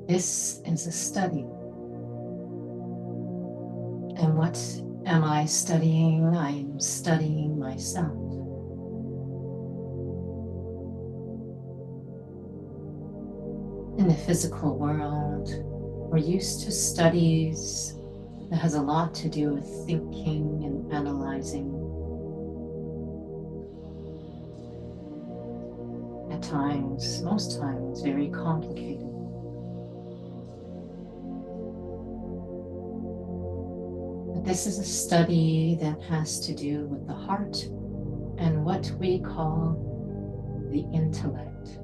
This is a study. And what am I studying? I am studying myself. In the physical world, we're used to studies that has a lot to do with thinking and analyzing. At times, most times, very complicated. But this is a study that has to do with the heart and what we call the intellect.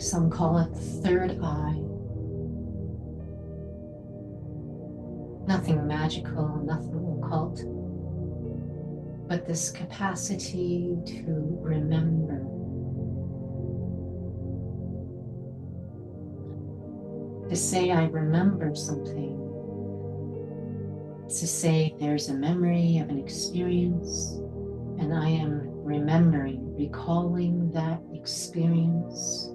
Some call it the third eye. Nothing magical, nothing occult, but this capacity to remember. To say I remember something, to say there's a memory of an experience, and I am remembering, recalling that experience.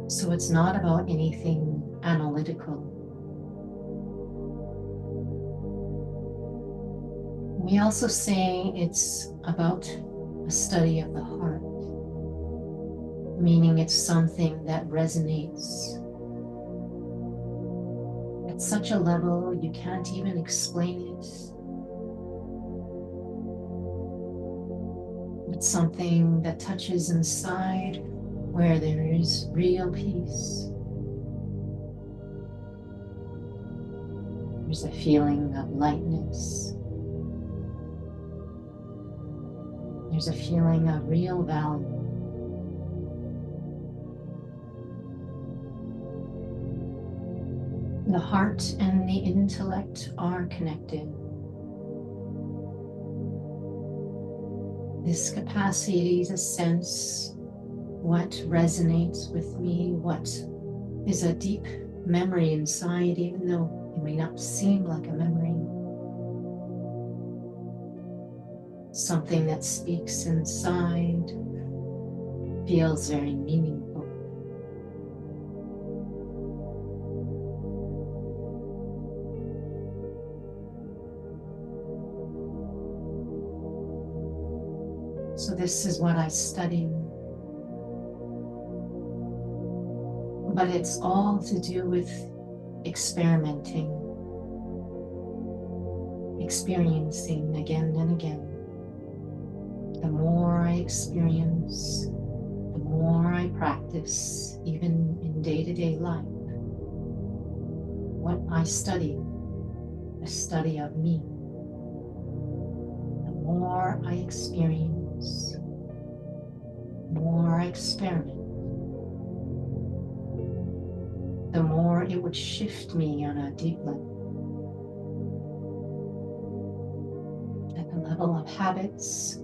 So it's not about anything analytical. We also say it's about a study of the heart, meaning it's something that resonates at such a level you can't even explain it. It's something that touches inside where there is real peace. There's a feeling of lightness. There's a feeling of real value. The heart and the intellect are connected. This capacity to sense what resonates with me, what is a deep memory inside, even though it may not seem like a memory. Something that speaks inside feels very meaningful. So this is what I study. But it's all to do with experimenting, experiencing again and again. The more I experience, the more I practice, even in day-to-day life. What I study, the study of me. The more I experience, the more I experiment, the more it would shift me on a deep level. At the level of habits,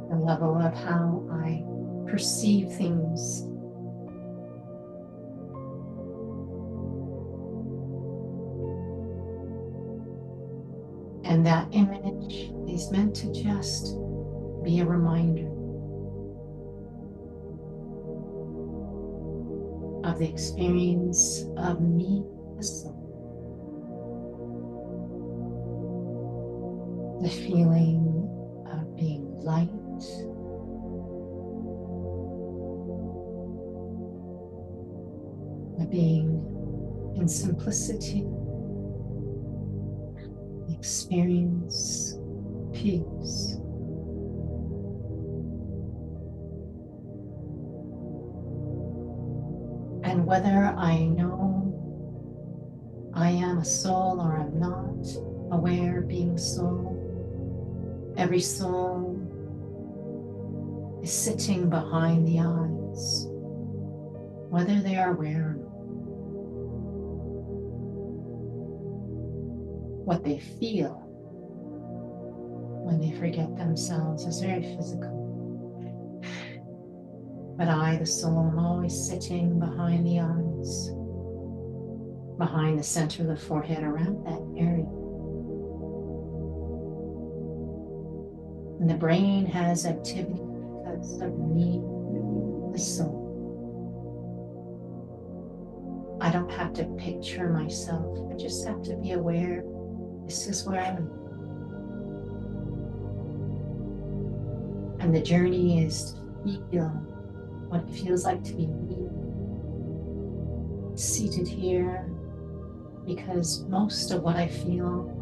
the level of how I perceive things. And that image is meant to just be a reminder of the experience of me as soul. The feeling of being light, of being in simplicity, experience peace. And whether I know I am a soul or I'm not aware of being a soul, every soul is sitting behind the eyes, whether they are aware or not. What they feel when they forget themselves is very physical. But I, the soul, am always sitting behind the eyes. behind the center of the forehead, around that area. And the brain has activity because of me, the soul. I don't have to picture myself. I just have to be aware this is where I am. And the journey is to feel what it feels like to be me, seated here, because most of what I feel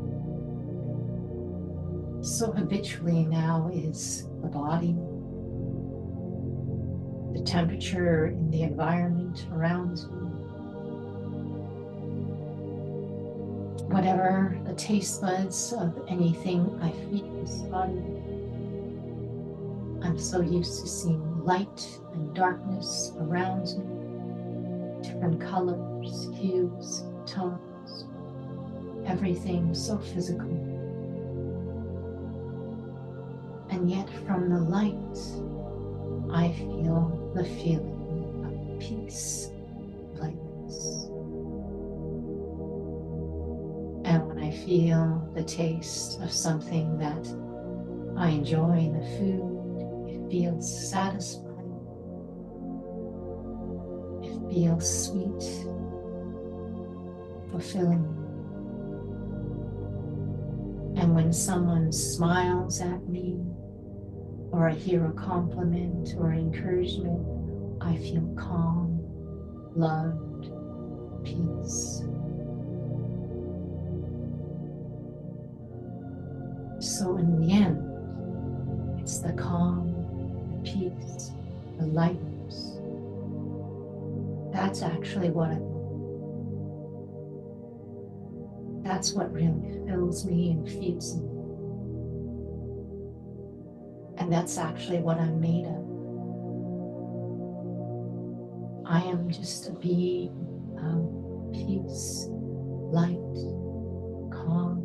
so habitually now is the body, the temperature in the environment around me, whatever the taste buds of anything I feed this body. I'm so used to seeing light and darkness around me, different colors, hues, tones, everything so physical. And yet from the light, I feel the feeling of peace, lightness. And when I feel the taste of something that I enjoy in the food, it feels satisfying. It feels sweet, fulfilling. And when someone smiles at me, or I hear a compliment or encouragement, I feel calm, loved, peace. So in the end, it's the calm, the peace, the lightness. That's actually what I want. That's what really fills me and feeds me. And that's actually what I'm made of. I am just a being of peace, light, calm,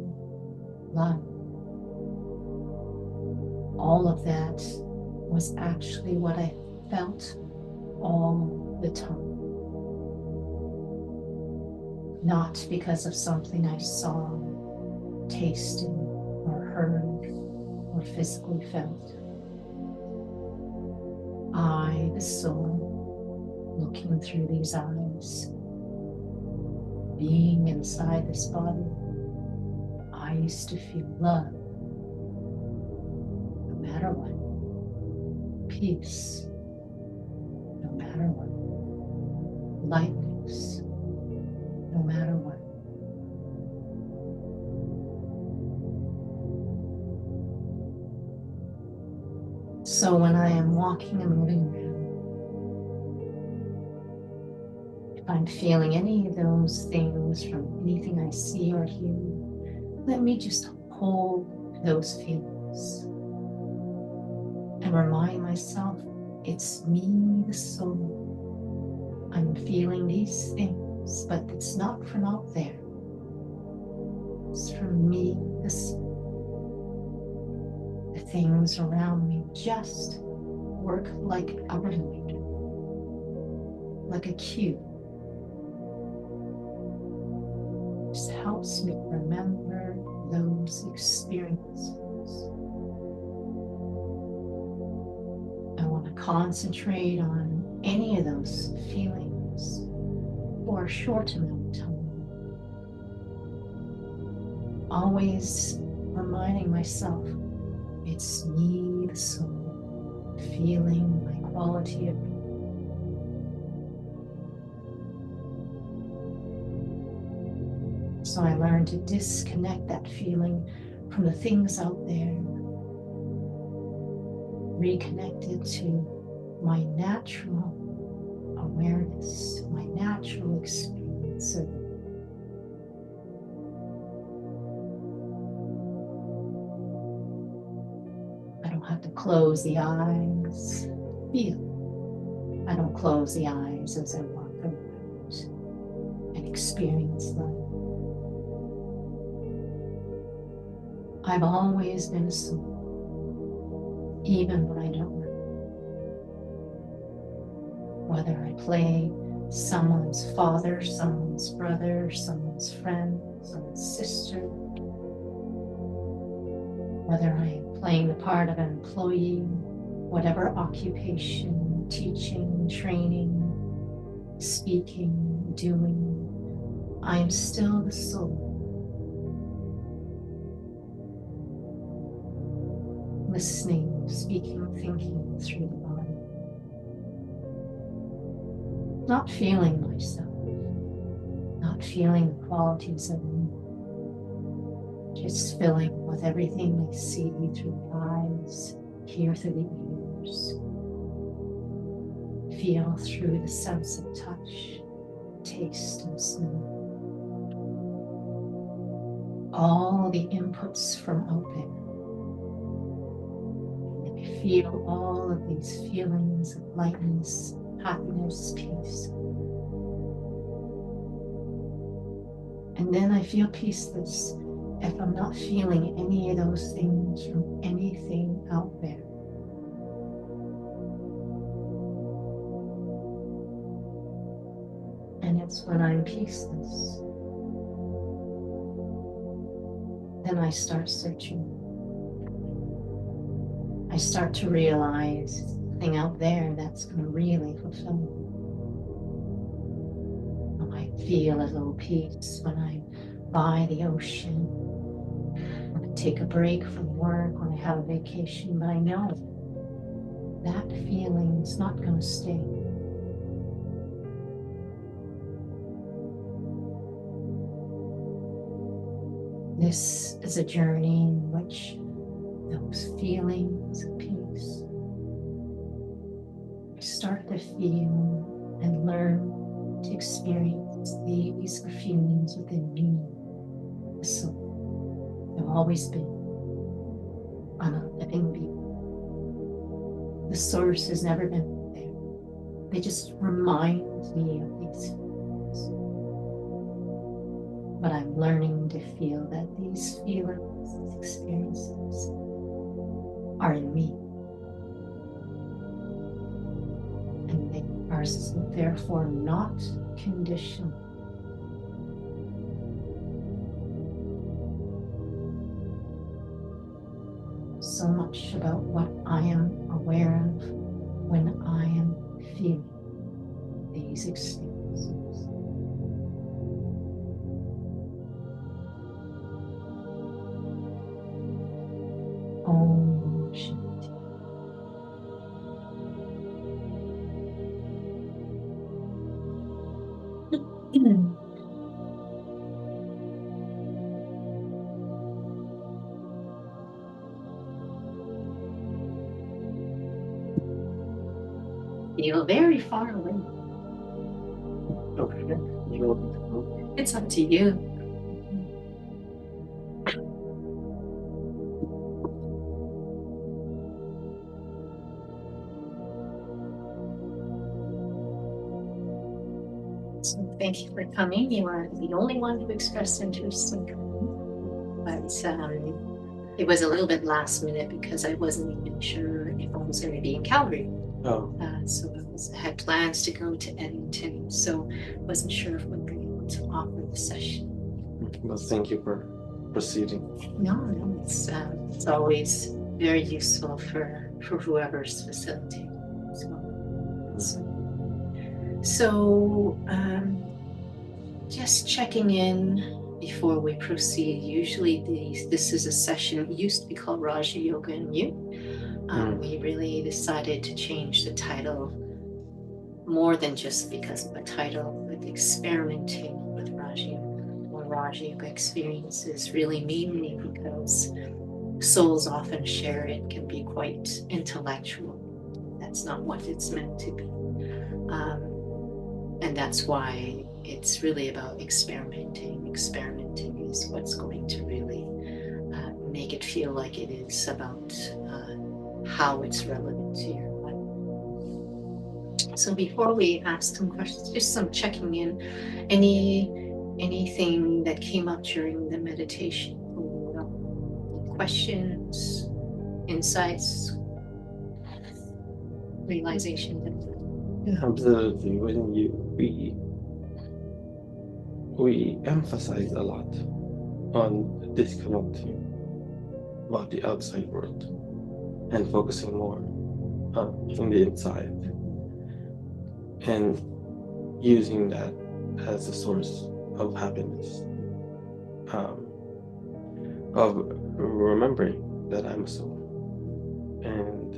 love. All of that was actually what I felt all the time. Not because of something I saw, tasted, or heard, or physically felt. I, the soul, looking through these eyes, being inside this body, I used to feel love, no matter what, peace, no matter what, lightness, no matter what. So when I am walking and moving around, if I'm feeling any of those things from anything I see or hear, let me just hold those feelings and remind myself it's me, the soul. I'm feeling these things, but it's not from out there. It's from me, the soul. The things around me just work like a reminder, like a cue. Just helps me remember those experiences. I want to concentrate on any of those feelings for a short amount of time. Always reminding myself, it's me, the soul, feeling my quality of being. So I learned to disconnect that feeling from the things out there, reconnect it to my natural awareness, my natural experience of it. I don't have to close the eyes, feel. I don't close the eyes as I walk around and experience life. I've always been a soul, even when I don't know. Whether I play someone's father, someone's brother, someone's friend, someone's sister. Whether I am playing the part of an employee, whatever occupation, teaching, training, speaking, doing, I am still the soul. Listening, speaking, thinking through the body. Not feeling myself, not feeling the qualities of me, just filling with everything I see through the eyes, hear through the ears, feel through the sense of touch, taste, and smell. All the inputs from out there. And I feel all of these feelings of lightness, happiness, peace. And then I feel peaceless if I'm not feeling any of those things from anything out there. And it's when I'm peaceless, then I start searching. I start to realize something out there that's going to really fulfill me. I might feel a little peace when I'm by the ocean, when I take a break from work, when I have a vacation, but I know that feeling is not going to stay. This is a journey in which those feelings of peace I start to feel and learn to experience these feelings within me, the soul. They've always been. I'm a living being. The source has never been there. They just remind me of these feelings. But I'm learning to feel that these feelings, these experiences are in me. And they are therefore not conditional. So much about what I am aware of when I am feeling these experiences. Om Shanti. Feel very far away. Okay. You want me to move? It's up to you. So thank you for coming. You are the only one who expressed interest in coming. But it was a little bit last minute because I wasn't even sure if I was going to be in Calgary. Oh. So I had plans to go to Edmonton, so wasn't sure if we were able to offer the session. Well, thank you for proceeding. No, it's always very useful for whoever's facilitating as well. So just checking in before we proceed. Usually this is a session, it used to be called Raja Yoga and You. We really decided to change the title more than just because of the title, but experimenting with Raja Yoga or Raja Yoga experiences, really mainly because souls often share it can be quite intellectual. That's not what it's meant to be. And that's why it's really about experimenting. Experimenting is what's going to really make it feel like it is about how it's relevant to your life. So before we ask some questions, just some checking in. Anything that came up during the meditation? Questions, insights, realization? Yeah, absolutely. When you we emphasize a lot on disconnecting about the outside world and focusing more on the inside, and using that as a source of happiness, of remembering that I'm a soul, and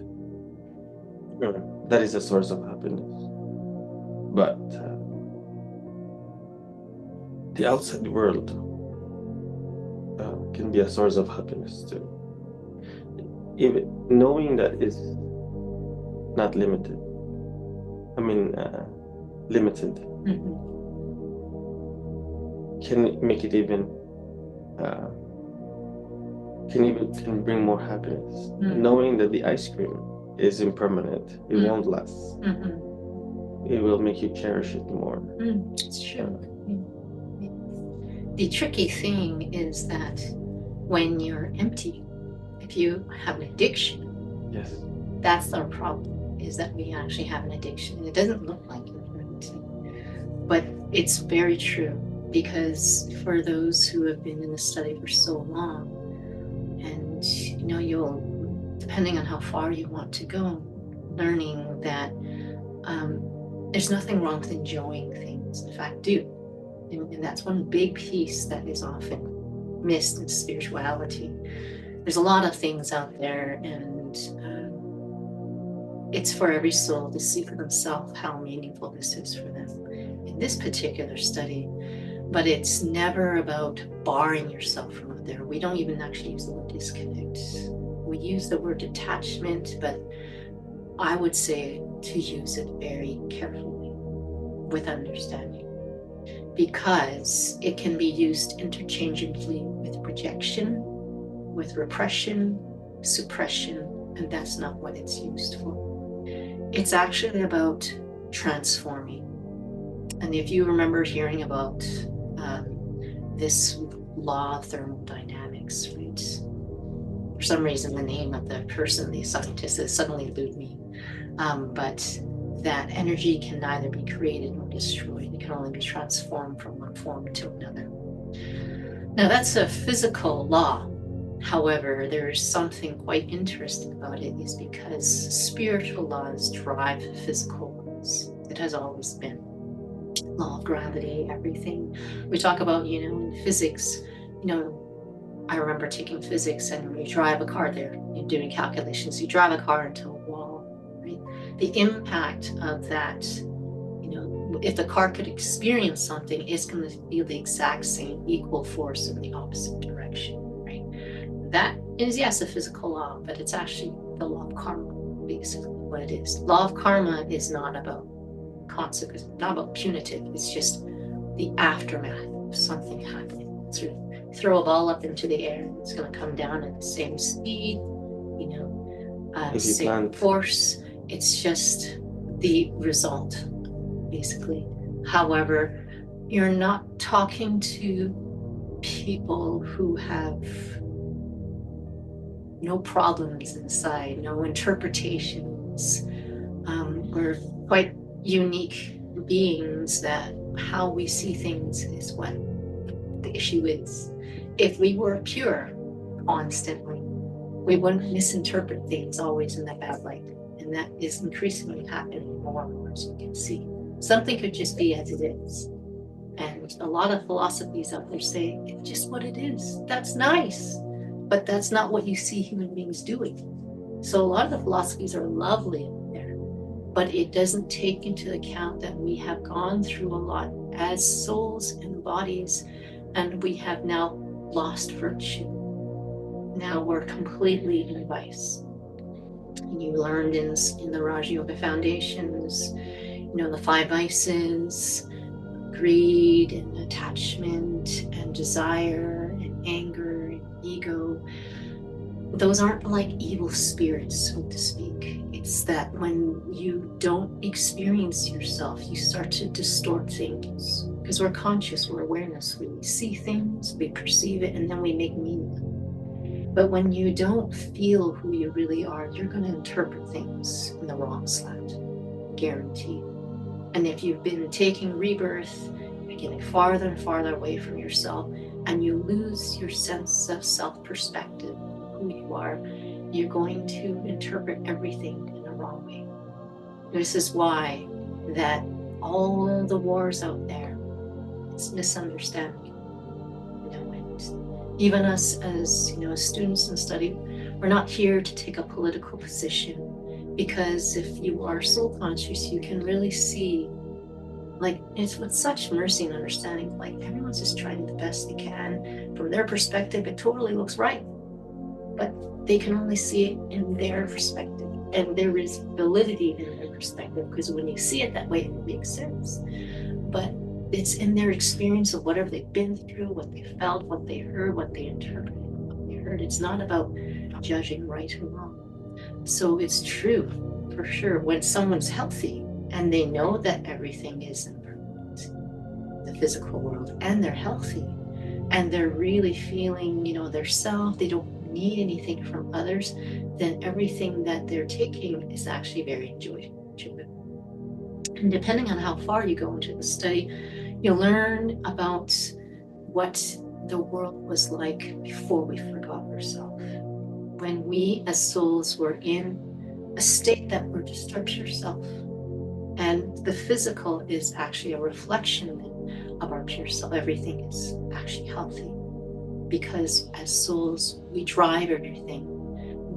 that is a source of happiness. But the outside world can be a source of happiness too. Even knowing that is not limited. I mean, limited can make it even can bring more happiness. Knowing that the ice cream is impermanent, it won't last. It will make you cherish it more. It's true. The tricky thing is that when you're empty, if you have an addiction, Yes. that's our problem, is that we actually have an addiction. It doesn't look like it, right? But it's very true, because for those who have been in the study for so long, and you'll, depending on how far you want to go, learning that there's nothing wrong with enjoying things. In fact, do. And that's one big piece that is often missed in spirituality. There's a lot of things out there, and it's for every soul to see for themselves how meaningful this is for them in this particular study. But it's never about barring yourself from out there. We don't even actually use the word disconnect. We use the word detachment, but I would say to use it very carefully with understanding, because it can be used interchangeably with projection, with repression, suppression, and that's not what it's used for. It's actually about transforming. And if you remember hearing about this law of thermodynamics, right? For some reason, the name of the person, the scientist, has suddenly eluded me. But that energy can neither be created nor destroyed. It can only be transformed from one form to another. Now, that's a physical law. However, there's something quite interesting about it, is because spiritual laws drive physical laws. It has always been. Law of gravity, everything. We talk about, in physics, I remember taking physics, and when you drive a car there, you're doing calculations, you drive a car into a wall, right? The impact of that, if the car could experience something, it's going to feel the exact same equal force in the opposite direction, right? That is, yes, a physical law, but it's actually the law of karma, basically what it is. Law of karma is not about consequence, not about punitive. It's just the aftermath of something happening. Sort of throw a ball up into the air, it's going to come down at the same speed, same force. It's just the result, basically. However, you're not talking to people who have no problems inside, no interpretations. We're quite unique beings, that how we see things is what the issue is. If we were pure constantly, we wouldn't misinterpret things always in that bad light. And that is increasingly happening more and more, as you can see. Something could just be as it is. And a lot of philosophies out there say, it's just what it is. That's nice. But that's not what you see human beings doing. So a lot of the philosophies are lovely out there, but it doesn't take into account that we have gone through a lot as souls and bodies, and we have now lost virtue. Now we're completely in vice. And you learned in the Raja Yoga Foundations, the 5 vices, greed and attachment and desire and anger and ego. Those aren't like evil spirits, so to speak. It's that when you don't experience yourself, you start to distort things. Because we're conscious, we're awareness. We see things, we perceive it, and then we make meaning. But when you don't feel who you really are, you're going to interpret things in the wrong slant. Guaranteed. And if you've been taking rebirth, you're getting farther and farther away from yourself, and you lose your sense of self perspective, who you are, you're going to interpret everything in the wrong way. This is why that all the wars out there, it's misunderstanding. And even us as students in study, we're not here to take a political position, because if you are soul conscious, you can really see, like, it's with such mercy and understanding, like everyone's just trying the best they can. From their perspective, it totally looks right, but they can only see it in their perspective, and there is validity in their perspective, because when you see it that way, it makes sense. But it's in their experience of whatever they've been through, what they felt, what they heard, what they interpreted, what they heard. It's not about judging right and wrong. So it's true, for sure, when someone's healthy and they know that everything is impermanent, the physical world, and they're healthy, and they're really feeling, their self, they don't need anything from others, then everything that they're taking is actually very enjoyable. And depending on how far you go into the study, you'll learn about what the world was like before we forgot ourselves. When we as souls were in a state that were just our pure self. And the physical is actually a reflection of our pure self. Everything is actually healthy, because as souls, we drive everything.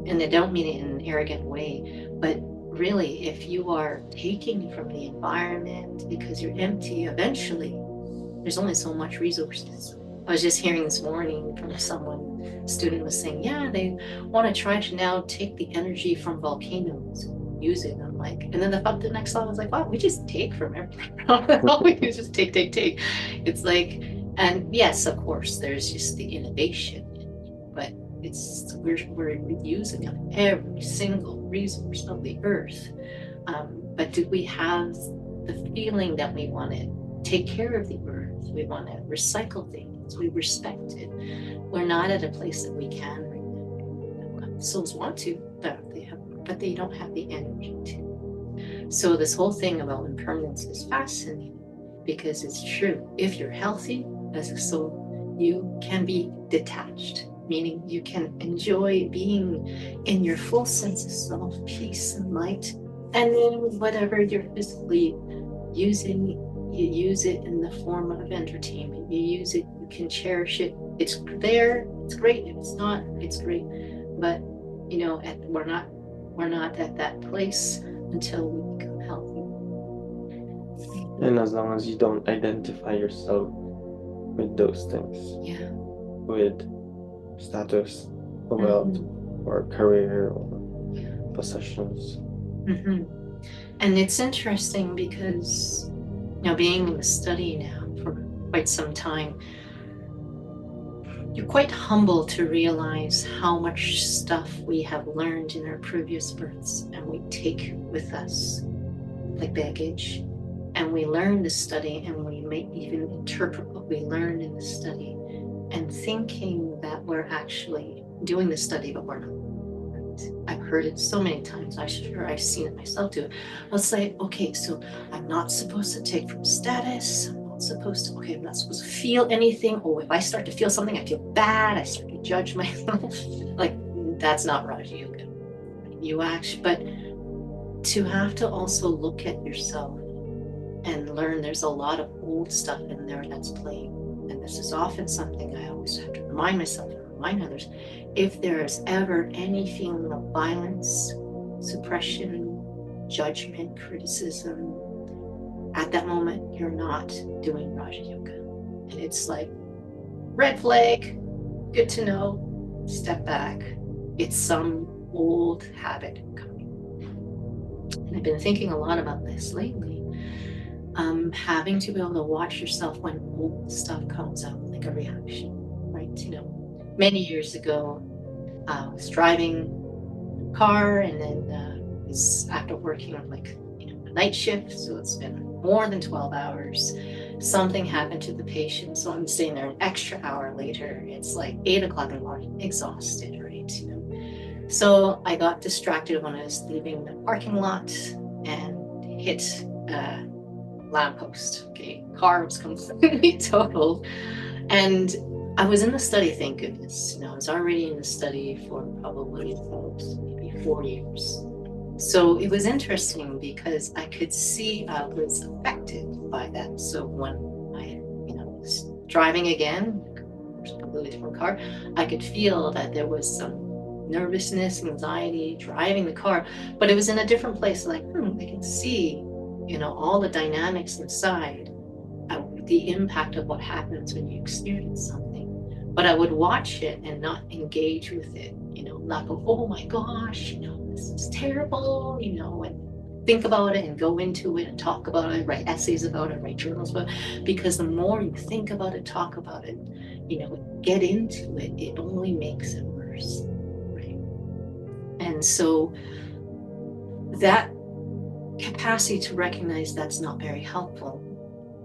And I don't mean it in an arrogant way, but really, if you are taking from the environment because you're empty, eventually there's only so much resources. I was just hearing this morning from someone, a student was saying, yeah, they want to try to now take the energy from volcanoes, use it. I'm like, and then the next thought was like, wow, we just take from everything. All we do is just take. It's like, and yes, of course, there's just the innovation, but we're using up every single resource of the earth. But do we have the feeling that we want to take care of the earth? We want to recycle things. We respect it. We're not at a place that we can right now. Souls want to, but they don't have the energy to. So this whole thing about impermanence is fascinating, because it's true. If you're healthy as a soul, you can be detached, meaning you can enjoy being in your full sense of self, peace and light. And then whatever you're physically using, you use it in the form of entertainment. You use it, you can cherish it. It's there, it's great. If it's not, it's great. But we're not at that place until we become healthy. And as long as you don't identify yourself with those things, with status, or wealth, or career, or possessions. And it's interesting because, being in the study now for quite some time, you're quite humble to realize how much stuff we have learned in our previous births, and we take with us like baggage. And we learn the study, and we may even interpret what we learned in the study, and thinking that we're actually doing the study, but we're not. I've heard it so many times. I'm sure I've seen it myself too. I'll say, okay, so I'm not supposed to take from status. I'm not supposed to feel anything. Oh, if I start to feel something, I feel bad. I start to judge myself. Like, that's not Raja Yoga. You actually, but to have to also look at yourself and learn there's a lot of old stuff in there that's playing. And this is often something I always have to remind myself and remind others. If there is ever any feeling of violence, suppression, judgment, criticism, at that moment, you're not doing Raja Yoga. And it's like, red flag, good to know, step back. It's some old habit coming. And I've been thinking a lot about this lately. Having to be able to watch yourself when old stuff comes out, like a reaction, right? Many years ago, I was driving a car, and then it's after working on a night shift, so it's been more than 12 hours. Something happened to the patient, so I'm staying there an extra hour later. It's like 8 o'clock in the morning, exhausted, right? So I got distracted when I was leaving the parking lot and hit lamppost. Okay, car was completely totaled, and I was in the study. Thank goodness. I was already in the study for probably about maybe 4 years. So it was interesting because I could see I was affected by that. So when I, was driving again, completely different car, I could feel that there was some nervousness, anxiety, driving the car, but it was in a different place. Like, I can see, all the dynamics inside, the impact of what happens when you experience something. But I would watch it and not engage with it, not go, oh my gosh, this is terrible, and think about it and go into it and talk about it, write essays about it, write journals about it. Because the more you think about it, talk about it, get into it, it only makes it worse, right? And so that capacity to recognize that's not very helpful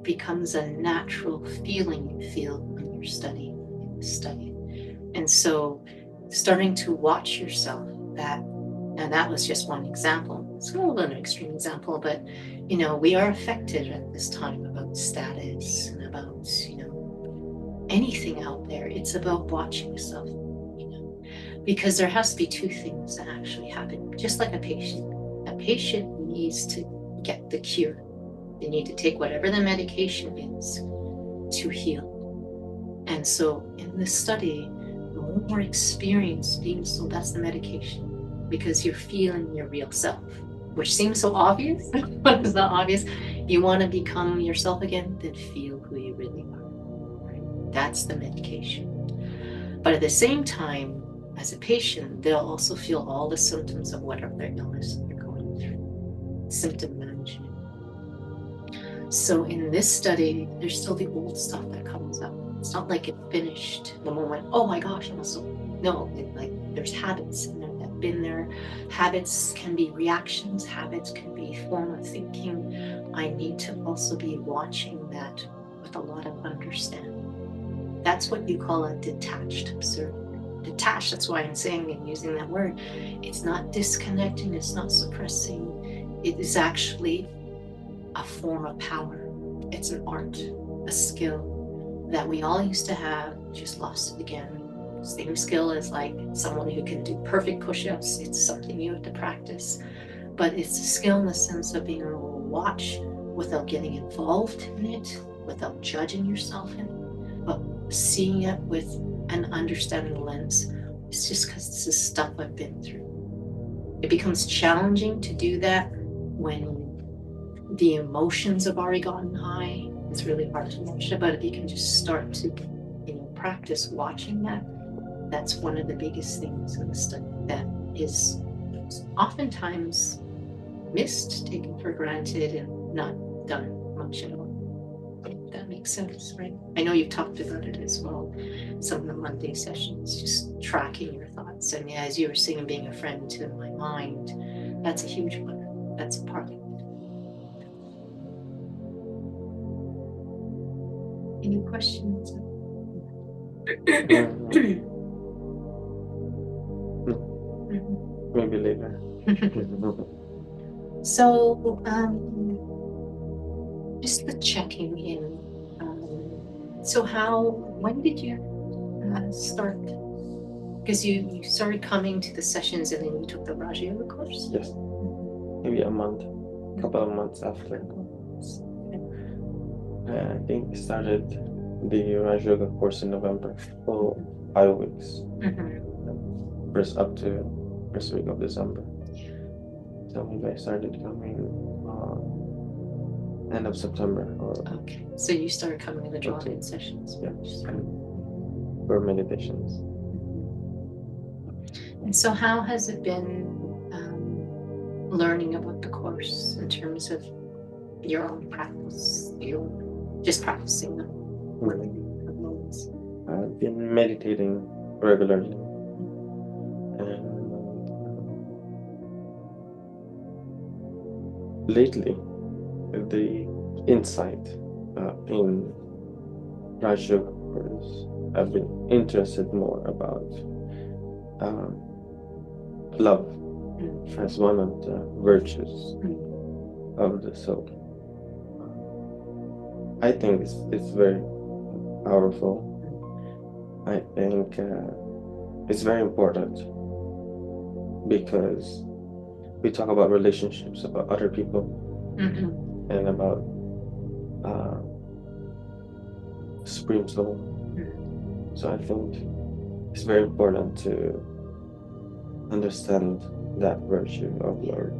becomes a natural feeling you feel when you're studying. And so starting to watch yourself, and that was just one example. It's a little bit of an extreme example, but we are affected at this time about status and about anything out there. It's about watching yourself, because there has to be two things that actually happen. Just like a patient needs to get the cure. They need to take whatever the medication is to heal. And so in this study, the more experience being so, that's the medication, because you're feeling your real self, which seems so obvious, but it's not obvious. You want to become yourself again, then feel who you really are. Right? That's the medication. But at the same time, as a patient, they'll also feel all the symptoms of whatever their illness they're going through. Symptom management. So in this study, there's still the old stuff that comes up. It's not like it finished the moment, oh my gosh, I'm so, no, there's habits in there that have been there. Habits can be reactions, habits can be form of thinking. I need to also be watching that with a lot of understanding. That's what you call a detached observer. Detached, that's why I'm saying and using that word. It's not disconnecting, it's not suppressing. It is actually a form of power. It's an art, a skill that we all used to have, just lost it again. Same skill as like someone who can do perfect push-ups. It's something you have to practice, but it's a skill in the sense of being able to watch without getting involved in it, without judging yourself in it, but seeing it with an understanding lens. It's just because this is stuff I've been through. It becomes challenging to do that when the emotions have already gotten high. It's really hard to watch it, but if you can just start to, practice watching that, that's one of the biggest things in the study that is oftentimes missed, taken for granted, and not done much at all. If that makes sense, right? I know you've talked about it as well, some of the Monday sessions, just tracking your thoughts. And as you were saying, being a friend to my mind, that's a huge one. That's a part of it. Any questions? Maybe later. So, just the checking in. So when did you start? Because you started coming to the sessions and then you took the Raja Yoga course? Yes. Maybe a couple of months after. I think started the Raja Yoga course in November for 5 weeks. First up to first week of December. So maybe I started coming end of September. Okay, so you started coming to the drop-in sessions. Yeah, for meditations. And so how has it been learning about the course in terms of your own practice, just practicing them? I've been meditating regularly, and lately the insight in Raja Yoga course, I've been interested more about love as one of the virtues of the soul. I think it's very powerful. I think it's very important because we talk about relationships, about other people, and about Supreme Soul. So I think it's very important to understand that virtue of Lord.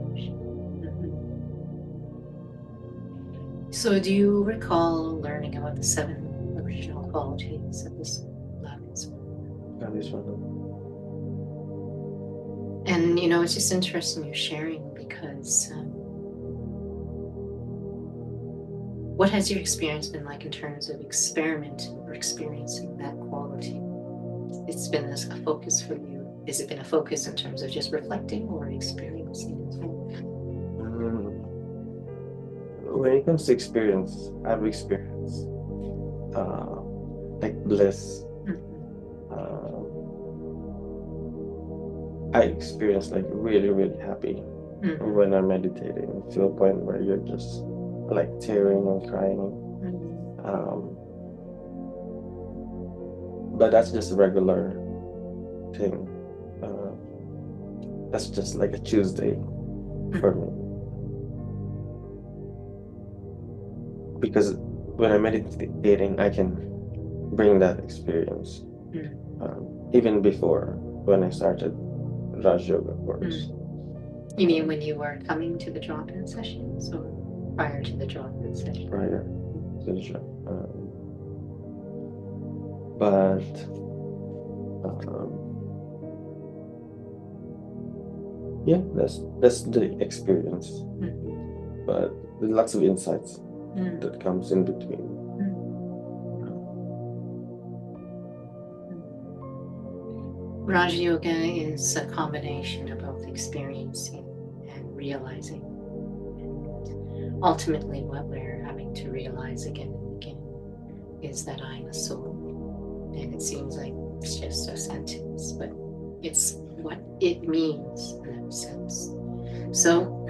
So do you recall learning about the 7 original qualities of this love is one? That is one of them. And it's just interesting you're sharing because what has your experience been like in terms of experimenting or experiencing that quality? It's been a focus for you. Has it been a focus in terms of just reflecting or experiencing it? When it comes to experience, I've experienced like bliss. I experienced like really, really happy when I'm meditating to a point where you're just like tearing and crying. But that's just a regular thing. That's just like a Tuesday for me. Because when I'm meditating, I can bring that experience. Even before when I started Raj Yoga course. You mean when you were coming to the drop-in sessions or prior to the drop-in session? Prior to the drop. But yeah, that's the experience. But there's lots of insights that comes in between. Raj Yoga is a combination of both experiencing and realizing. And ultimately, what we're having to realize again and again is that I'm a soul. And it seems like it's just a sentence, but it's what it means in that sense. So,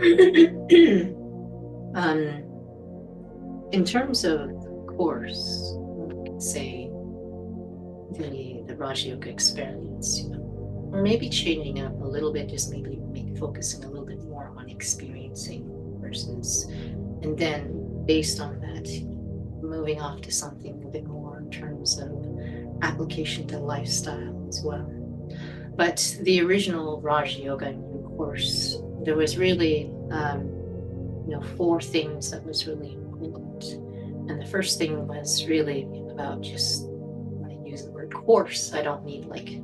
in terms of course, say the Raj Yoga experience, or maybe changing up a little bit, just maybe focusing a little bit more on experiencing versus, and then based on that, moving off to something a bit more in terms of application to lifestyle as well. But the original Raj Yoga course, there was really 4 things that was really important. And the first thing was really about just, when I use the word course, I don't mean like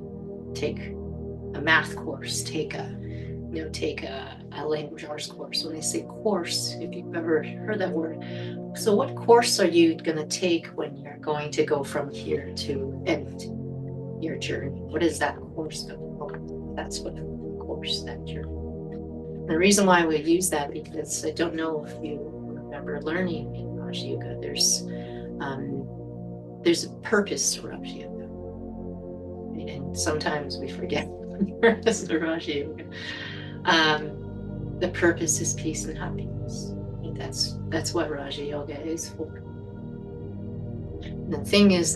take a math course, take a language arts course. When I say course, if you've ever heard that word, so what course are you going to take when you're going to go from here to end your journey? What is that course going to look like? That's what course, that journey. And the reason why we use that, because I don't know if you remember learning in Raj Yoga, there's a purpose to Raj Yoga, and sometimes we forget the purpose of Raj Yoga. The purpose is peace and happiness. And that's what Raj Yoga is for. And the thing is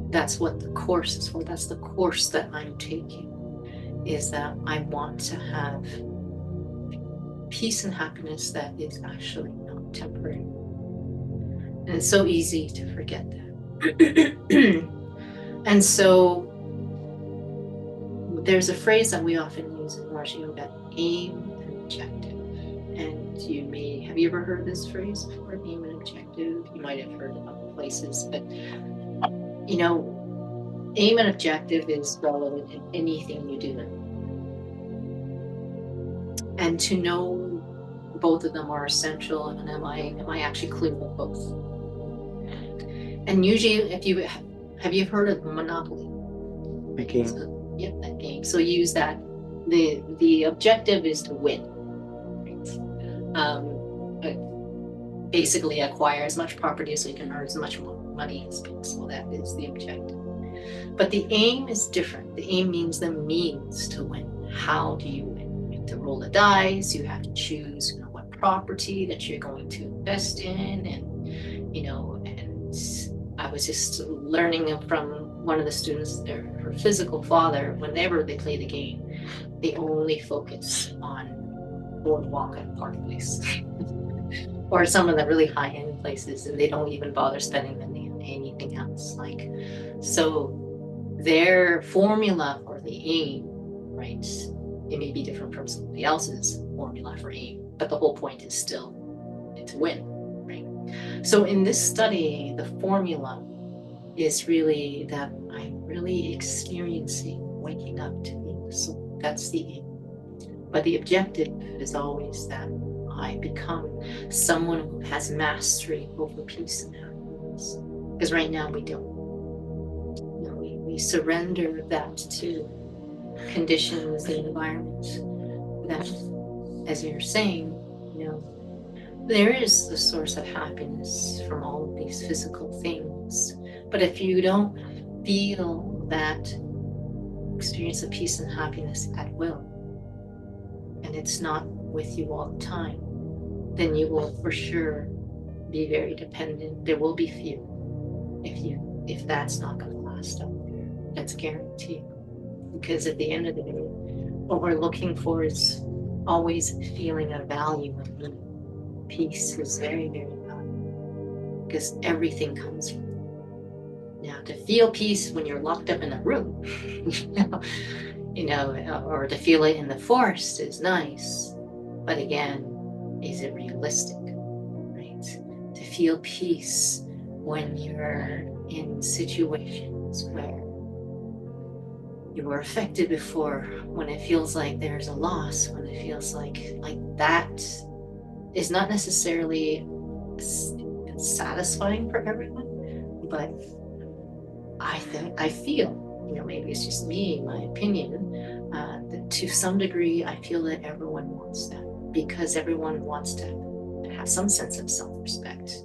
that's what the course is for. That's the course that I'm taking, is that I want to have peace and happiness that is actually not temporary. And it's so easy to forget that. And so there's a phrase that we often use in Raj Yoga, aim and objective. And have you ever heard this phrase before, aim and objective? You might have heard it other places, but aim and objective is relevant in anything you do. And to know both of them are essential, and am I actually clear with both? And usually, have you heard of Monopoly? The game. So, yep, that game. So use that. The objective is to win. Basically acquire as much property so you can earn as much money as possible. That is the objective. But the aim is different. The aim means the means to win. How do you win? You have to roll the dice. You have to choose what property that you're going to invest in, and I was just learning from one of the students, her physical father, whenever they play the game, they only focus on Boardwalk and Park Place or some of the really high-end places, and they don't even bother spending money on anything else. Like, so their formula for the aim, right, it may be different from somebody else's formula for aim, but the whole point is still to win, right? So in this study, the formula is really that I'm really experiencing waking up to being the soul. That's the aim. But the objective is always that I become someone who has mastery over peace and happiness. Because right now we don't. You know, we surrender that to conditions, the environment. That, as you're saying, you know, there is the source of happiness from all of these physical things. But if you don't feel that experience of peace and happiness at will, and it's not with you all the time, then you will for sure be very dependent. There will be fear if that's not going to last out there. That's guaranteed. Because at the end of the day, what we're looking for is always feeling a value and meaning. Peace is very, very valuable because everything comes from it. Now, to feel peace when you're locked up in a room, or to feel it in the forest is nice, but again, is it realistic, right? To feel peace when you're in situations where you were affected before, when it feels like there's a loss, when it feels like that is not necessarily satisfying for everyone, but I feel, maybe it's just me, my opinion, that to some degree, I feel that everyone wants that, because everyone wants to have some sense of self-respect,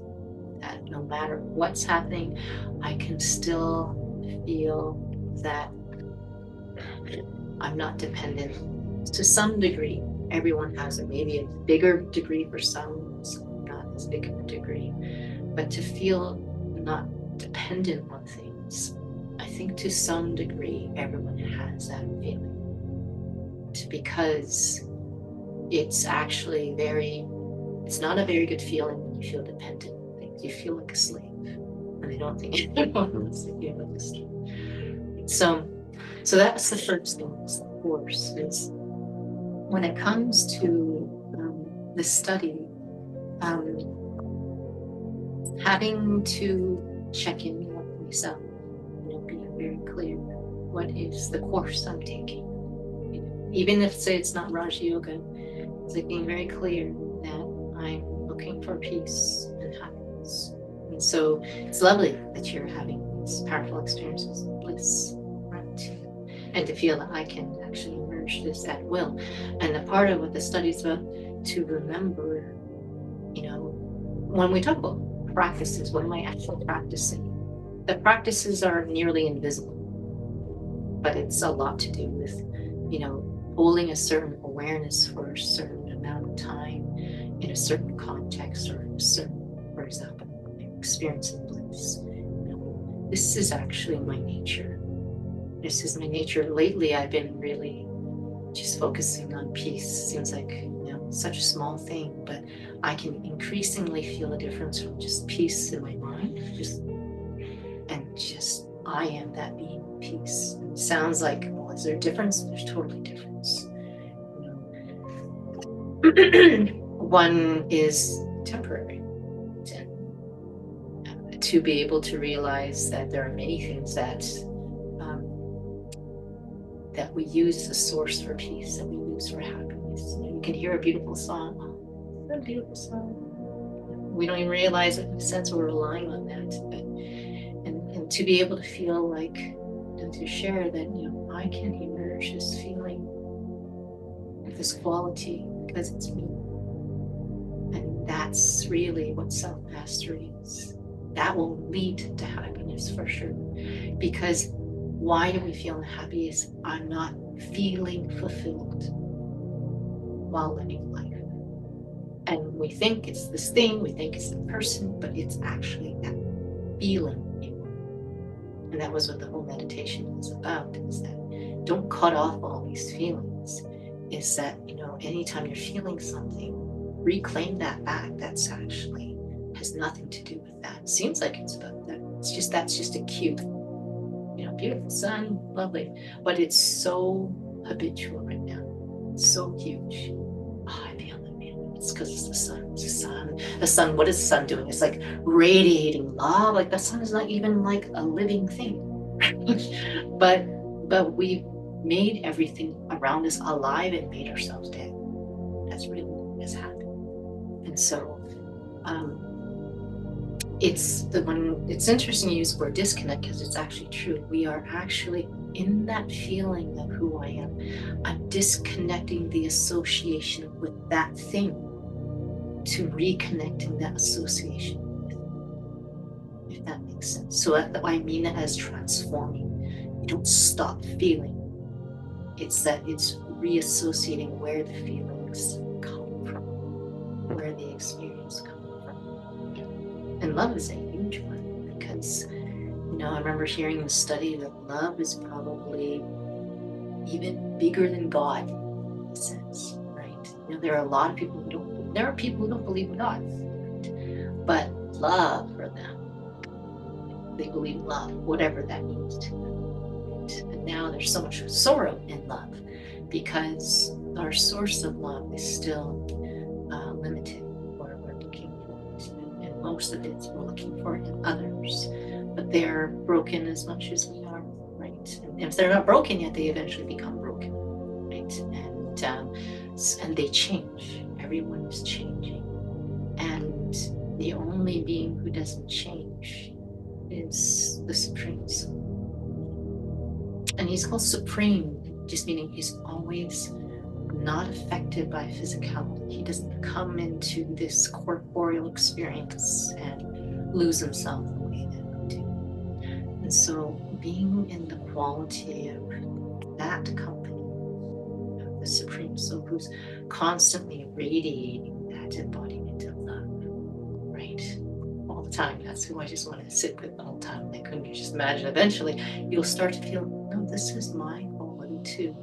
that no matter what's happening, I can still feel that I'm not dependent. To some degree, everyone has it, maybe a bigger degree for some not as big of a degree, but to feel not dependent on things, I think to some degree everyone has that feeling, because it's actually it's not a very good feeling when you feel dependent. You feel like a slave, and I don't think anyone wants to feel like a slave. So that's the first thing, of course, is when it comes to the study, having to check in with myself, being very clear, what is the course I'm taking? Even if, say, it's not Raja Yoga, it's like being very clear that I'm looking for peace and happiness. And so it's lovely that you're having these powerful experiences of bliss, right? And to feel that I can actually merge this at will. And the part of what the study is about, to remember, when we talk about practices, what am I actually practicing? The practices are nearly invisible, but it's a lot to do with, holding a certain awareness for a certain amount of time in a certain context, or a certain, for example, experiencing bliss. This is actually my nature. This is my nature. Lately, I've been really just focusing on peace. Seems like, such a small thing, but I can increasingly feel a difference from just peace in my mind, I am that being of peace. It sounds like, well, is there a difference? There's totally difference. One is temporary. To be able to realize that there are many things that we use as a source for peace, that we use for happiness. You can hear a beautiful song. Oh, what a beautiful song. We don't even realize it in a sense we're relying on that. And to be able to feel like, and to share that, I can emerge this feeling of this quality because it's me. And that's really what self-mastery is. That will lead to happiness for sure. Because why do we feel unhappy? Is I'm not feeling fulfilled while living life. And we think it's this thing, we think it's the person, but it's actually that feeling you. And that was what the whole meditation is about, is that don't cut off all these feelings. Is that, anytime you're feeling something, reclaim that back. That's actually has nothing to do with that. It seems like it's about that. That's just a cute, beautiful sun, lovely. But it's so habitual right now. It's so huge. Oh, I feel it, man. It's because it's the sun. It's the sun. The sun, what is the sun doing? It's like radiating love. Like the sun is not even like a living thing. but we made everything around us alive and made ourselves dead. That's really what has happened. And so it's interesting you use the word disconnect, because it's actually true. We are actually in that feeling of who I am. I'm disconnecting the association with that thing to reconnecting that association with it, if that makes sense. So I mean that as transforming. You don't stop feeling. It's that it's reassociating where the feelings come from, where the experience comes from. And love is a huge one, because, I remember hearing the study that love is probably even bigger than God, in a sense, right? There are a lot of people who don't believe in God, right? But love for them, they believe in love, whatever that means to them. And now there's so much sorrow in love, because our source of love is still limited, or we're looking for it, and most of it we're looking for in others, but they're broken as much as we are, right? And if they're not broken yet, they eventually become broken, right? And they change. Everyone is changing, and the only being who doesn't change is the Supreme Soul. And he's called Supreme, just meaning he's always not affected by physicality. He doesn't come into this corporeal experience and lose himself the way that we do. And so being in the quality of that company, of the Supreme Soul, who's constantly radiating that embodiment of love, right? All the time. That's who I just want to sit with the whole time. Like, couldn't you just imagine eventually you'll start to feel, no, this is my quality too.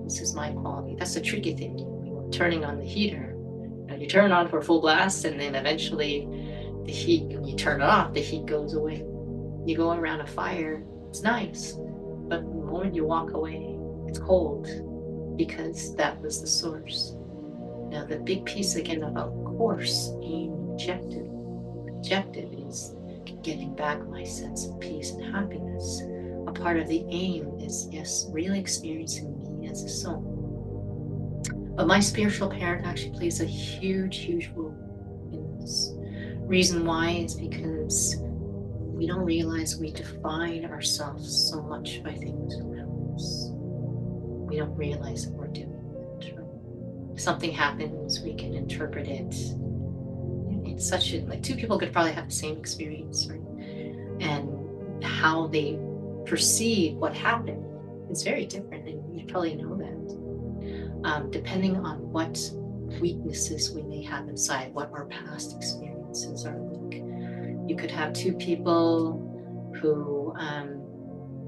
This is my quality. That's the tricky thing. Turning on the heater. You turn it on for full blast, and then eventually the heat, when you turn it off, the heat goes away. You go around a fire, it's nice, but the moment you walk away, it's cold, because that was the source. Now, the big piece again about course, aim, objective is getting back my sense of peace and happiness. A part of the aim is, yes, really experiencing me as a soul. But my spiritual parent actually plays a huge role in this. Reason why is because we don't realize we define ourselves so much by things around us. We don't realize that we're doing it. Right? If something happens, we can interpret it. It's such a, like, two people could probably have the same experience, right? And how they perceive what happened is very different, and you probably know that. Depending on what weaknesses we may have inside, what our past experiences are like. You could have two people who,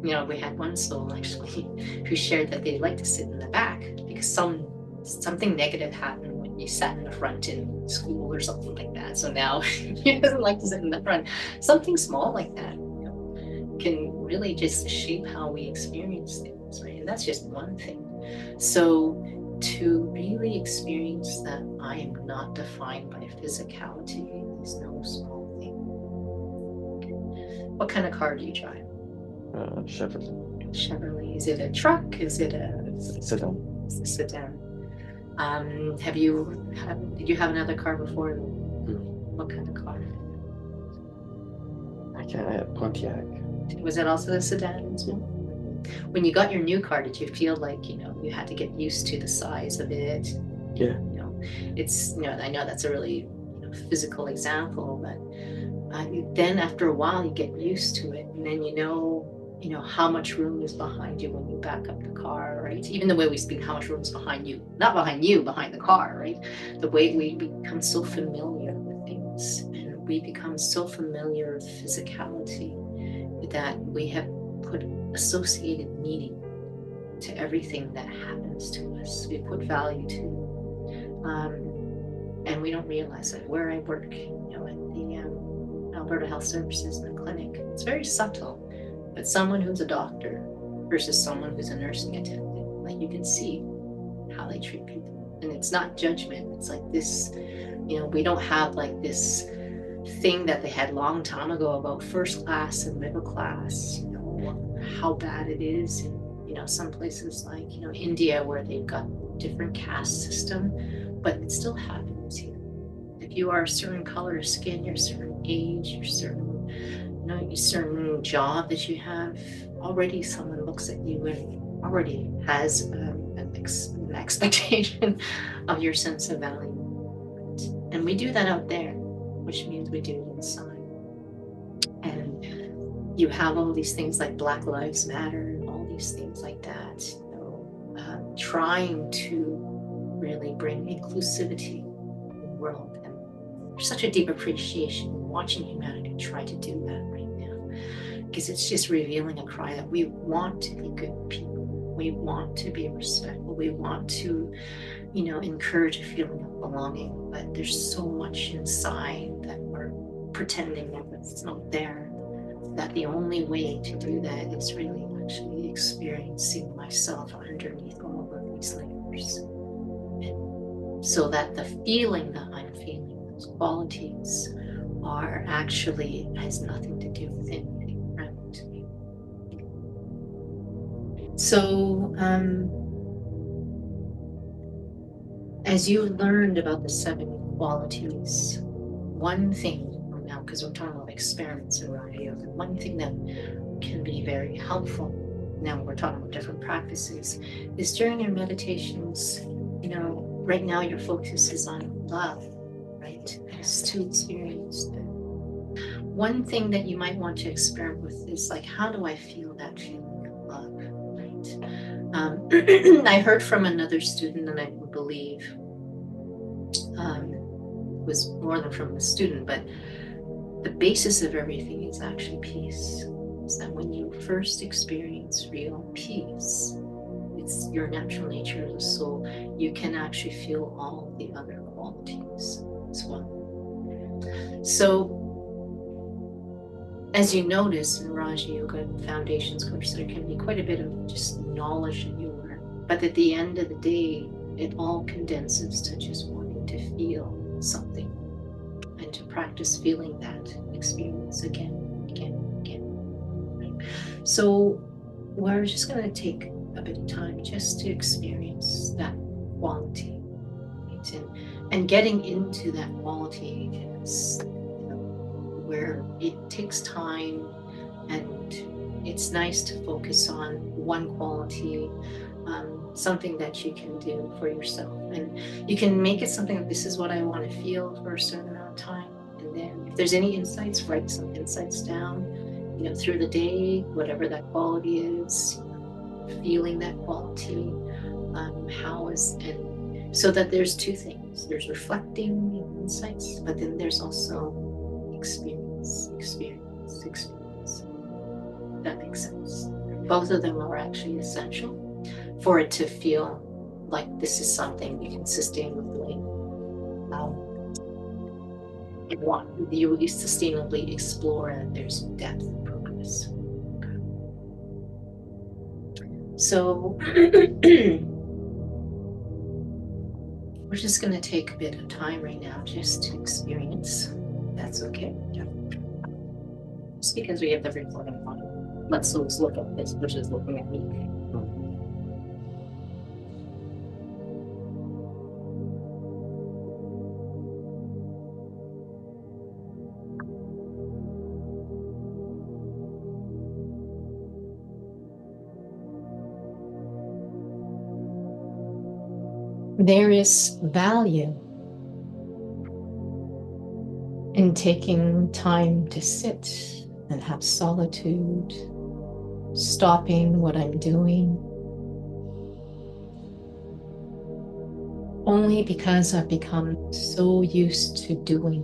we had one soul actually who shared that they like to sit in the back because something negative happened when you sat in the front in school or something like that. So now he doesn't like to sit in the front. Something small like that can really just shape how we experience things, right? And that's just one thing. So to really experience that I am not defined by physicality is no small thing. What kind of car do you drive? Chevrolet. Chevrolet. Is it a truck? Is it a sedan? It's a sedan. Did you have another car before? What kind of car? I had Pontiac. Was it also a sedan as well? When you got your new car, did you feel like, you had to get used to the size of it? Yeah. It's, I know that's a really physical example, but then after a while you get used to it, and then you know how much room is behind you when you back up the car, right? Even the way we speak, how much room is behind you, not behind you, behind the car, right? The way we become so familiar with things, and we become so familiar with physicality that we have put associated meaning to everything that happens to us. We put value to, and we don't realize that. Where I work, at the Alberta Health Services in the clinic, it's very subtle. But someone who's a doctor versus someone who's a nursing attendant, like you can see how they treat people, and it's not judgment. It's like this, we don't have like this thing that they had long time ago about first class and middle class, how bad it is in, some places like, India, where they've got different caste system, but it still happens here. If you are a certain color of skin, you're a certain age, you're certain, a certain job that you have, already someone looks at you and already has an expectation of your sense of value. And we do that out there, which means we do it inside. And you have all these things like Black Lives Matter and all these things like that, trying to really bring inclusivity in the world. And there's such a deep appreciation watching humanity try to do that right now, because it's just revealing a cry that we want to be good people. We want to be respectful. We want to, encourage a feeling of belonging, but there's so much inside that we're pretending that it's not there, that the only way to do that is really actually experiencing myself underneath all of these layers. And so that the feeling that I'm feeling, those qualities, are actually, has nothing to do with anything around me. So, as you learned about the 7 qualities, one thing, now because we're talking about experiments in Raja Yoga, one thing that can be very helpful, now we're talking about different practices, is during your meditations, right now your focus is on love, right? Is to experience that. One thing that you might want to experiment with is like, how do I feel that feeling of love, right? I heard from another student, and I believe was more than from the student, but the basis of everything is actually peace. Is that when you first experience real peace, it's your natural nature as a soul, you can actually feel all the other qualities as well. So, as you notice in Raja Yoga Foundations course, there can be quite a bit of just knowledge that you learn, but at the end of the day, it all condenses to just wanting to feel something and to practice feeling that experience again, again. Right? So we're just going to take a bit of time just to experience that quality, right? And getting into that quality is where it takes time, and it's nice to focus on one quality, something that you can do for yourself. And you can make it something that this is what I want to feel for a certain amount of time. And then if there's any insights, write some insights down, through the day, whatever that quality is, feeling that quality, and so that there's 2 things. There's reflecting insights, but then there's also experience. That makes sense. Both of them are actually essential for it to feel like this is something you can sustainably you sustainably explore, and there's depth and progress. So we're just going to take a bit of time right now just to experience. That's okay. Yeah. Just because we have the recording on, let's look at this, which is looking at me. There is value in taking time to sit and have solitude, stopping what I'm doing, only because I've become so used to doing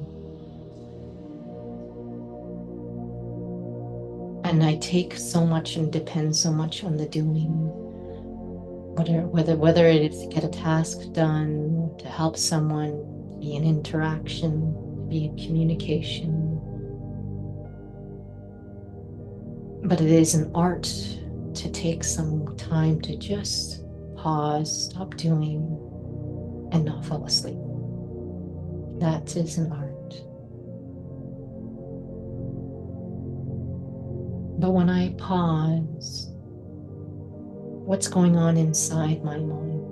And I take so much and depend so much on the doing, whether it is to get a task done, to help someone, to be in interaction, to be in communication. But it is an art to take some time to just pause, stop doing, and not fall asleep. That is an art. But when I pause, what's going on inside my mind?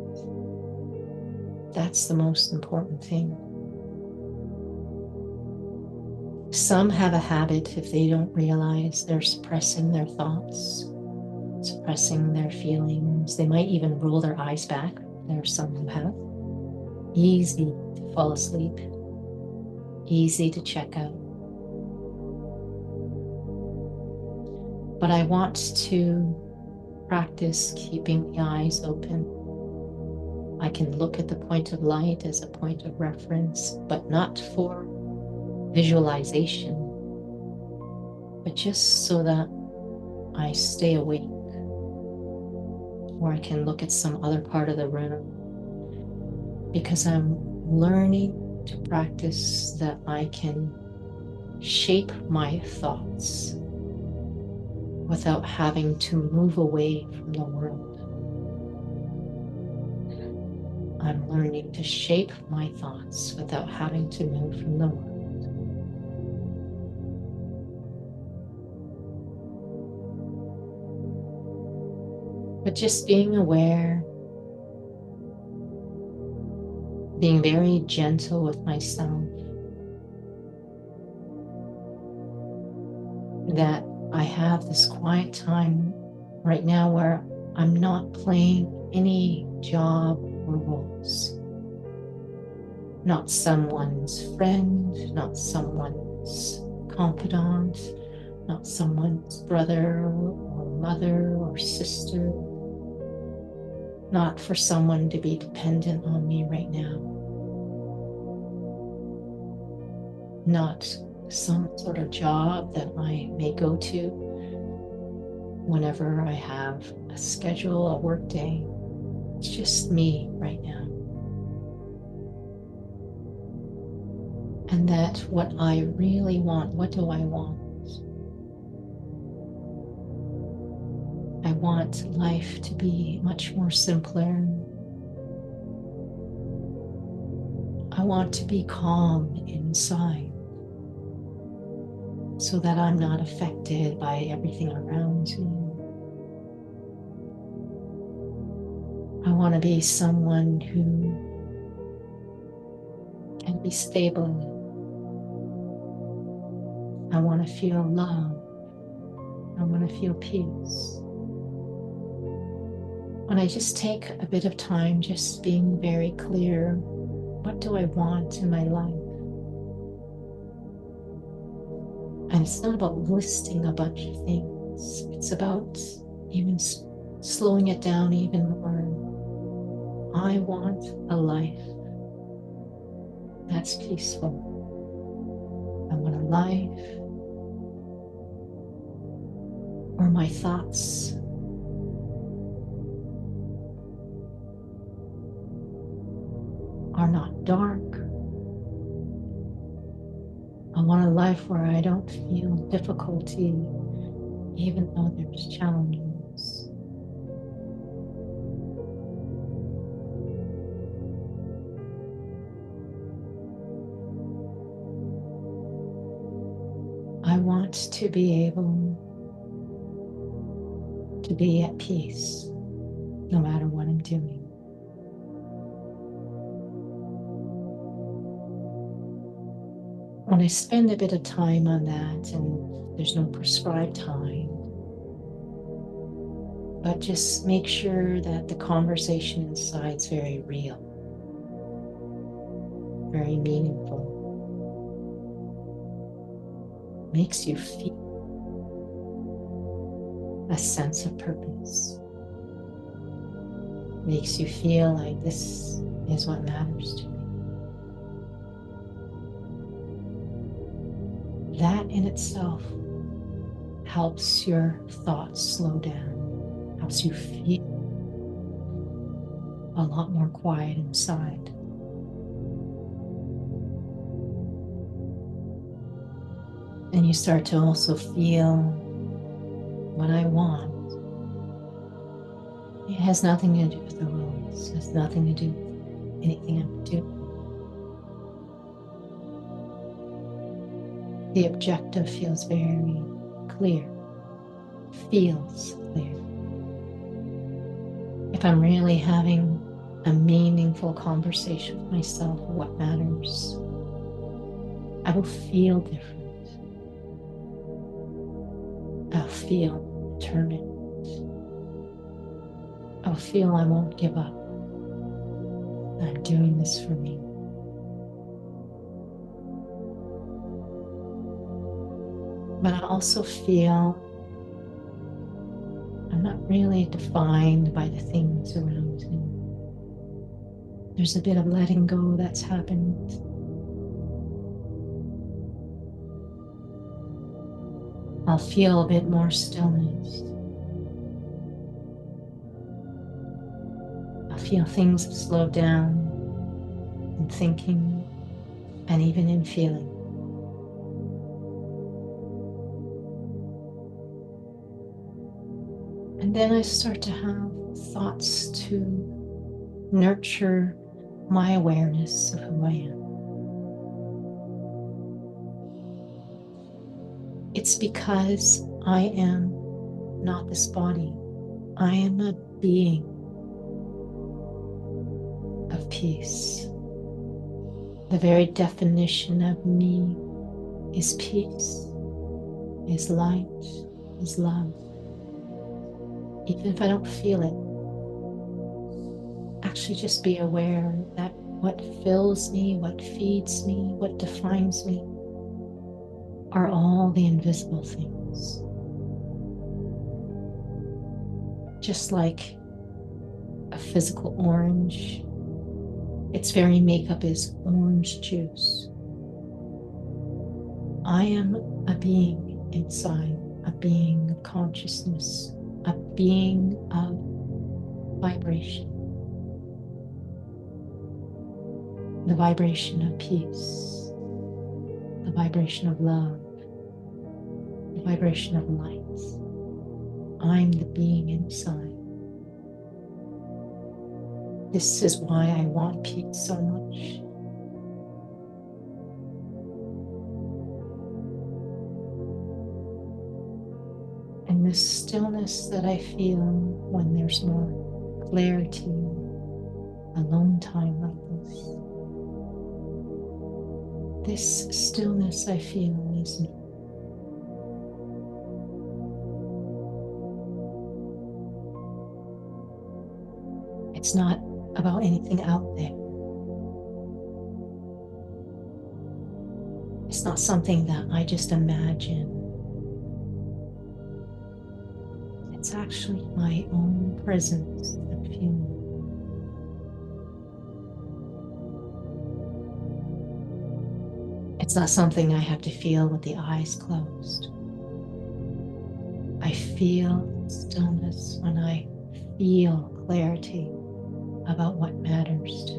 That's the most important thing. Some have a habit, if they don't realize, they're suppressing their thoughts, suppressing their feelings. They might even roll their eyes back. There are some who have. Easy to fall asleep, easy to check out. But I want to practice keeping the eyes open. I can look at the point of light as a point of reference, but not for visualization, but just so that I stay awake, or I can look at some other part of the room, because I'm learning to practice that I can shape my thoughts without having to move away from the world. I'm learning to shape my thoughts without having to move from the world. But just being aware, being very gentle with myself, that I have this quiet time right now where I'm not playing any job or roles. Not someone's friend, not someone's confidant, not someone's brother or mother or sister. Not for someone to be dependent on me right now. Not some sort of job that I may go to whenever I have a schedule, a work day. It's just me right now. And that what I really want, what do I want? I want life to be much more simpler. I want to be calm inside so that I'm not affected by everything around me. I want to be someone who can be stable. I want to feel love. I want to feel peace. When I just take a bit of time just being very clear, what do I want in my life? And it's not about listing a bunch of things. It's about even slowing it down even more. I want a life that's peaceful. I want a life where my thoughts are not dark. I want a life where I don't feel difficulty, even though there's challenges. I want to be able to be at peace, no matter what I'm doing. When I spend a bit of time on that, and there's no prescribed time, but just make sure that the conversation inside is very real, very meaningful, makes you feel a sense of purpose, makes you feel like this is what matters to me. That in itself helps your thoughts slow down, helps you feel a lot more quiet inside. And you start to also feel what I want. It has nothing to do with the rules. It has nothing to do with anything I'm doing. The objective feels very clear. Feels clear. If I'm really having a meaningful conversation with myself of what matters, I will feel different. I'll feel determined. I'll feel I won't give up. I'm doing this for me. But I also feel I'm not really defined by the things around me. There's a bit of letting go that's happened. I'll feel a bit more stillness. I'll feel things have slowed down in thinking and even in feeling. And then I start to have thoughts to nurture my awareness of who I am. It's because I am not this body. I am a being of peace. The very definition of me is peace, is light, is love. Even if I don't feel it, actually just be aware that what fills me, what feeds me, what defines me are all the invisible things. Just like a physical orange, its very makeup is orange juice. I am a being inside, a being of consciousness, a being of vibration. The vibration of peace, the vibration of love, the vibration of light. I'm the being inside. This is why I want peace so much. And this stillness that I feel when there's more clarity, alone time like this stillness I feel is me. It's not about anything out there. It's not something that I just imagine. It's actually my own presence and feeling. It's not something I have to feel with the eyes closed. I feel stillness when I feel clarity about what matters to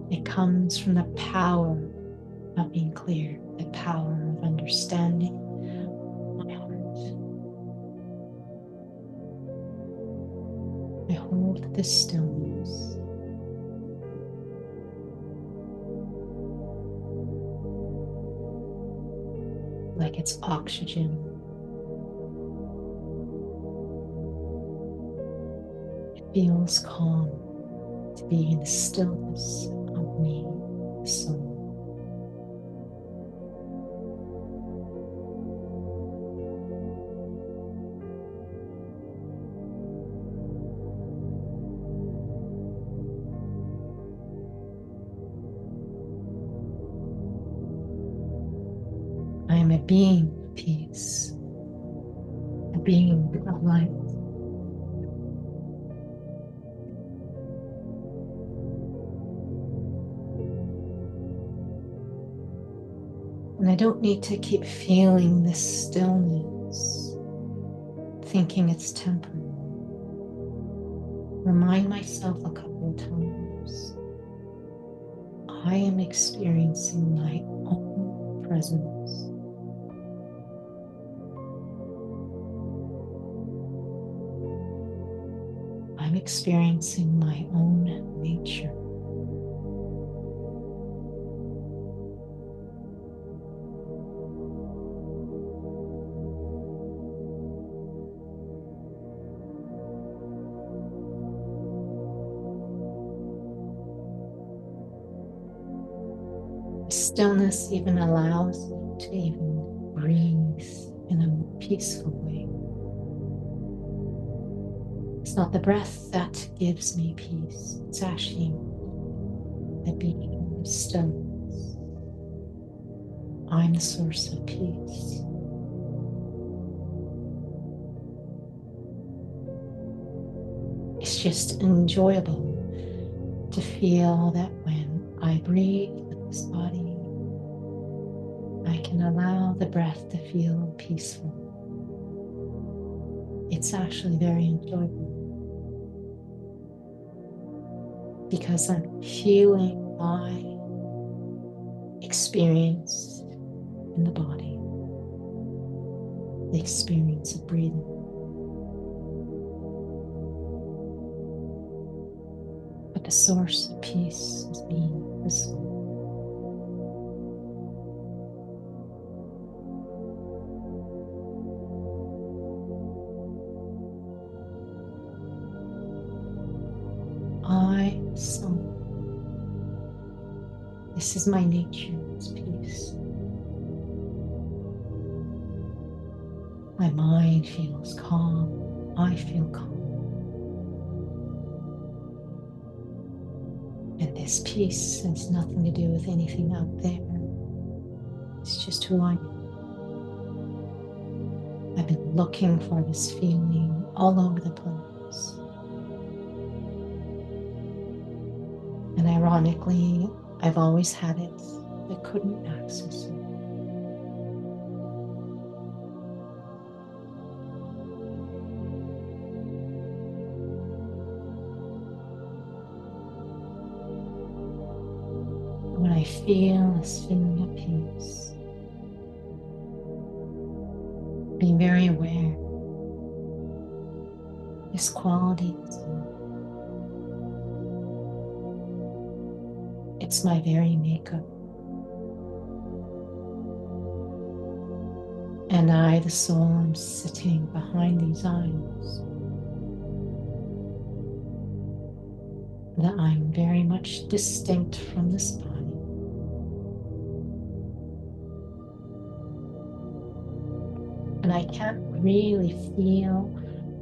me. It comes from the power of being clear, the power of understanding my heart. I hold this stillness. Like it's oxygen. It feels calm to be in the stillness of me, the soul. I am a being of peace, a being of light. And I don't need to keep feeling this stillness, thinking it's temporary. Remind myself a couple of times, I am experiencing my own presence. I'm experiencing my own nature. Stillness even allows me to even breathe in a peaceful way. It's not the breath that gives me peace, it's actually the being of stillness. I'm the source of peace. It's just enjoyable to feel that when I breathe with this body, I can allow the breath to feel peaceful. It's actually very enjoyable because I'm feeling my experience in the body, the experience of breathing. But the source of peace is being visible. I soul. This is my nature, it's peace. My mind feels calm. I feel calm. And this peace has nothing to do with anything out there. It's just who I am. I've been looking for this feeling all over the place. And ironically, I've always had it, but couldn't access it. When I feel this feeling of peace, being very aware, this quality, it's my very makeup. And I, the soul, am sitting behind these eyes. That I'm very much distinct from this body. And I can't really feel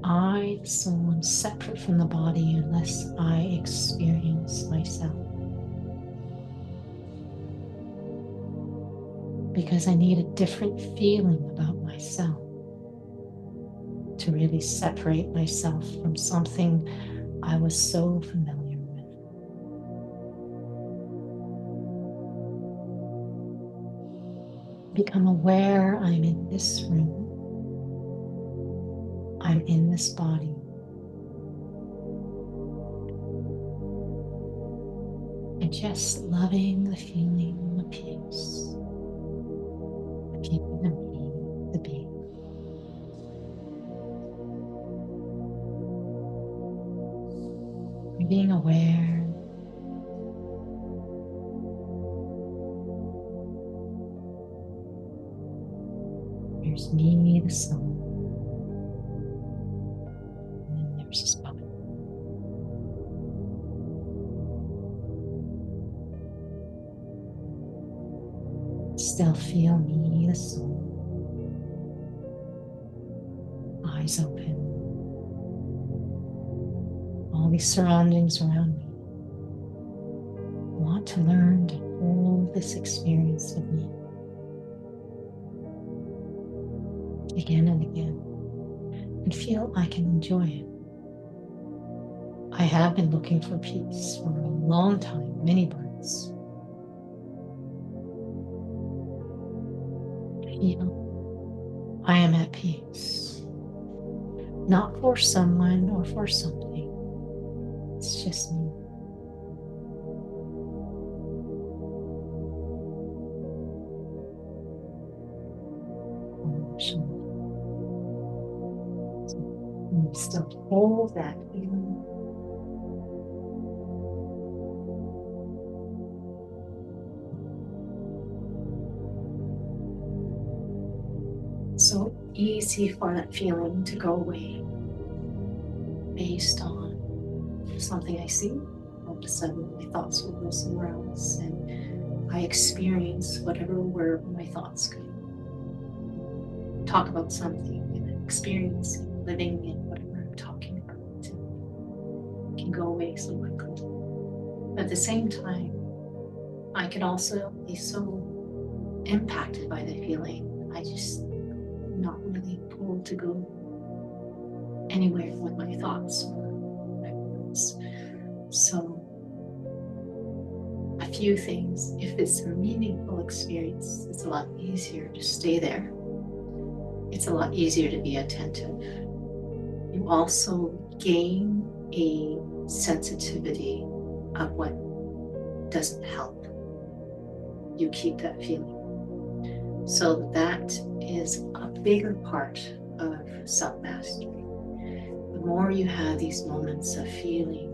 I, the soul, am separate from the body unless I experience myself. Because I need a different feeling about myself to really separate myself from something I was so familiar with. Become aware I'm in this room. I'm in this body. And just loving the feeling of peace. The feeling of being the being. And being aware. There's me, the soul. This body. Still feel me, the soul. Eyes open. All these surroundings around me. I want to learn to hold this experience with me. Again and again. And feel I can enjoy it. I have been looking for peace for a long time, many births. feel I am at peace. Not for someone or for something. It's just me. And still hold that feeling. So easy for that feeling to go away based on something I see. All of a sudden, my thoughts will go somewhere else, and I experience whatever word my thoughts could talk about something and experience living in whatever I'm talking about. It can go away so quickly. But at the same time, I can also be so impacted by the feeling. I just not really pulled to go anywhere with my thoughts or my words. So a few things, if it's a meaningful experience, it's a lot easier to stay there. It's a lot easier to be attentive. You also gain a sensitivity of what doesn't help. You keep that feeling. So that is a bigger part of self-mastery. The more you have these moments of feeling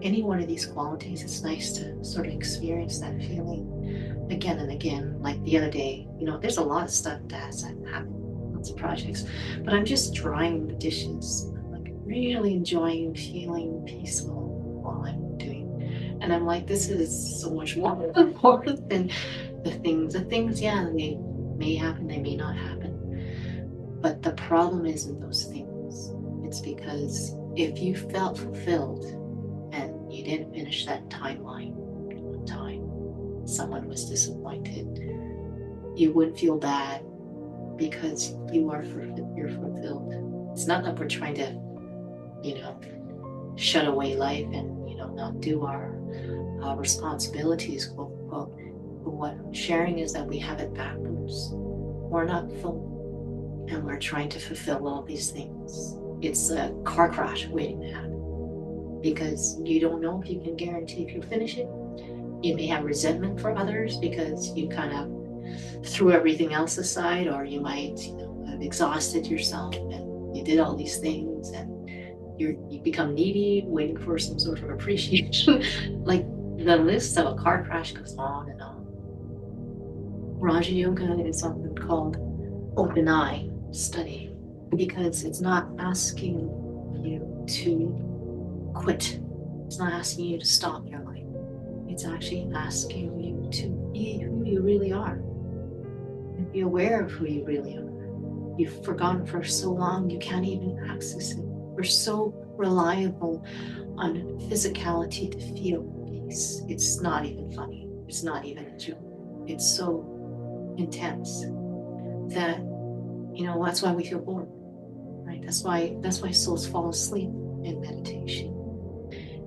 any one of these qualities, it's nice to sort of experience that feeling again and again. Like the other day, there's a lot of stuff that has happened, lots of projects, but I'm just drying the dishes. I'm like really enjoying feeling peaceful while I'm doing. And I'm like, this is so much more than the things. The things, yeah, they may happen, they may not happen. But the problem isn't those things. It's because if you felt fulfilled and you didn't finish that timeline on time, someone was disappointed, you wouldn't feel bad because you're fulfilled. It's not that we're trying to, shut away life and, not do our responsibilities, quote unquote. But what I'm sharing is that we have it backwards. We're not full, and we're trying to fulfill all these things. It's a car crash waiting to happen because you don't know if you can guarantee if you finish it. You may have resentment for others because you kind of threw everything else aside, or you might have exhausted yourself and you did all these things and you become needy, waiting for some sort of appreciation. Like the list of a car crash goes on and on. Raja Yoga is something called open eye study because it's not asking you to quit. It's not asking you to stop your life. It's actually asking you to be who you really are and be aware of who you really are. You've forgotten for so long, you can't even access it. We're so reliable on physicality to feel peace. It's not even funny. It's not even a joke. It's so intense that, that's why we feel bored, right? That's why souls fall asleep in meditation.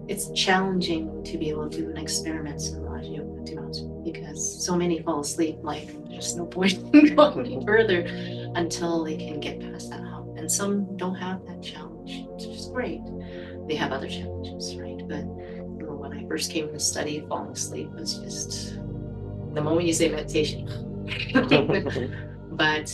It's challenging to be able to do an experiment in Raja Yoga, to be honest, because so many fall asleep, like there's no point in going any further until they can get past that hump. And some don't have that challenge, which is great. They have other challenges, right? But when I first came to study, falling asleep was just the moment you say meditation. But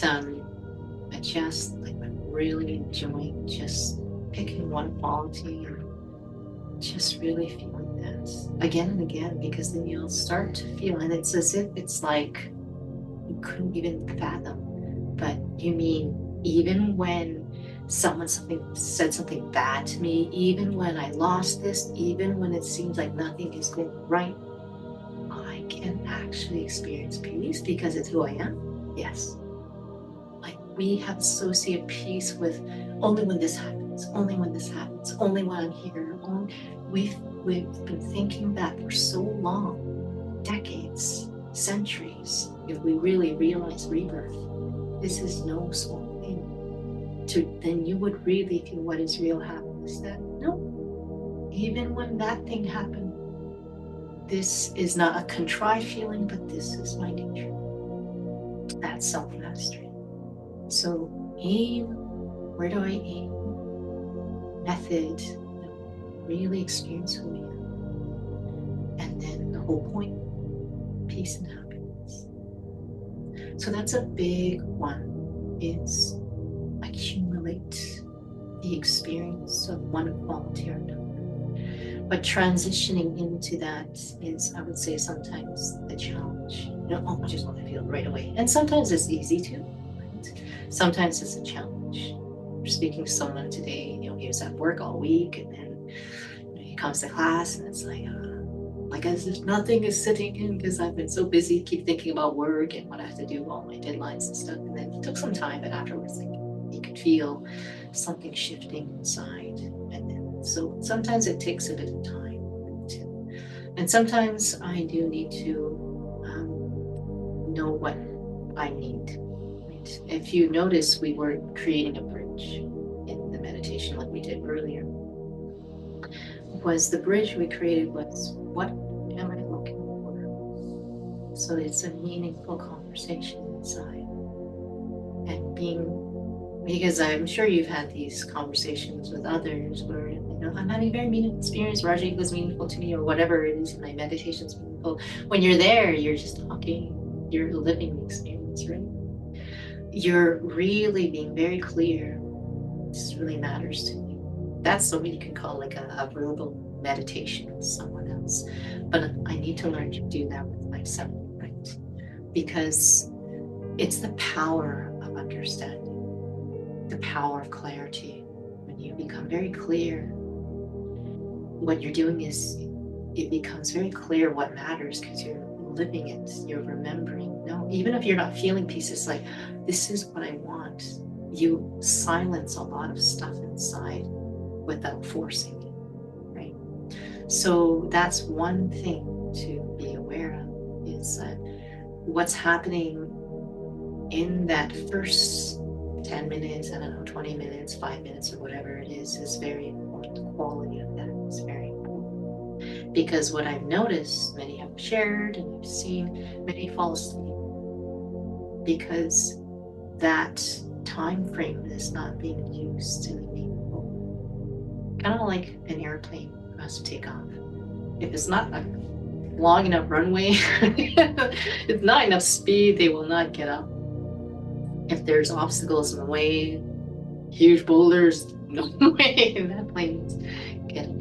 just like I'm really enjoying just picking one quality and just really feeling that again and again, because then you'll start to feel, and it's as if it's like you couldn't even fathom. But you mean even when someone said something bad to me, even when I lost this, even when it seems like nothing is going right, I can actually experience peace because it's who I am. Yes. Like we have associated peace with only when this happens, only when this happens, only when I'm here. We've been thinking that for so long, decades, centuries. If we really realize rebirth, this is no small thing. Then you would really feel what is real happiness. That no, even when that thing happened, this is not a contrived feeling, but this is my nature. That's self-mastery. So aim, where do I aim? Method, really experience who I am. And then the whole point, peace and happiness. So that's a big one, is accumulate the experience of one quality or another. But transitioning into that is, I would say, sometimes the challenge. Oh, I just want to feel it right away. And sometimes it's easy to, right? Sometimes it's a challenge. We're speaking to someone today, he was at work all week, and then he comes to class, and it's like as if nothing is sitting in, because I've been so busy, keep thinking about work and what I have to do, all my deadlines and stuff. And then it took some time, but afterwards, like, you could feel something shifting inside. And then, so sometimes it takes a bit of time too. And sometimes I do need to know what I need. Right? If you notice, we were creating a bridge in the meditation like we did earlier. Was the bridge we created was, what am I looking for? So it's a meaningful conversation inside. And because I'm sure you've had these conversations with others where, I'm having a very meaningful experience, Raja Yoga is meaningful to me, or whatever it is, my meditation's meaningful. When you're there, you're just talking, you're living the experience, right? You're really being very clear, this really matters to me. That's what you can call like a verbal meditation with someone else. But I need to learn to do that with myself, right? Because it's the power of understanding, the power of clarity. When you become very clear, what you're doing is, it becomes very clear what matters, because you're living it, you're remembering. No, even if you're not feeling peace, it's like, this is what I want. You silence a lot of stuff inside without forcing it, right? So that's one thing to be aware of, is that what's happening in that first 10 minutes, I don't know, 20 minutes, 5 minutes, or whatever it is very important. The quality of that is very important. Because what I've noticed, many have shared and you've seen, many fall asleep because that time frame is not being used to be meaningful. Kind of like an airplane has to take off. If it's not a long enough runway, it's not enough speed, they will not get up. If there's obstacles in the way, huge boulders, no way that plane's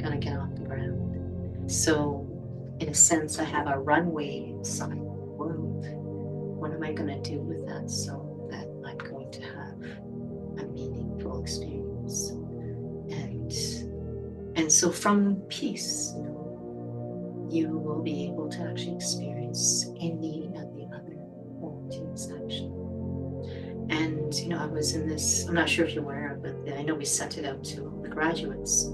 gonna get off the ground. So in a sense, I have a runway inside the world. What am I gonna do with that so that I'm going to have a meaningful experience? And so from peace, you will be able to actually experience any of the other qualities actually. And I was in this, I'm not sure if you're aware, but I know we sent it out to all the graduates.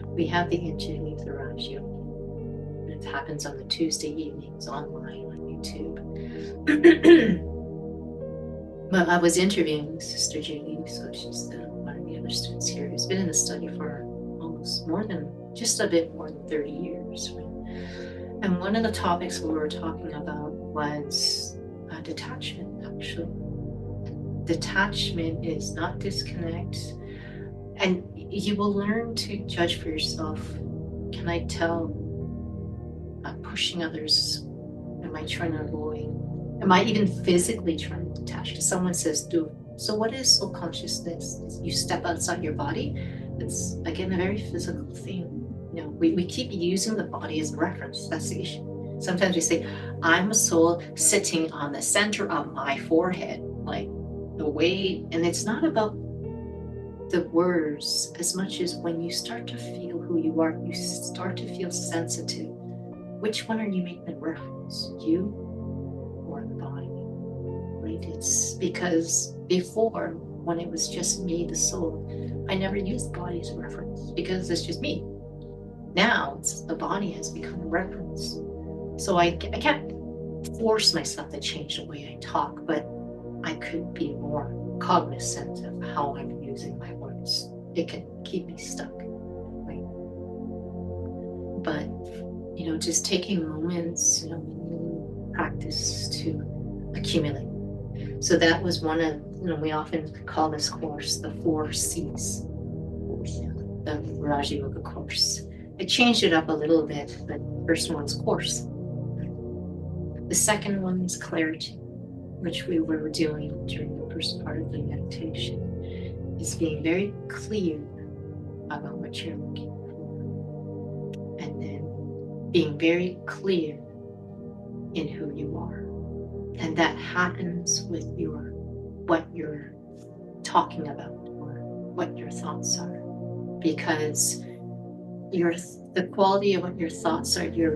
We have the interview with the Raj Yogi. And it happens on the Tuesday evenings online on YouTube. But I was interviewing Sister Julie, so she's one of the other students here, who's been in the study for almost just a bit more than 30 years. Right? And one of the topics we were talking about was detachment, actually. Detachment is not disconnect. And you will learn to judge for yourself. Can I tell I'm pushing others? Am I trying to avoid? Am I even physically trying to detach? Because someone says, do. So what is soul consciousness? You step outside your body. It's, again, a very physical thing. We keep using the body as a reference. That's the issue. Sometimes we say, I'm a soul sitting on the center of my forehead. Like, the way, and it's not about the words as much as when you start to feel who you are, you start to feel sensitive. Which one are you making a reference? You or the body? Right? It's because before, when it was just me, the soul, I never used the body as a reference because it's just me. Now the body has become a reference. So I can't force myself to change the way I talk, but I could be more cognizant of how I'm using my words. It can keep me stuck, right? But, just taking moments, practice to accumulate So that was one of, we often call this course the 4 C's, the Raja Yoga course. I changed it up a little bit. The first one's course. The second one is clarity, which we were doing during the first part of the meditation, is being very clear about what you're looking for. And then being very clear in who you are. And that happens with what you're talking about or what your thoughts are. Because the quality of what your thoughts are, you're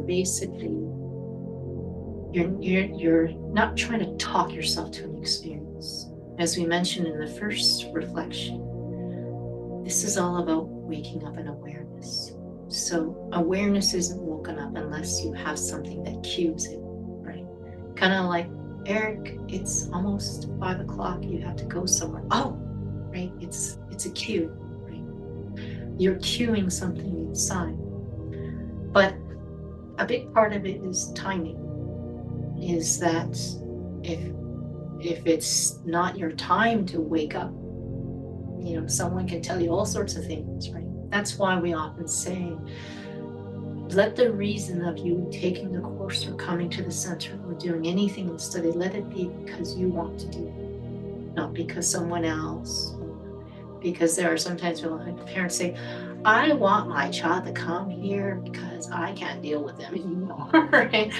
not trying to talk yourself to an experience. As we mentioned in the first reflection, this is all about waking up in awareness. So awareness isn't woken up unless you have something that cues it, right? Kind of like, Eric, it's almost 5 o'clock, you have to go somewhere. Oh, right, it's a cue, right? You're cueing something inside. But a big part of it is timing, is that if it's not your time to wake up, someone can tell you all sorts of things, right? That's why we often say, let the reason of you taking the course or coming to the center or doing anything in study, let it be because you want to do it, not because someone else. Because there are sometimes when parents say, I want my child to come here because I can't deal with them anymore. Right?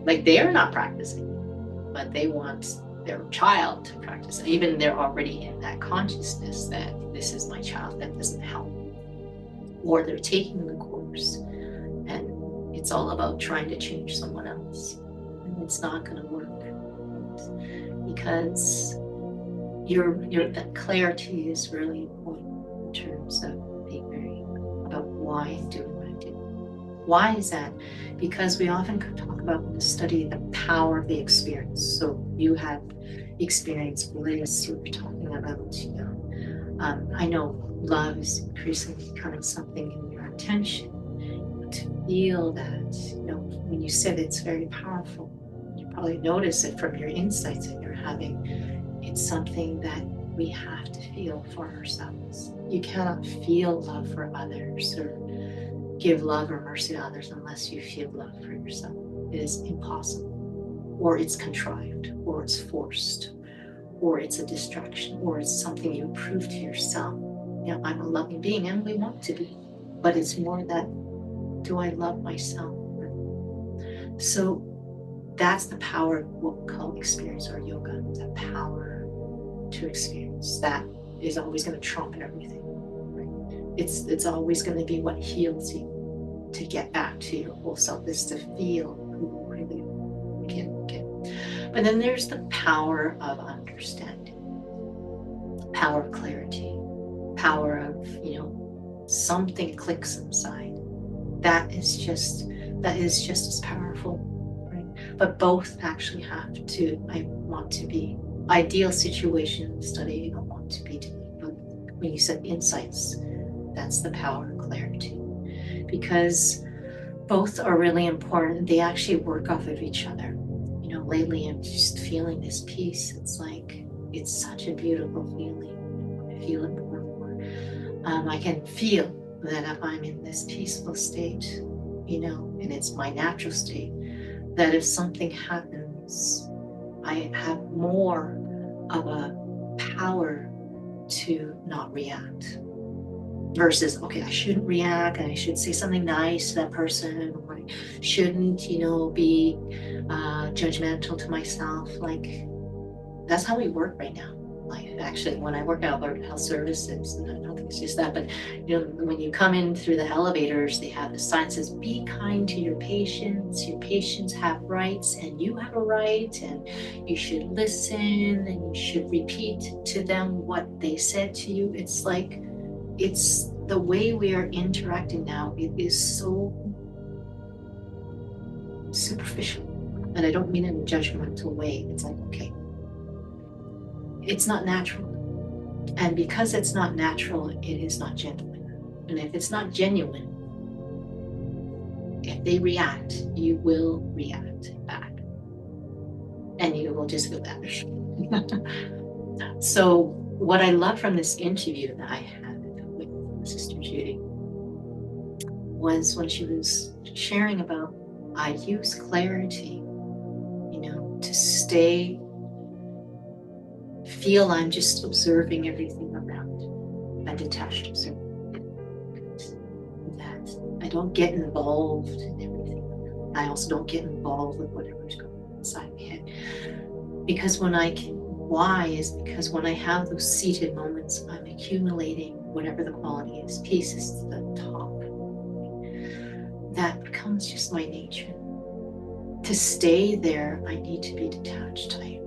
Like they are not practicing, but they want their child to practice. Even they're already in that consciousness that this is my child, that doesn't help. Or they're taking the course and it's all about trying to change someone else. And it's not going to work. Because that clarity is really important in terms of being very about why I'm doing what I do. Why is that? Because we often talk about in the study the power of the experience. So you have experienced bliss, you were talking about, I know love is increasingly becoming something in your attention. To feel that, when you said it's very powerful, you probably notice it from your insights that you're having. It's something that we have to feel for ourselves. You cannot feel love for others or give love or mercy to others unless you feel love for yourself. It is impossible, or it's contrived, or it's forced, or it's a distraction, or it's something you prove to yourself. I'm a loving being, and we want to be, but it's more that, do I love myself? So that's the power of what we call experience or yoga, the power to experience. That is always going to trump everything. Right? It's always going to be what heals you to get back to your whole self, is to feel who you really can. But then there's the power of understanding, power of clarity, power of, something clicks inside. That is just as powerful, right? But both actually have to, I want to be, ideal situation study, you don't want to be doing, but when you said insights, that's the power of clarity. Because both are really important. They actually work off of each other. Lately I'm just feeling this peace. It's like, it's such a beautiful feeling. I feel it more and more. I can feel that if I'm in this peaceful state, and it's my natural state, that if something happens, I have more of a power to not react. Versus, okay, I shouldn't react, and I should say something nice to that person, or I shouldn't, be judgmental to myself. Like, that's how we work right now. Life, actually, when I work at Alberta Health Services, and I don't think it's just that, but when you come in through the elevators, they have the sign that says, be kind to your patients have rights, and you have a right, and you should listen, and you should repeat to them what they said to you. It's like, it's the way we are interacting now. It is so superficial, and I don't mean in a judgmental way. It's like, okay, it's not natural. And because it's not natural, it is not genuine. And if it's not genuine, if they react, you will react back. And you we'll just go that. So what I love from this interview that I had with Sister Judy was when she was sharing about, I use clarity, to feel I'm just observing everything around, a detached observer. That I don't get involved in everything. I also don't get involved with whatever's going on inside my head. Because why is because when I have those seated moments, I'm accumulating whatever the quality is, pieces to the top. That becomes just my nature. To stay there, I need to be detached. I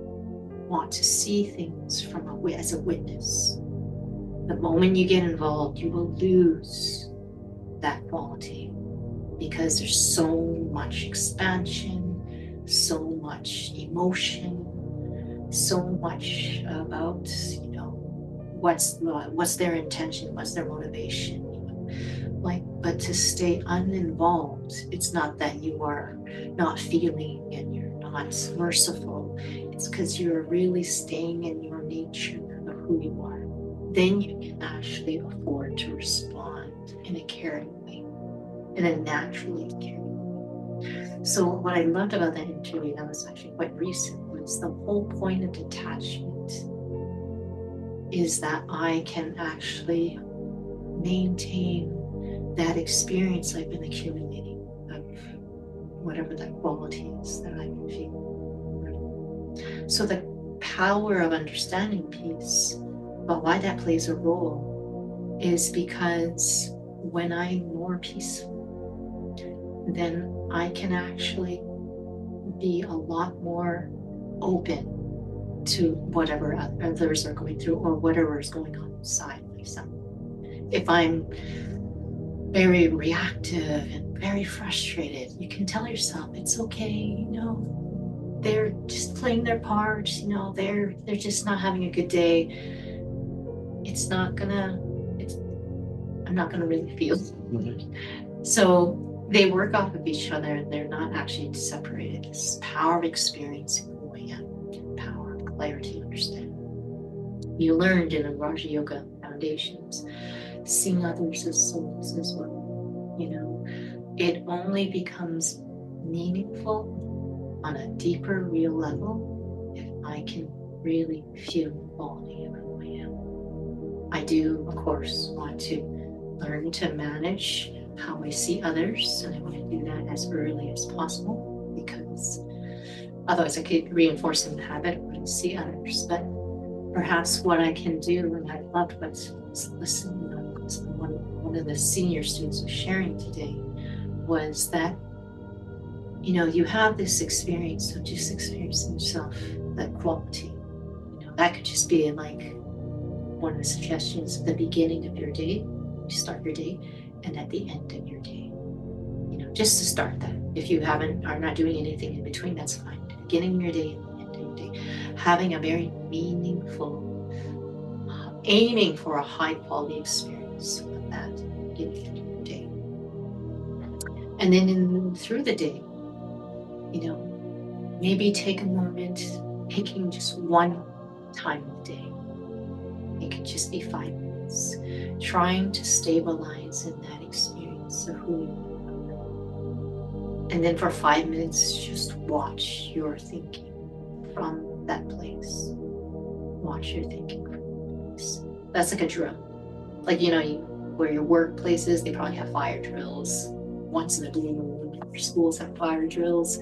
want to see things as a witness. The moment you get involved, you will lose that quality because there's so much expansion, so much emotion, so much about, what's their intention, what's their motivation. But to stay uninvolved, it's not that you are not feeling and you're not merciful. It's because you're really staying in your nature of who you are. Then you can actually afford to respond in a caring way, in a naturally caring way. So what I loved about that interview, that was actually quite recent, was the whole point of detachment is that I can actually maintain that experience I've been accumulating of whatever that quality is that I can feel. So the power of understanding peace, but why that plays a role is because when I'm more peaceful, then I can actually be a lot more open to whatever others are going through or whatever is going on inside myself. If I'm very reactive and very frustrated, you can tell yourself it's okay, they're just playing their part, they're just not having a good day. I'm not gonna really feel. Mm-hmm. So they work off of each other and they're not actually separated. This power of experiencing who I am, power of clarity, understanding. You learned in the Raja Yoga foundations, seeing others as souls as well. It only becomes meaningful on a deeper, real level if I can really feel the quality of who I am. I do, of course, want to learn to manage how I see others, and I want to do that as early as possible because otherwise I could reinforce the habit when I see others. But perhaps what I can do, and I loved what's one of the senior students was sharing today, was that you have this experience of just experiencing yourself, that quality. That could just be like one of the suggestions at the beginning of your day, you start your day, and at the end of your day. Just to start that. If you are not doing anything in between, that's fine. At the beginning of your day and the end of your day, having a very meaningful, aiming for a high quality experience of that beginning of your day. And then through the day, maybe take a moment, picking just one time of day. It could just be 5 minutes, trying to stabilize in that experience of who you are. And then for 5 minutes, just watch your thinking from that place. Watch your thinking from that place. That's like a drill. Like, where your workplaces, they probably have fire drills once in a blue moon. Your schools have fire drills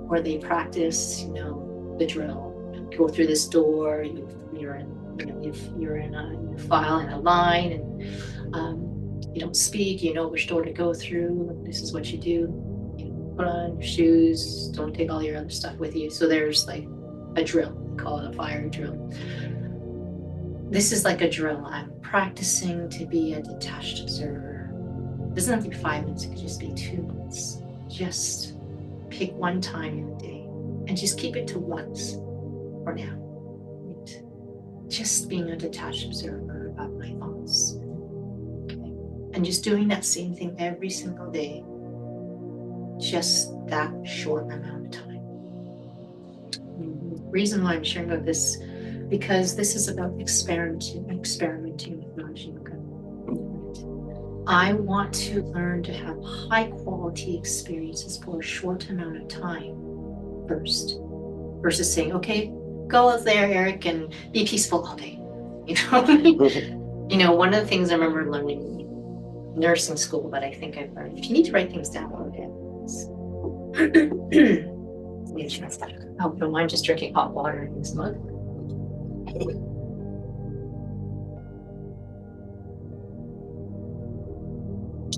where they practice, the drill. Go through this door, you're in a file in a line, and you don't speak, you know which door to go through. This is what you do. Put on your shoes, don't take all your other stuff with you. So there's like a drill, we call it a fire drill. This is like a drill. I'm practicing to be a detached observer. It doesn't have to be 5 minutes, it could just be 2 minutes. Just pick one time in the day and just keep it to once for now. Right? Just being a detached observer about my thoughts. Okay. And just doing that same thing every single day, just that short amount of time. reason why I'm sharing about this, because this is about experimenting with Raj Yoga. I want to learn to have high quality experiences for a short amount of time first, versus saying, okay, go out there, Eric, and be peaceful all day. One of the things I remember learning in nursing school that I think I've learned, if you need to write things down, go ahead. Oh, no, I'm just drinking hot water in this mug.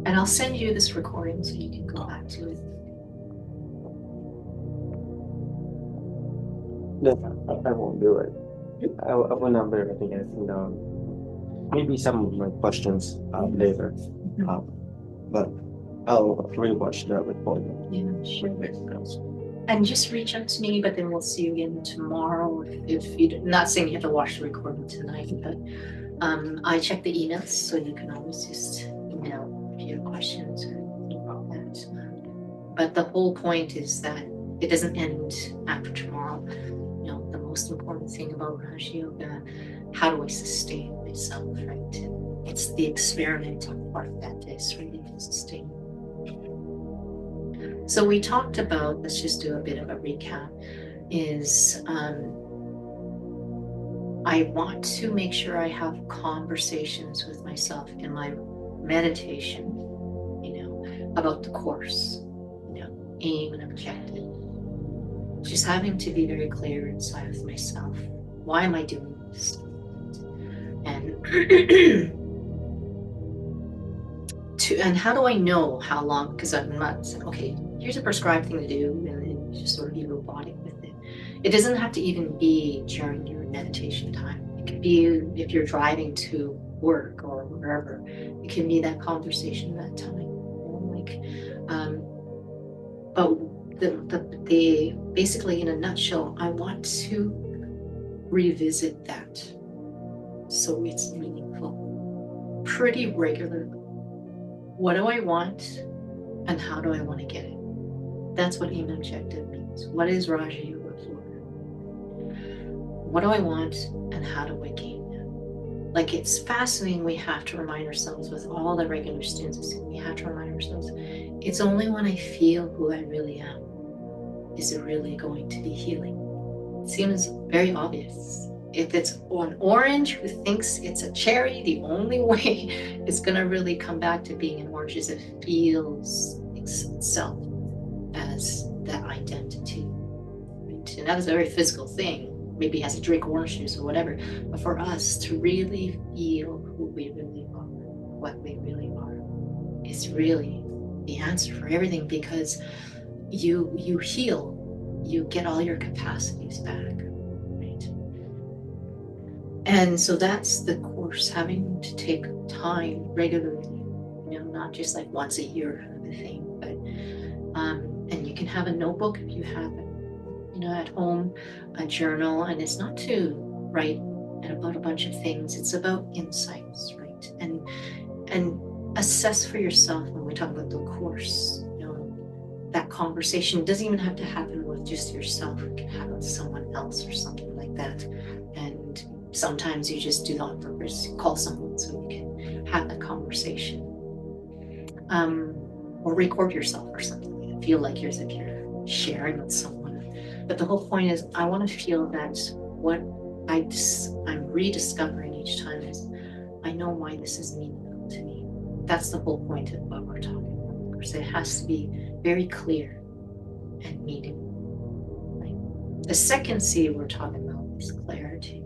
And I'll send you this recording so you can go back to it. No, I won't do it. I will not be writing anything down. Maybe some of my questions later. But I'll rewatch that recording. Yeah, sure. And just reach out to me, but then we'll see you again tomorrow. If you not saying you have to watch the recording tonight, but I check the emails, so you can always just email if you have questions or anything about that. But the whole point is that it doesn't end after tomorrow. The most important thing about Raj Yoga, how do I sustain myself, right? And it's the experimental part that is really to sustain. So we talked about, let's just do a bit of a recap, is I want to make sure I have conversations with myself in my meditation, about the course, aim and objective. Just having to be very clear inside of myself. Why am I doing this? And how do I know how long? Because I'm not saying, okay, here's a prescribed thing to do, and then you just sort of be robotic with it. It doesn't have to even be during your meditation time. It could be if you're driving to work or wherever. It can be that conversation that time. But the basically, in a nutshell, I want to revisit that so it's meaningful pretty regularly. What do I want and how do I want to get it? That's what aim and objective means. What is Raja Yoga for? What do I want and how do I gain that? It's fascinating. We have to remind ourselves with all the regular students, we have to remind ourselves, it's only when I feel who I really am is it really going to be healing. It seems very obvious. If it's an orange who thinks it's a cherry, the only way it's going to really come back to being an orange is it feels itself as that identity. Right? And that is a very physical thing. Maybe he has to drink orange juice or whatever. But for us to really feel who we really are, what we really are, is really the answer for everything, because you heal, you get all your capacities back. And so that's the course, having to take time regularly, not just like once a year kind of a thing, but and you can have a notebook if you have it, at home, a journal, and it's not to write about a bunch of things, it's about insights, right? And assess for yourself. When we talk about the course, that conversation doesn't even have to happen with just yourself, it can happen with someone else or something like that. And sometimes you just do that on purpose, call someone so you can have that conversation. Or record yourself or something. Feel like you're sharing with someone. But the whole point is, I want to feel that what I'm rediscovering each time is, I know why this is meaningful to me. That's the whole point of what we're talking about. Of course, it has to be very clear and meaningful. Right? The second C we're talking about is clarity.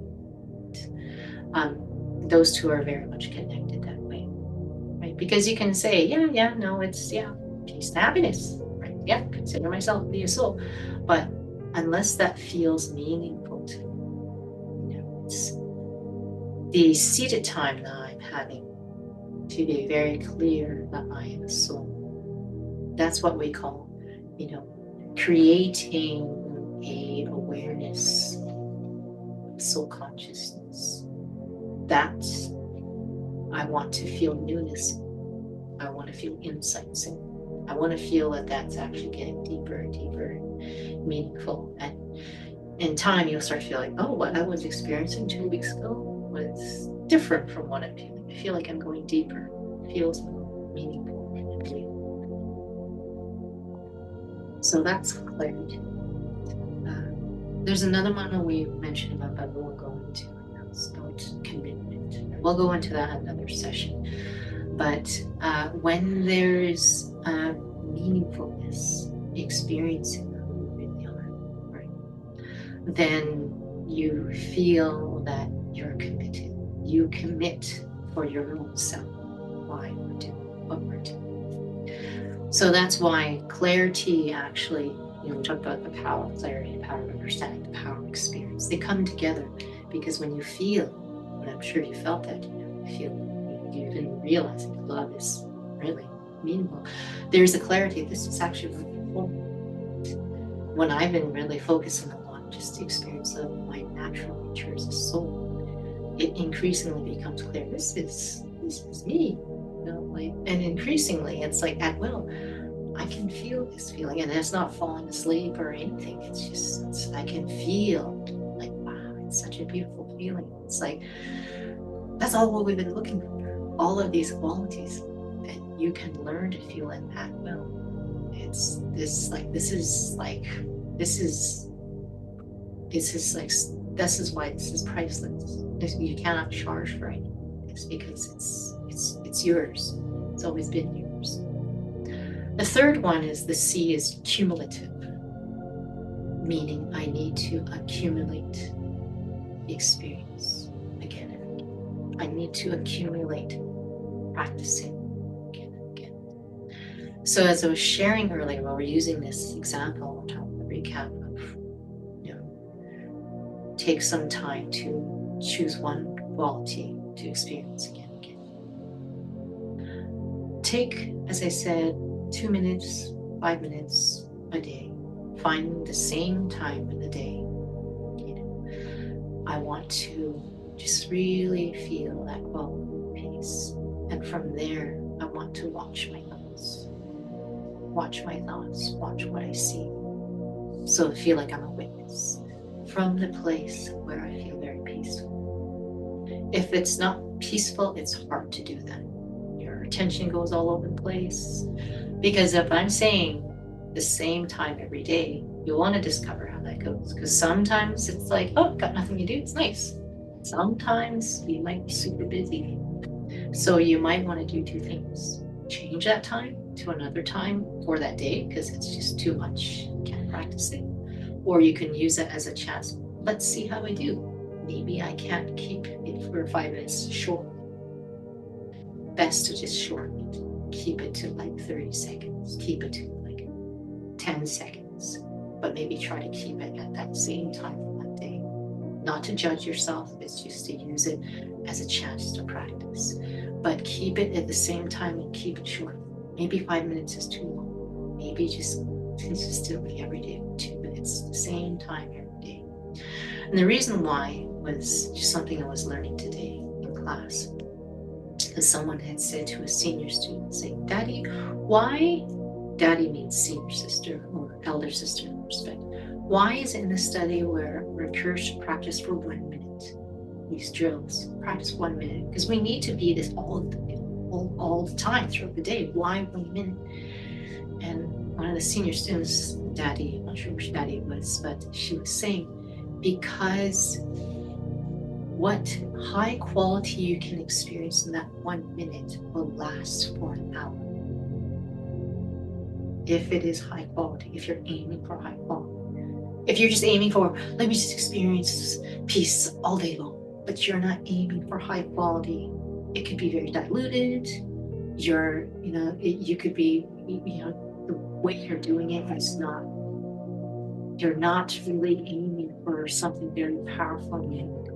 Those two are very much connected that way, right? Because you can say, it's peace and happiness, right? Yeah, consider myself to be a soul. But unless that feels meaningful to me, it's the seated time that I'm having to be very clear that I am a soul. That's what we call, creating a awareness of soul consciousness. That I want to feel newness. I want to feel insights in. I want to feel that that's actually getting deeper and deeper and meaningful. And in time, you'll start to feel like, oh, what I was experiencing 2 weeks ago was different from what I'm feeling. I feel like I'm going deeper. It feels more meaningful. So that's clarity. There's another one we mentioned about, but we won't go into it now. It's about commitment. We'll go into that another session. But when there's meaningfulness, experiencing who you really are, right? Then you feel that you're committed. You commit for your own self, why we're doing what we're doing. So that's why clarity actually, we talk about the power of clarity, the power of understanding, the power of experience. They come together because when you feel, and I'm sure you felt that, you feel, you didn't realize that love is really meaningful. There's a clarity, this is actually really full. When I've been really focusing a lot, just the experience of my natural nature as a soul, it increasingly becomes clear, this is me. And increasingly it's like at will, I can feel this feeling, and it's not falling asleep or anything. It's just, I can feel like, wow, it's such a beautiful feeling. It's like, that's all what we've been looking for. All of these qualities that you can learn to feel it at will. It's this, like, this is why this is priceless. You cannot charge for it. It's because it's yours. It's always been yours. The third one is the C is cumulative, meaning I need to accumulate the experience again and again. I need to accumulate practicing again and again. So as I was sharing earlier, while we're using this example, I'll recap of, take some time to choose one quality to experience again and again. Take, as I said, 2 minutes, 5 minutes a day. Find the same time in the day. I want to just really feel that quality of peace. And from there, I want to watch my thoughts. Watch my thoughts, watch what I see. So I feel like I'm a witness from the place where I feel very peaceful. If it's not peaceful, it's hard to do that. Your attention goes all over the place. Because if I'm saying the same time every day, you want to discover how that goes. Because sometimes it's like, oh, got nothing to do, it's nice. Sometimes you might be super busy. So you might want to do two things. Change that time to another time for that day, because it's just too much, you can't practice it. Or you can use it as a chance. Let's see how I do. Maybe I can't keep it for 5 minutes short. Best to just shorten it. Keep it to like 30 seconds. Keep it to like 10 seconds. But maybe try to keep it at that same time for that day. Not to judge yourself, it's just to use it as a chance to practice. But keep it at the same time and keep it short. Maybe 5 minutes is too long. Maybe just consistently every day, 2 minutes, the same time every day. And the reason why was just something I was learning today in class. Because someone had said to a senior student, saying, Daddy, why, Daddy means senior sister or elder sister in respect, why is it in the study where we're encouraged to practice for 1 minute? These drills, practice 1 minute, because we need to be this all the time throughout the day. Why 1 minute? And one of the senior students, Daddy, I'm not sure which Daddy it was, but she was saying, because what high quality you can experience in that 1 minute will last for an hour. If it is high quality, if you're aiming for high quality. If you're just aiming for, let me just experience peace all day long, but you're not aiming for high quality, it could be very diluted. You could be, the way you're doing it is not, you're not really aiming for something very powerful and meaningful.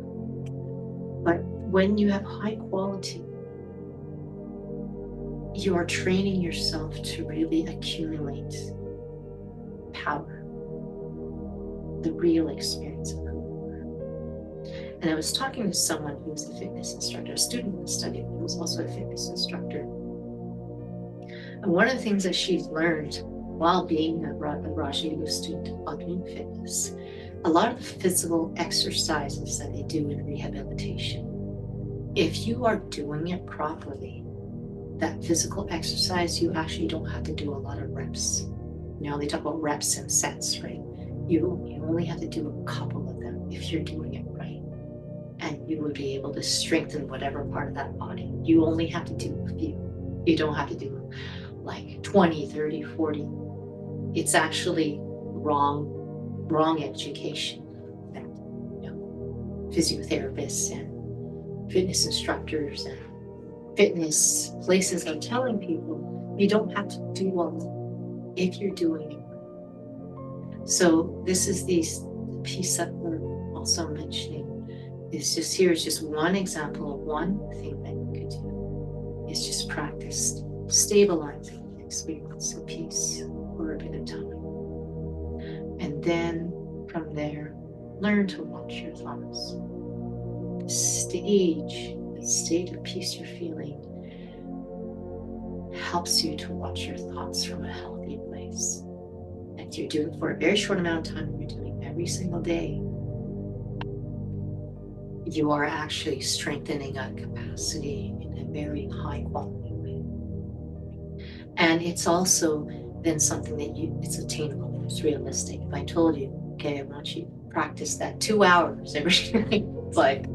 But when you have high quality, you are training yourself to really accumulate power, the real experience of who you are. And I was talking to someone who was a fitness instructor, a student in the study who was also a fitness instructor. And one of the things that she's learned while being a Raj Yoga student while doing fitness a lot of the physical exercises that they do in rehabilitation, if you are doing it properly, that physical exercise, you actually don't have to do a lot of reps. Now they talk about reps and sets, right? You only have to do a couple of them if you're doing it right. And you would be able to strengthen whatever part of that body. You only have to do a few. You don't have to do like 20, 30, 40. It's actually wrong education that, you know, physiotherapists and fitness instructors and fitness places are telling people you don't have to do all if you're doing it. So this is the piece that we're also mentioning. It's just here's just one example of one thing that you could do. Is just practice stabilizing the experience of peace for a bit of time. And then from there, learn to watch your thoughts. The state of peace you're feeling helps you to watch your thoughts from a healthy place. And if you're doing it for a very short amount of time, you're doing every single day, you are actually strengthening a capacity in a very high quality way. And it's also then something that it's attainable, it's realistic. If I told you, okay, I want you to practice that 2 hours every night, it's like,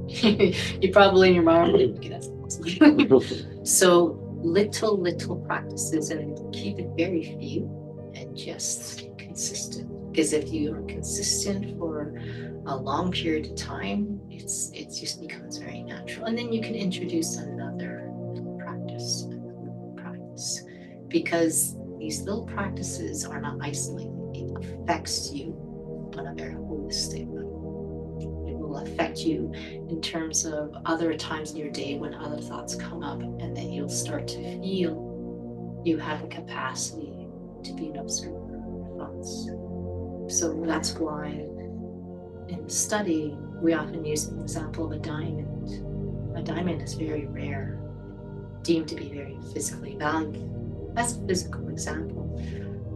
you probably in your mind, okay, that's impossible. So little practices, and keep it very few and just consistent. Because if you are consistent for a long period of time, it just becomes very natural. And then you can introduce another practice, because these little practices are not isolated. It affects you on a very holistic level. It will affect you in terms of other times in your day when other thoughts come up, and then you'll start to feel you have the capacity to be an observer of your thoughts. So that's why in the study, we often use an example of a diamond. A diamond is very rare, deemed to be very physically valuable. That's a physical example.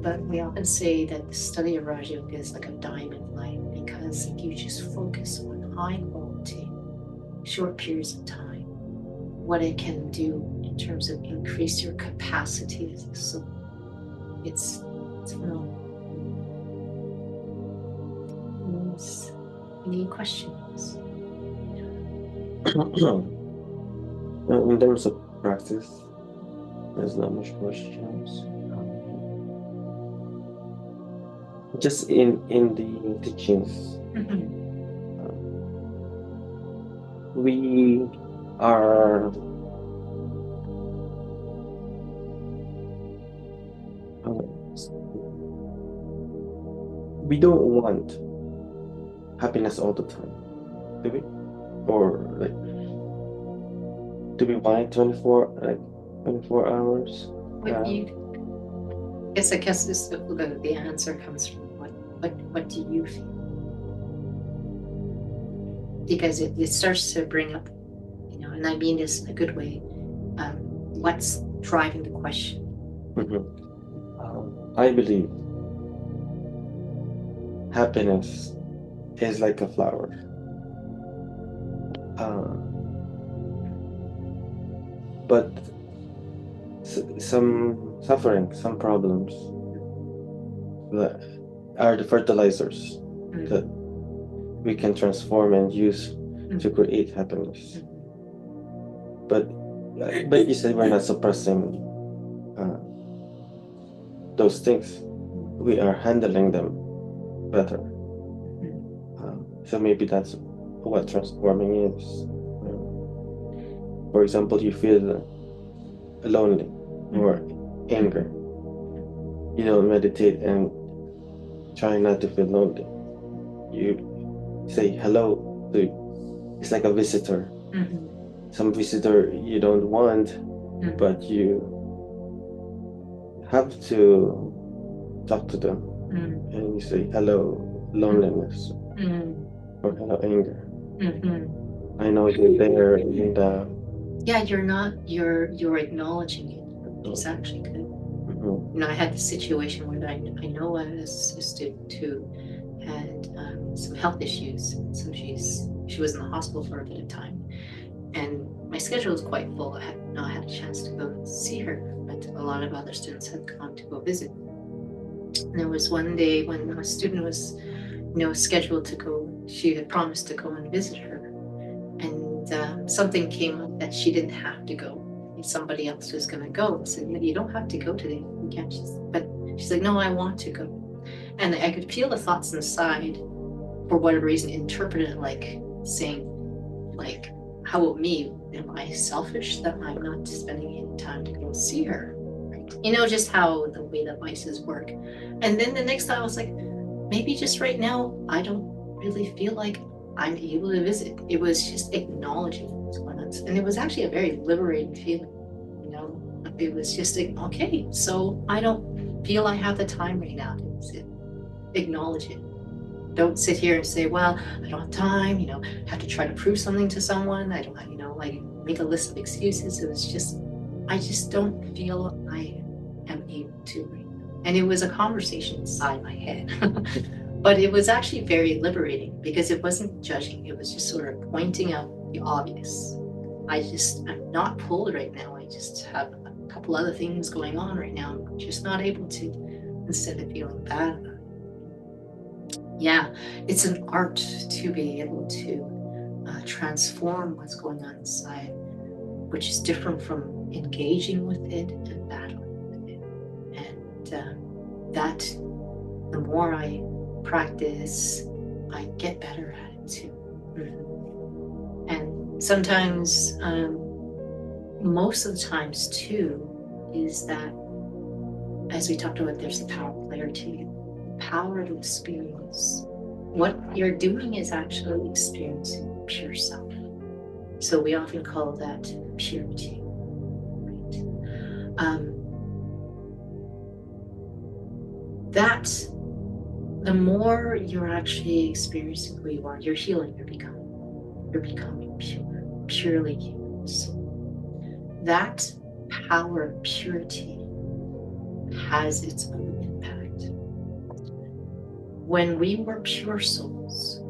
But we often say that the study of Raja Yoga is like a diamond light, because if you just focus on high quality, short periods of time, what it can do in terms of increase your capacity as a soul, it's phenomenal. Any questions? In terms of practice, there's not much questions. Just in the teachings, we are we don't want happiness all the time, do we? Or like, do we want 24 hours? What do you? I guess the answer comes from what do you feel? Because it starts to bring up, and I mean this in a good way. What's driving the question? I believe happiness is like a flower. But some suffering, some problems that are the fertilizers that we can transform and use to create happiness. But you said we're not suppressing those things. We are handling them better. So maybe that's what transforming is. For example, you feel lonely or anger. You don't meditate and try not to feel lonely. You say hello to, it's like a visitor. Some visitor you don't want, but you have to talk to them. And you say hello loneliness, or hello anger. I know you're there, and yeah, you're acknowledging it. It's actually good. I had the situation where I know I was a student who had some health issues. So she was in the hospital for a bit of time. And my schedule was quite full. I had not had a chance to go see her, but a lot of other students had come to go visit. And there was one day when a student was, scheduled to go, she had promised to go and visit her. And something came up that she didn't have to go. Somebody else was going to go. I said, you don't have to go today. You can't. But she's like, no, I want to go. And I could feel the thoughts inside, for whatever reason, interpreted it like saying, like, how about me? Am I selfish that I'm not spending any time to go see her? Right? Just how the way that vices work. And then the next time I was like, maybe just right now, I don't really feel like I'm able to visit. It was just acknowledging what's going on. And it was actually a very liberating feeling. It was just, okay, so I don't feel I have the time right now to visit. Acknowledge it. Don't sit here and say, well, I don't have time, have to try to prove something to someone. I don't, like make a list of excuses. It was just, I just don't feel I am able to right now. And it was a conversation inside my head. But it was actually very liberating because it wasn't judging. It was just sort of pointing out the obvious. I'm not pulled right now. I just have a couple other things going on right now. I'm just not able to, instead of feeling bad about it. Yeah, it's an art to be able to transform what's going on inside, which is different from engaging with it and battling with it. And that, the more I practice, I get better at it too. And sometimes, most of the times too, is that, as we talked about, there's the power of clarity, the power to experience. What you're doing is actually experiencing pure self. So we often call that purity, right? That the more you're actually experiencing who you are, you're healing, you're becoming pure, purely human soul. That power of purity has its own impact. When we were pure souls,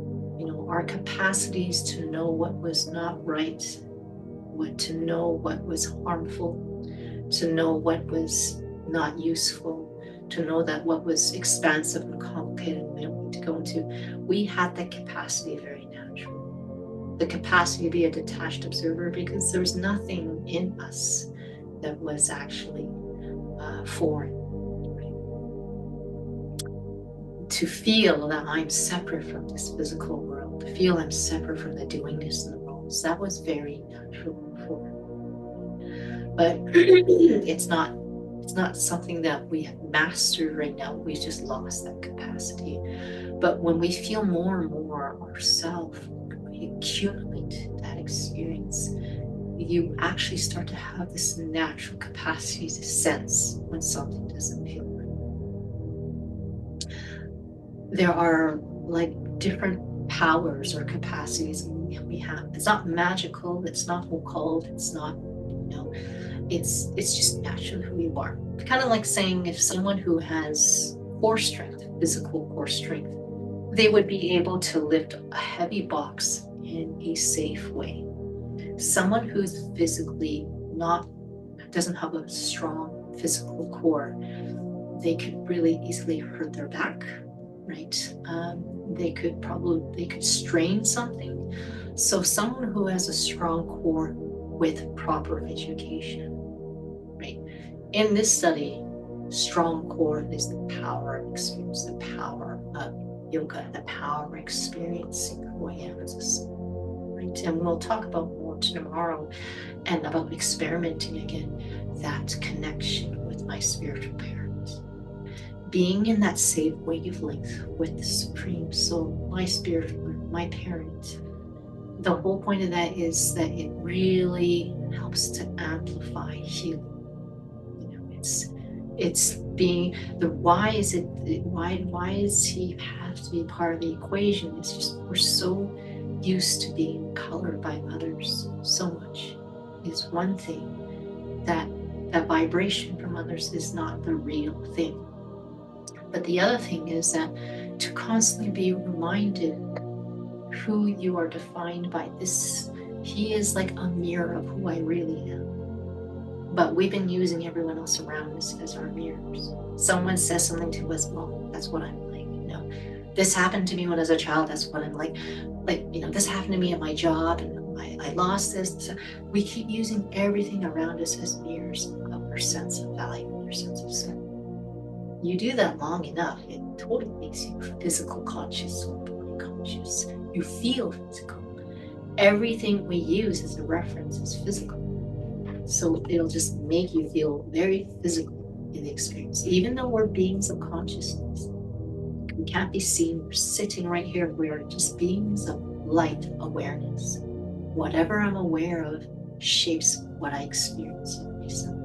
our capacities to know what was not right, to know what was harmful, to know what was not useful, to know that what was expansive and complicated we don't need to go into, we had that capacity very natural. The capacity to be a detached observer, because there was nothing in us that was actually foreign. To feel that I'm separate from this physical world, to feel I'm separate from the doingness in the world, that was very natural before. But it's not something that we have mastered right now. We've just lost that capacity. But when we feel more and more ourselves, we accumulate that experience, you actually start to have this natural capacity to sense when something doesn't feel right. There are like different powers or capacities we have. It's not magical, it's not occult, it's not, it's just naturally who you are. Kind of like saying if someone who has core strength, physical core strength, they would be able to lift a heavy box in a safe way. Someone who's physically doesn't have a strong physical core, they could really easily hurt their back, right? They could strain something. So someone who has a strong core with proper education, right? In this study, strong core is the power of experience, the power of yoga, the power of experiencing who I am as a soul, right? And we'll talk about more tomorrow and about experimenting again, that connection with my spiritual parents. Being in that safe wavelength with the Supreme Soul, my spiritual, my parent. The whole point of that is that it really helps to amplify healing. It's being the why is he have to be part of the equation? It's just we're so used to being colored by others so much. Is one thing that vibration from others is not the real thing. But the other thing is that to constantly be reminded who you are defined by. This, he is like a mirror of who I really am. But we've been using everyone else around us as our mirrors. Someone says something to us, well, that's what I'm like, you know. This happened to me when I was a child, that's what I'm like, you know, this happened to me at my job, and I lost this. So we keep using everything around us as mirrors of our sense of value, our sense of self. You do that long enough, it totally makes you physical conscious or body conscious. You feel physical. Everything we use as a reference is physical. So it'll just make you feel very physical in the experience. Even though we're beings of consciousness, we can't be seen. We're sitting right here. We're just beings of light awareness. Whatever I'm aware of shapes what I experience in myself.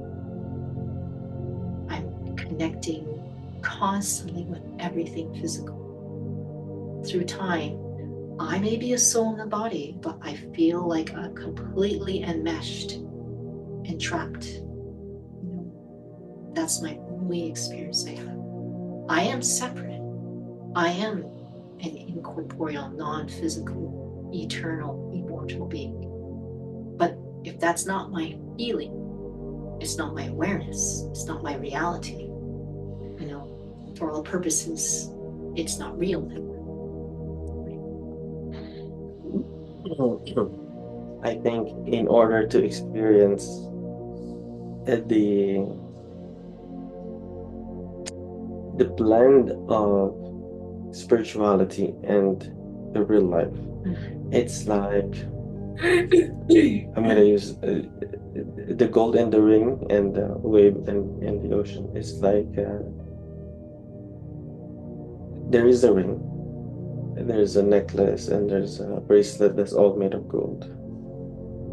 I'm connecting constantly with everything physical. Through time, I may be a soul in the body, but I feel like I'm completely enmeshed, entrapped. You know, that's my only experience I have. I am separate. I am an incorporeal, non-physical, eternal, immortal being. But if that's not my feeling, it's not my awareness, it's not my reality, you know, for all purposes, it's not real. I think in order to experience the blend of spirituality and the real life, it's like I'm gonna use the gold in the ring and the wave in the ocean. It's like there is a ring, there's a necklace, and there's a bracelet that's all made of gold.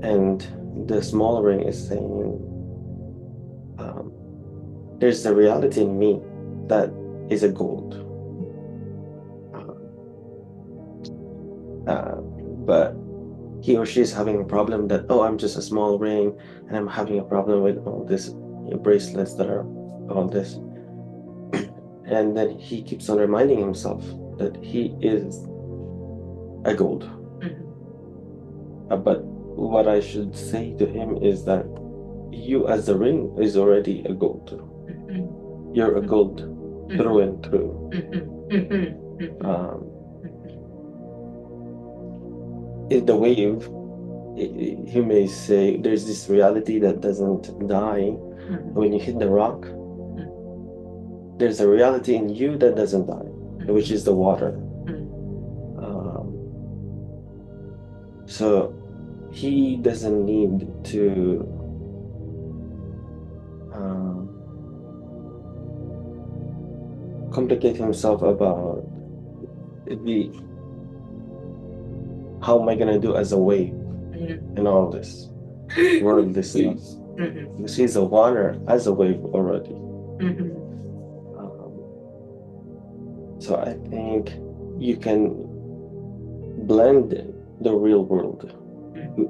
And the small ring is saying, there's the reality in me that is a gold. But he or she is having a problem that, oh, I'm just a small ring, and I'm having a problem with all these bracelets that are all this. And then he keeps on reminding himself that he is a gold. But what I should say to him is that you as a ring is already a gold. You're a gold through and through. The wave, he may say, there's this reality that doesn't die. When you hit the rock, there's a reality in you that doesn't die, which is the water. So he doesn't need to complicate himself about how am I gonna do as a wave in all this worldly stuff, because he's a water as a wave already. So I think you can blend the real world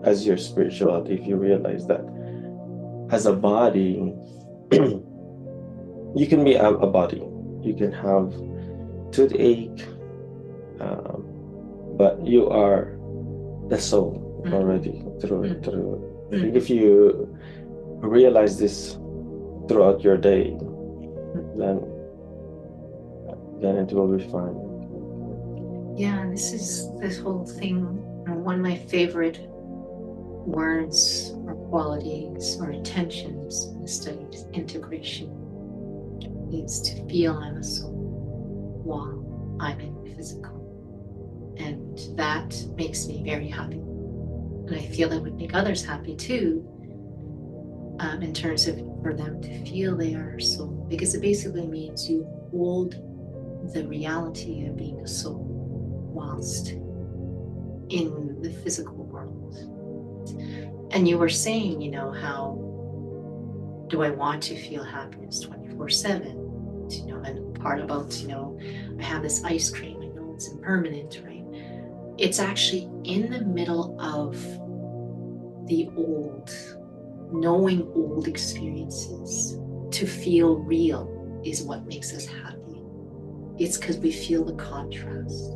as your spirituality if you realize that as a body you can be a body, you can have toothache, but you are the soul already through and through. I think if you realize this throughout your day, then it will be fine. Yeah, this whole thing, one of my favorite words or qualities or intentions in the study is integration. Is to feel I'm a soul while I'm in physical. And that makes me very happy. And I feel that would make others happy too, in terms of for them to feel they are a soul, because it basically means you hold the reality of being a soul whilst in the physical world. And you were saying, you know, how do I want to feel happiness 24/7? You know, and part about, you know, I have this ice cream, I know it's impermanent, right? It's actually in the middle of the old, knowing old experiences to feel real is what makes us happy. It's because we feel the contrast.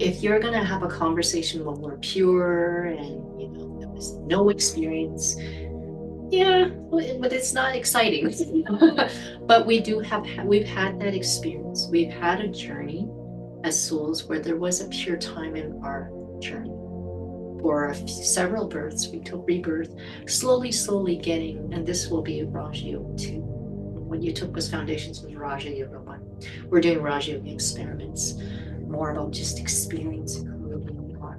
If you're going to have a conversation when we're pure and, there was no experience, yeah, but it's not exciting. But we've had that experience. We've had a journey as souls where there was a pure time in our journey. For several births, we took rebirth, slowly getting, and this will be Raja Yoga 2. What you took was Foundations was Raja Yoga 1. We're doing Raja Yoga experiments, more about just experiencing who we really are.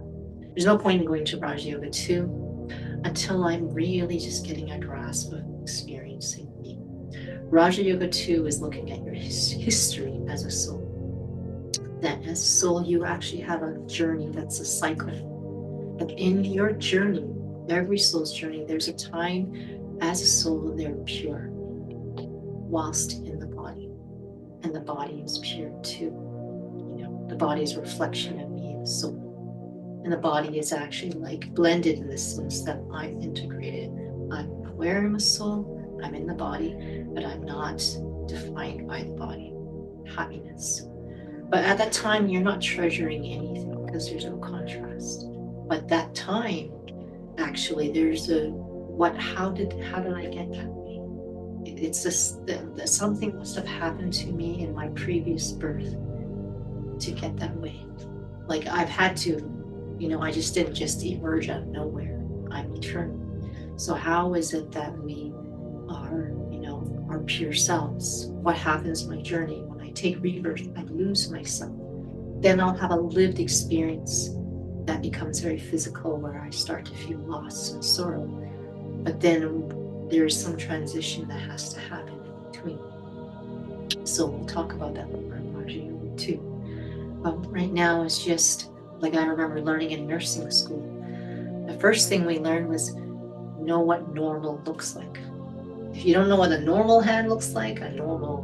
There's no point in going to Raja Yoga 2 until I'm really just getting a grasp of experiencing me. Raja Yoga 2 is looking at your history as a soul. That as a soul, you actually have a journey that's a cycle. But in your journey, every soul's journey, there's a time as a soul they're pure, whilst in the body. And the body is pure too. The body is a reflection of me, the soul. And the body is actually like blended in the sense that I'm integrated. I'm aware I'm a soul, I'm in the body, but I'm not defined by the body. Happiness. But at that time, you're not treasuring anything because there's no contrast. But that time, actually, there's how did I get that way? It's just something must have happened to me in my previous birth to get that way. Like I've had to, I just didn't just emerge out of nowhere. I'm eternal. So how is it that we are, our pure selves? What happens in my journey? When I take rebirth, I lose myself. Then I'll have a lived experience that becomes very physical where I start to feel loss and sorrow. But then there's some transition that has to happen in between. So we'll talk about that more in Raja Yoga too. But right now it's just like I remember learning in nursing school. The first thing we learned was know what normal looks like. If you don't know what a normal hand looks like, a normal,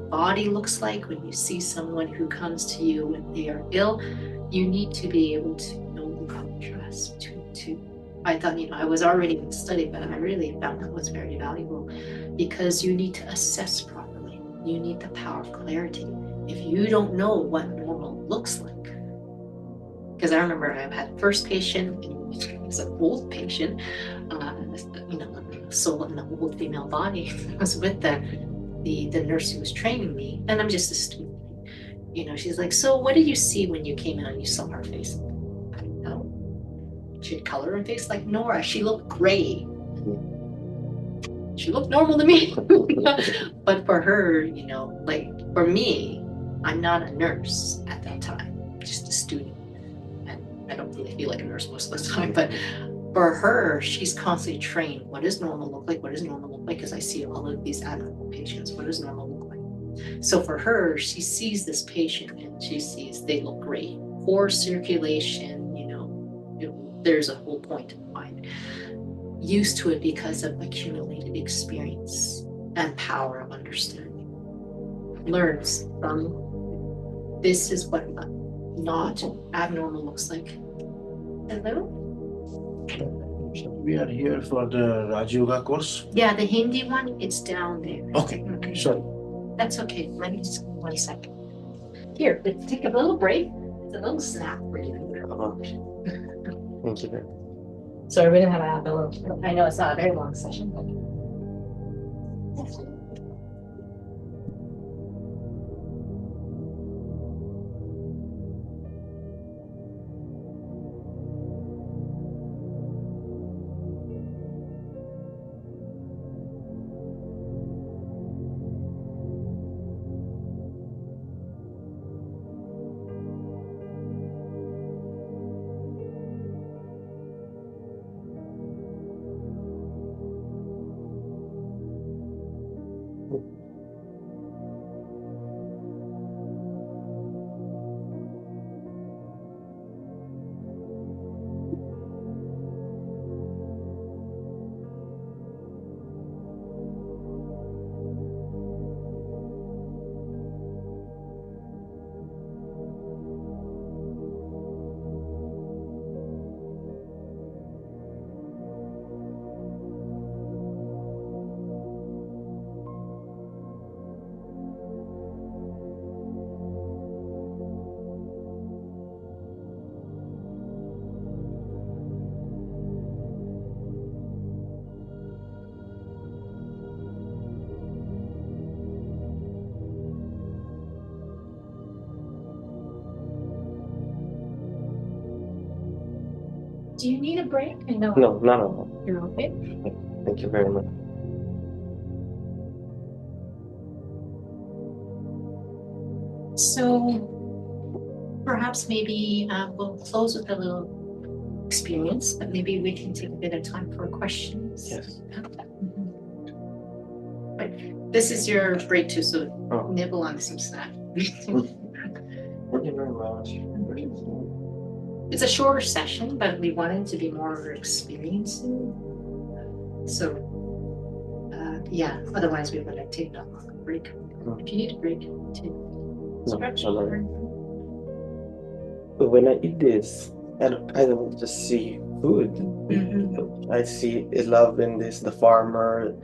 body looks like, when you see someone who comes to you when they are ill, you need to be able to know the contrast between the two. I thought, I was already in study, but I really found that was very valuable because you need to assess properly. You need the power of clarity. If you don't know what normal looks like, because I remember I had first patient, it was an old patient, soul in an old female body. I was with the nurse who was training me, and I'm just a student. She's like, so what did you see when you came in and you saw her face? I don't know. She had color in her face like Nora. She looked gray. She looked normal to me. But for her, like for me, I'm not a nurse at that time, just a student. And I don't really feel like a nurse most of the time, but for her, she's constantly trained. What does normal look like? What does normal look like? Because I see all of these abnormal patients. What does normal look like? So for her, she sees this patient and she sees they look great. Poor circulation, there's a whole point of mine. Used to it because of accumulated experience and power of understanding. Learns from this is what not abnormal looks like. Hello? We are here for the Raja Yoga course. Yeah, the Hindi one, it's down there. Okay, sorry. That's okay. Let me just 1 second. Here, let's take a little break. It's a little snack for you. Thank you very much. Sorry, we're gonna have a little. I know it's not a very long session, but. Do you need a break? I know. No. You're okay. Thank you very much. So perhaps maybe we'll close with a little experience, but maybe we can take a bit of time for questions. Yes. Mhm. But this is your break too, so Oh. nibble on some snack. Thank you very much. It's a shorter session, but we wanted to be more experiencing. So, yeah, otherwise we would have taken a longer break. If you need a break, to stretch. I love it. But when I eat this, I don't just see food. Mhm. I see love in this, the farmer,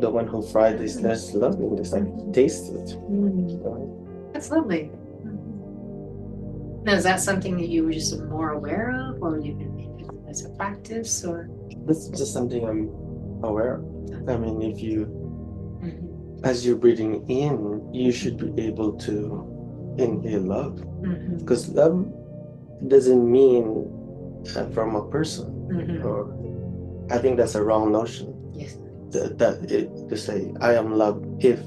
the one who fried this, there's love in this. I taste it. That's lovely. Now, is that something that you were just more aware of, or you've been making it as a practice, or? This is just something I'm aware of. I mean, if you, Mhm. as you're breathing in, you should be able to inhale love. Mhm. Because love doesn't mean from a person. Mhm. Or I think that's a wrong notion. Yes. To say I am loved if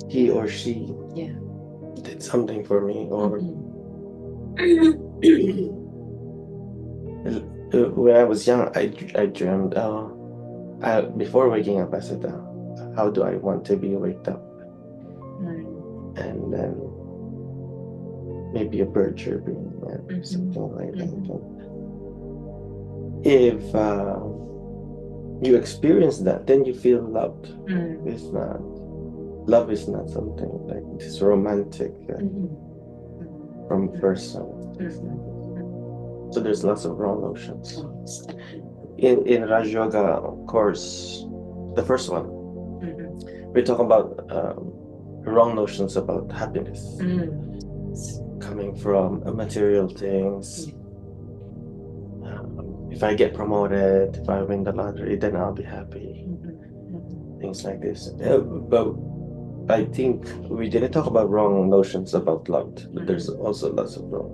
he or she Yeah. did something for me, or when I was young, I dreamed. Before waking up, I said, "How do I want to be waked up?" And then maybe a bird chirping, something like that. If you experience that, then you feel loved. It's not love is not something like this romantic from person. So there's lots of wrong notions. In Raj Yoga course, the first one, we talk about wrong notions about happiness coming from material things. If I get promoted, if I win the lottery, then I'll be happy. Things like this. But I think we didn't talk about wrong notions about love. But there's also lots of wrong.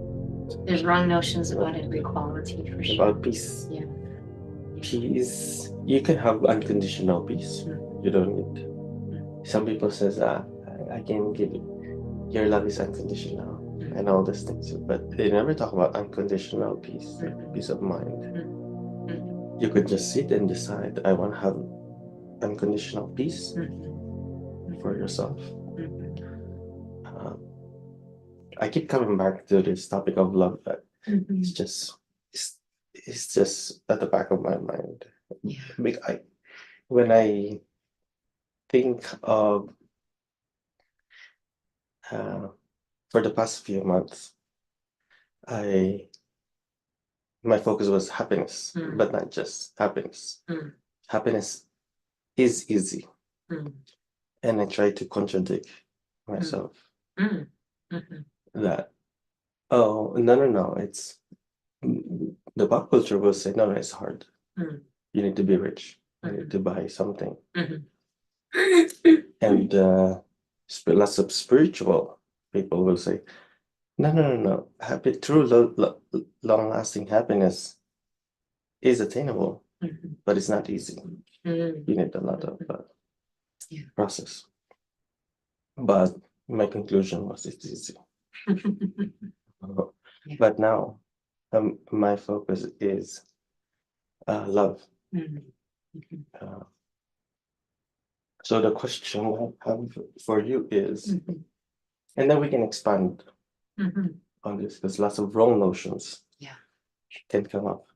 There's wrong notions about equality, for sure. About peace. Yeah. Peace. You can have unconditional peace. You don't need. Some people says, I can give it. Your love is unconditional and all these things, but they never talk about unconditional peace, peace of mind. You could just sit and decide, I want to have unconditional peace for yourself. I keep coming back to this topic of love, but it's just at the back of my mind. When I think of for the past few months, my focus was happiness, but not just happiness. Happiness is easy, and I try to contradict myself that no, it's the pop culture will say no, it's hard. You need to be rich. You need to buy something, and lots of spiritual people will say no. True long-lasting happiness is attainable, but it's not easy. You need a lot of process. But my conclusion was it's easy. But now my focus is love. So the question I have for you is, and then we can expand on this because lots of wrong notions can come up.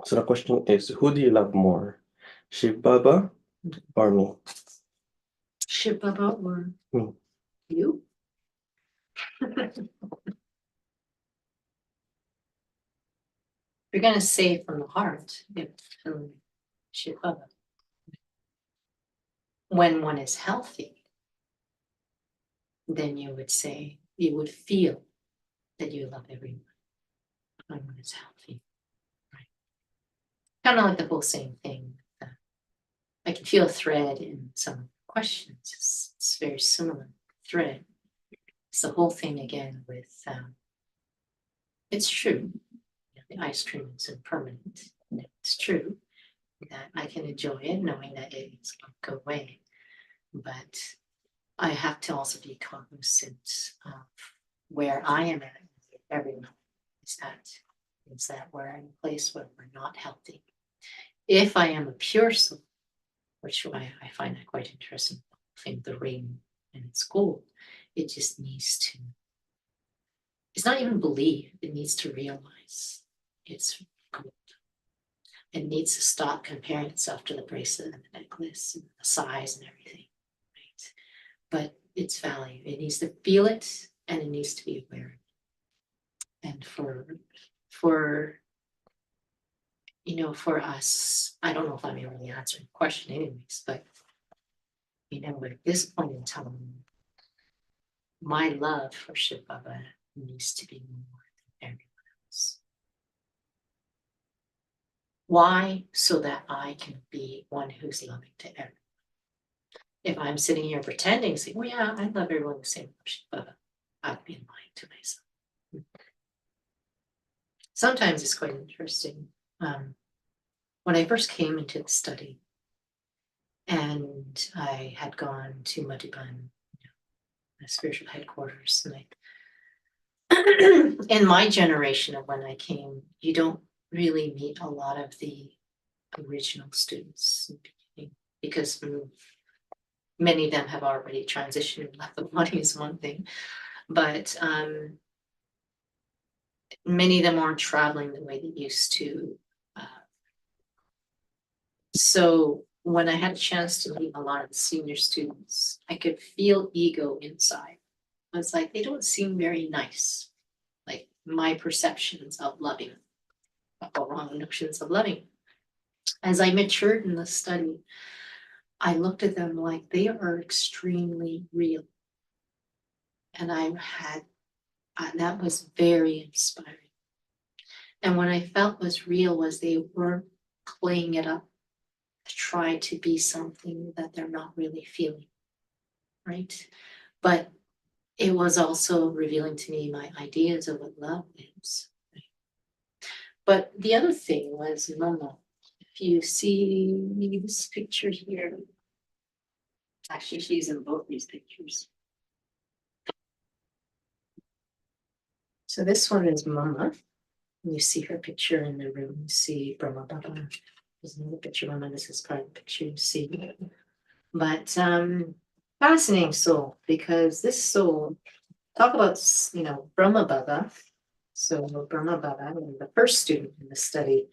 So the question is, who do you love more, Shiv Baba or me? Shiv Baba or me? You? You're gonna say from the heart, from Shiv Baba. When one is healthy, then you would feel that you love everyone when one is healthy. Right. Kind of like the whole same thing. I can feel a thread in some questions. It's very similar thread. It's the whole thing again with it's true. the ice cream isn't permanent. It's true that I can enjoy it knowing that it is going to go away. But I have to also be cognizant of where I am at. Everyone is that we're in a place where we're not healthy. If I am a pure soul, which I find that quite interesting, I think the ring and it's gold, it just needs to, it's not even believe, it needs to realize it's gold. It needs to stop comparing itself to the bracelet and the necklace and the size and everything, right? But its value, it needs to feel it and it needs to be aware. And for for us, I don't know if I'm really answering the question anyways, but at this point in time, my love for Shiv Baba needs to be more than everyone else. Why? So that I can be one who's loving to everyone. If I'm sitting here pretending, saying, well, yeah, I love everyone the same, but I'd be lying to myself. Sometimes it's quite interesting. When I first came into the study and I had gone to Madhuban, the spiritual headquarters, and in my generation of when I came, you don't really meet a lot of the original students because many of them have already transitioned and left the body is one thing, but many of them aren't traveling the way they used to. So when I had a chance to meet a lot of the senior students, I could feel ego inside. It's like they don't seem very nice, like my perceptions of loving, or wrong notions of loving. As I matured in the study, I looked at them like they are extremely real. And that was very inspiring. And what I felt was real was they weren't playing it up to try to be something that they're not really feeling, right? But it was also revealing to me my ideas of what love is. Right? But the other thing was Mama. If you see this picture here, actually she's in both these pictures. So this one is Mama. You see her picture in the room. You see Brahma Baba. There's another picture of Mama. This is part of the picture you see. But fascinating soul, because this soul, talk about, Brahma Baba. So Brahma Baba, the first student in the study,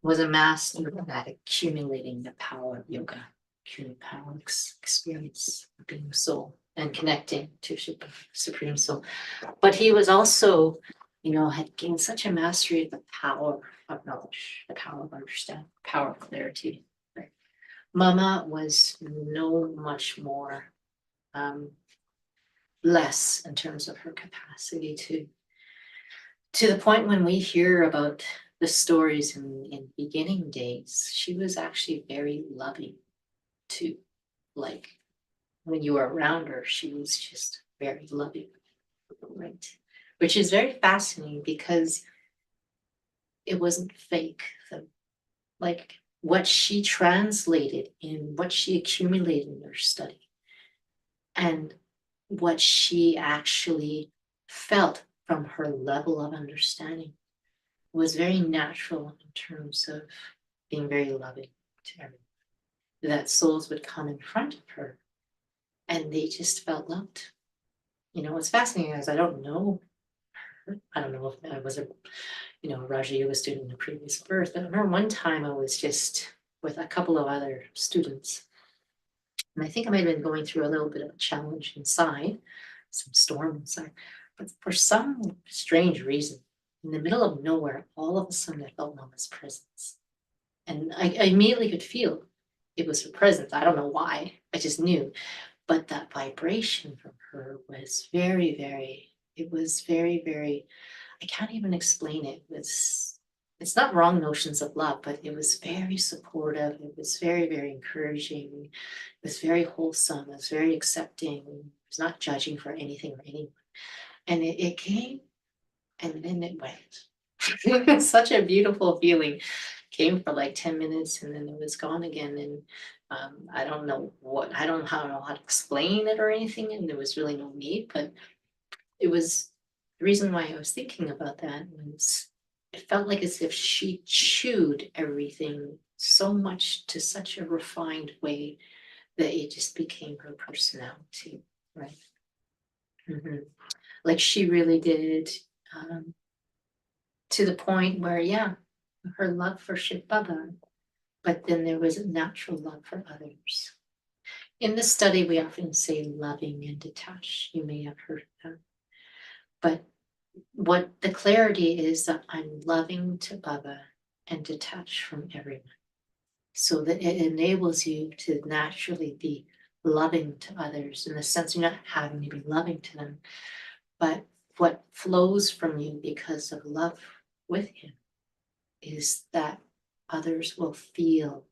was a master at accumulating the power of yoga, accumulating power, experience of being a soul and connecting to Supreme Soul. But he was also, had gained such a mastery of the power of knowledge, the power of understanding, power of clarity. Right? Mama was much more less in terms of her capacity to the point when we hear about the stories in beginning days, she was actually very loving too. Like when you were around her, she was just very loving, right? Which is very fascinating because it wasn't fake. Like what she translated in what she accumulated in her study and what she actually felt from her level of understanding was very natural in terms of being very loving to everyone. That souls would come in front of her and they just felt loved. What's fascinating is I don't know her. I don't know if I was a Raja Yoga student in a previous birth, but I remember one time I was just with a couple of other students. And I think I might have been going through a little bit of a challenge inside, some storm inside. But for some strange reason, in the middle of nowhere, all of a sudden I felt Mama's presence. And I immediately could feel it was her presence. I don't know why, I just knew. But that vibration from her was very, very, I can't even explain it. It's not wrong notions of love, but it was very supportive. It was very, very encouraging. It was very wholesome. It was very accepting. It was not judging for anything or anyone. And it came and then it went. Such a beautiful feeling. Came for like 10 minutes and then it was gone again. And I don't know I don't know how to explain it or anything. And there was really no need, but it was the reason why I was thinking about that was it felt like as if she chewed everything so much to such a refined way that it just became her personality, right? Mhm. Like she really did, to the point where, yeah, her love for Shiv Baba, but then there was a natural love for others. In the study, we often say loving and detached. You may have heard that. But what the clarity is that I'm loving to Baba and detached from everyone. So that it enables you to naturally be loving to others in the sense you're not having to be loving to them, but what flows from you because of love with him is that others will feel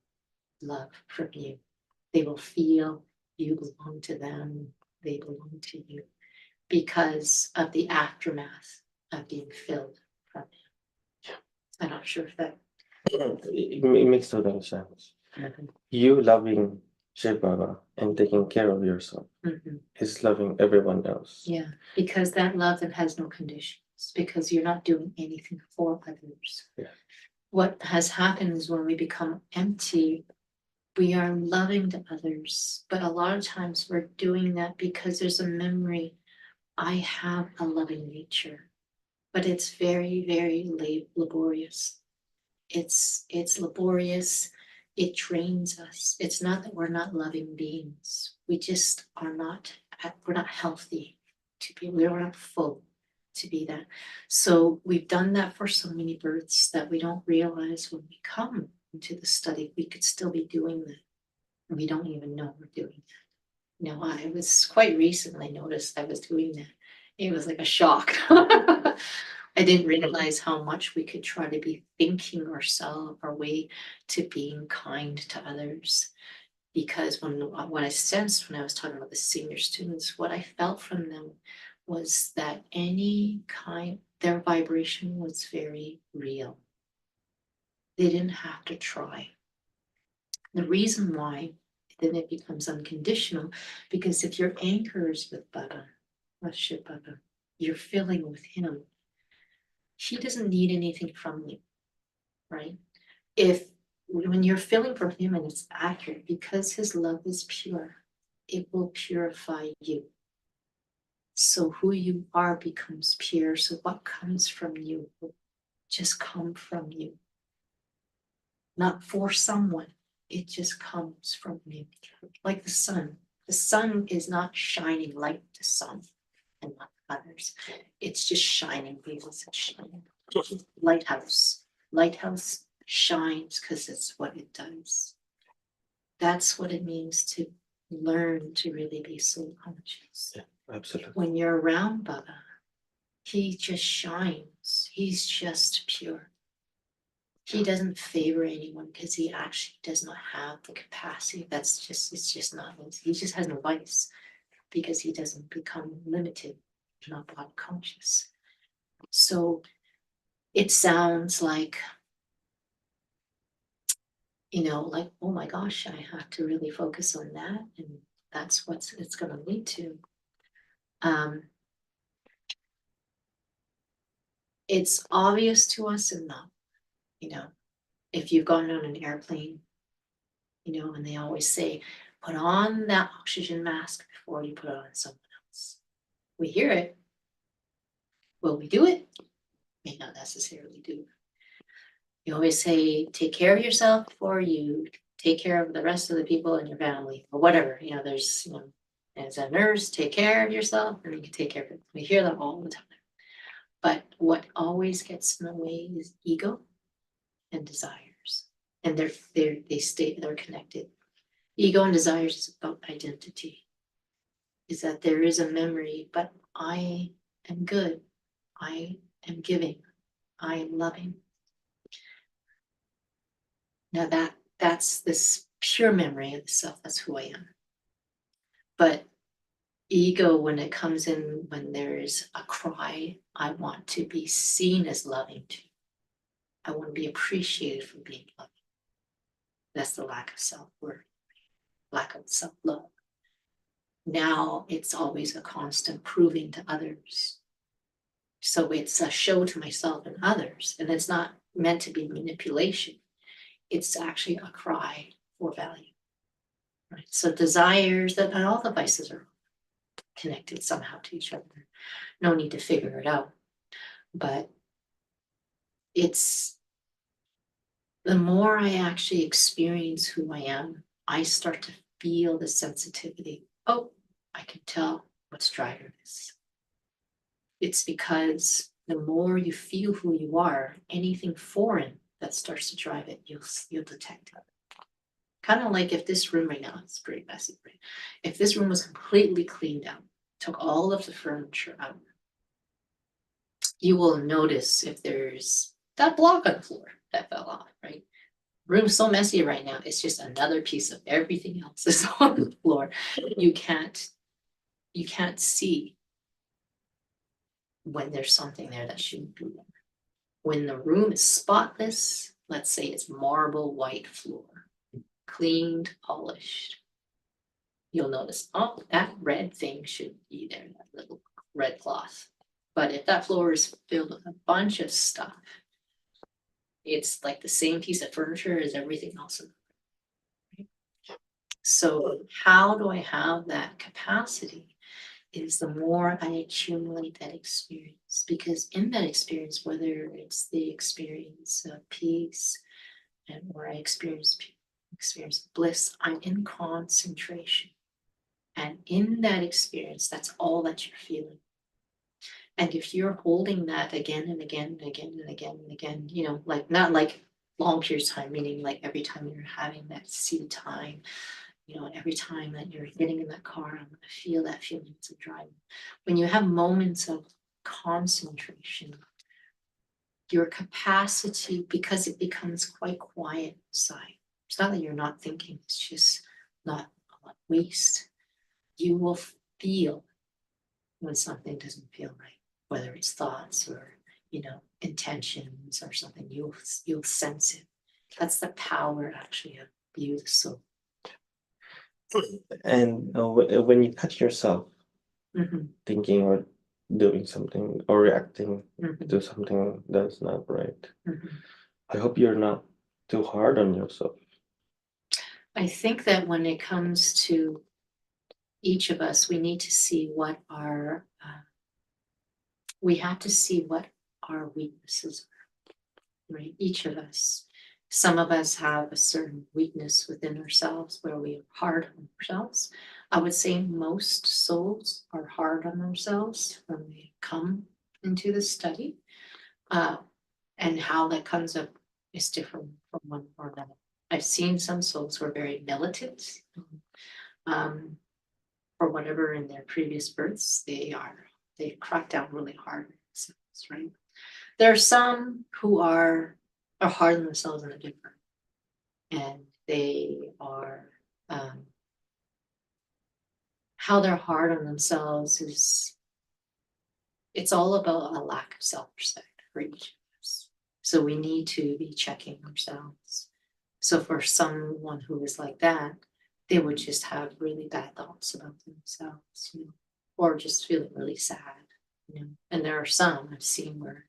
love from you. They will feel you belong to them, they belong to you because of the aftermath of being filled from him. I'm not sure if that. It makes total sense. You loving Shiv Baba and taking care of yourself is loving everyone else. Yeah, because that love that has no conditions, because you're not doing anything for others. Yeah. What has happened is when we become empty, we are loving to others, but a lot of times we're doing that because there's a memory. I have a loving nature, but it's very, very laborious. It's laborious. It drains us. It's not that we're not loving beings. We just are not. We're not healthy to be. We're not full to be that. So we've done that for so many births that we don't realize when we come into the study we could still be doing that. We don't even know we're doing that. You know, I was quite recently noticed I was doing that. It was like a shock. I didn't realize how much we could try to be thinking ourselves our way to being kind to others. Because what I sensed when I was talking about the senior students, what I felt from them was that their vibration was very real. They didn't have to try. The reason why then it becomes unconditional, because if your anchor is with Baba, Shiv Baba, you're filling with him. He doesn't need anything from you, right? When you're filling for him and it's accurate, because his love is pure, it will purify you. So who you are becomes pure. So what comes from you will just come from you. Not for someone, it just comes from you. Like the sun. The sun is not shining like the sun and not others. It's just shining because it's shining. Lighthouse. Lighthouse shines because it's what it does. That's what it means to learn to really be soul conscious. Yeah, absolutely. When you're around Baba, he just shines. He's just pure. He doesn't favor anyone because he actually does not have the capacity. It's just not, he just has no vice because he doesn't become limited, not body conscious. So it sounds like, like, oh my gosh, I have to really focus on that. And that's what it's going to lead to. It's obvious to us enough, if you've gone on an airplane, and they always say, put on that oxygen mask before you put it on someone else. We hear it. Will we do it? May not necessarily do it. You always say, take care of yourself before you take care of the rest of the people in your family or whatever. There's, as a nurse, take care of yourself and you can take care of it. We hear that all the time. But what always gets in the way is ego and desires. And they're connected. Ego and desires is about identity. Is that there is a memory, but I am good. I am giving. I am loving. Now that's this pure memory of the self. That's who I am. But ego, when it comes in, when there's a cry, I want to be seen as loving too. I want to be appreciated for being loving. That's the lack of self-worth, lack of self-love. Now it's always a constant proving to others. So it's a show to myself and others, and it's not meant to be manipulation. It's actually a cry for value. Right? So desires, that and all the vices are connected somehow to each other. No need to figure it out. But it's the more I actually experience who I am, I start to feel the sensitivity. Oh, I can tell what's driving this. It's because the more you feel who you are, anything foreign that starts to drive it, you'll detect it. Kind of like if this room right now, it's pretty messy, right? If this room was completely cleaned out, took all of the furniture out, you will notice if there's that block on the floor that fell off, right? Room's so messy right now, it's just another piece of everything else is on the floor. You can't see when there's something there that shouldn't be there. When the room is spotless, let's say it's marble white floor, cleaned, polished, you'll notice, oh, that red thing should be there, that little red cloth. But if that floor is filled with a bunch of stuff, it's like the same piece of furniture as everything else in the room. So how do I have that capacity? Is the more I accumulate that experience, because in that experience, whether it's the experience of peace and or I experience bliss, I'm in concentration. And in that experience, that's all that you're feeling. And if you're holding that again and again and again and again and again, you know, like not like long periods of time, meaning like every time you're having that seed time, you know, every time that you're getting in that car, I'm going to feel that feeling of driving. When you have moments of concentration, your capacity, because it becomes quite quiet inside, it's not that you're not thinking, it's just not a lot of waste. You will feel when something doesn't feel right, whether it's thoughts or, you know, intentions or something, you'll sense it. That's the power actually of you, the soul. And when you catch yourself thinking or doing something or reacting to something that's not right, I hope you're not too hard on yourself. I think that when it comes to each of us, we need to see what our weaknesses are, right? Each of us. Some of us have a certain weakness within ourselves where we are hard on ourselves. I would say most souls are hard on themselves when they come into the study. And how that comes up is different from one or another. I've seen some souls who are very militant. For whatever in their previous births, they crack down really hard, right? There are some who are hard on themselves in a different, and they are how they're hard on themselves is it's all about a lack of self-respect for each of us. So we need to be checking ourselves. So for someone who is like that, they would just have really bad thoughts about themselves, you know, or just feeling really sad, you know. And there are some I've seen where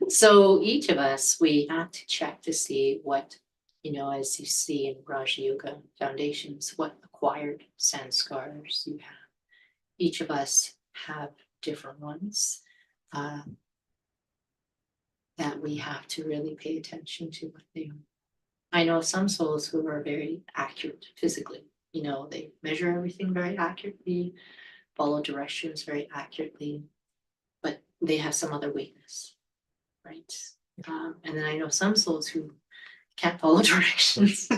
so each of us, we have to check to see what, you know, as you see in Raja Yoga Foundations, what acquired sanskars you have. Each of us have different ones that we have to really pay attention to what they are. I know some souls who are very accurate physically. You know, they measure everything very accurately, follow directions very accurately, but they have some other weakness, right? And then I know some souls who can't follow directions.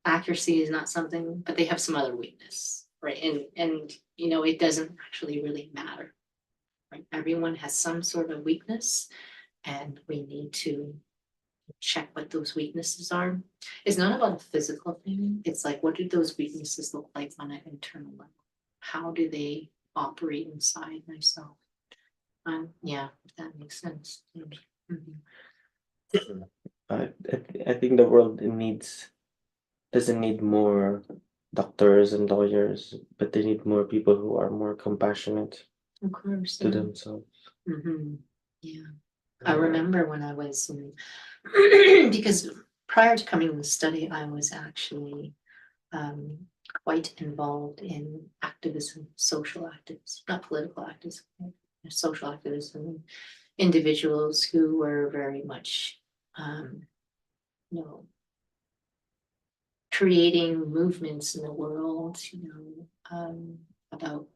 Accuracy is not something, but they have some other weakness, right? And you know, it doesn't actually really matter, right? Everyone has some sort of weakness, and we need to check what those weaknesses are. It's not about a physical thing. It's like, what do those weaknesses look like on an internal level? How do they operate inside myself? Yeah, that makes sense. Mhm. I think the world doesn't need more doctors and lawyers, but they need more people who are more compassionate Of course. to themselves. Yeah. I remember when I was in, because prior to coming to the study, I was actually quite involved in activism, social activism, not political activism, social activism, individuals who were very much, you know, creating movements in the world, about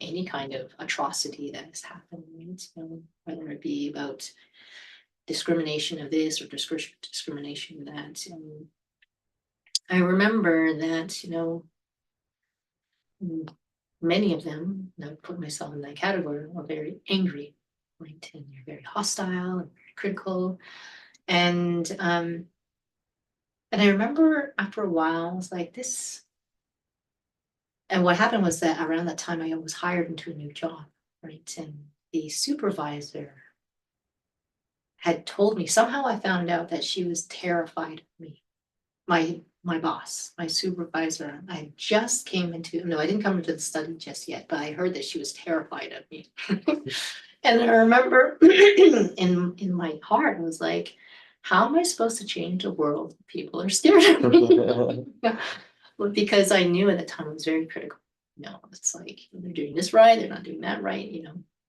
any kind of atrocity that has happened, whether it be about discrimination of this or discrimination of that. And I remember that, many of them, and I would put myself in that category, are very angry, right? And they're very hostile and very critical. And I remember after a while, I was like, this. And what happened was that around that time, I was hired into a new job, right? And the supervisor had told me, somehow I found out that she was terrified of me. My boss, my supervisor, I just came into, no, I didn't come into the study just yet, but I heard that she was terrified of me. And I remember in my heart, I was like, how am I supposed to change the world if people are scared of me? Well, because I knew at the time it was very critical. It's like they're doing this right, they're not doing that right,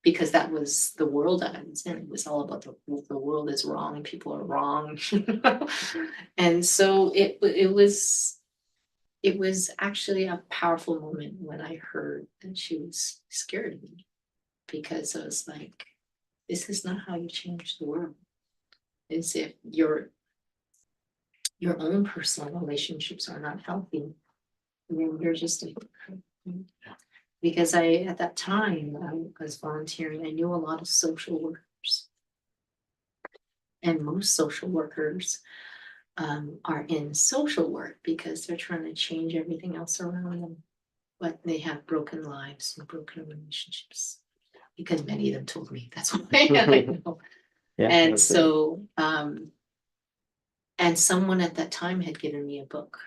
because that was the world that I was in. It was all about the world is wrong, people are wrong. And so it was actually a powerful moment when I heard that she was scared of me, because I was like, this is not how you change the world. It's if your own personal relationships are not healthy, then you're just a, because at that time I was volunteering, I knew a lot of social workers, and most social workers are in social work because they're trying to change everything else around them, but they have broken lives and broken relationships, because many of them told me that's why. I know. Yeah, And that's so and someone at that time had given me a book.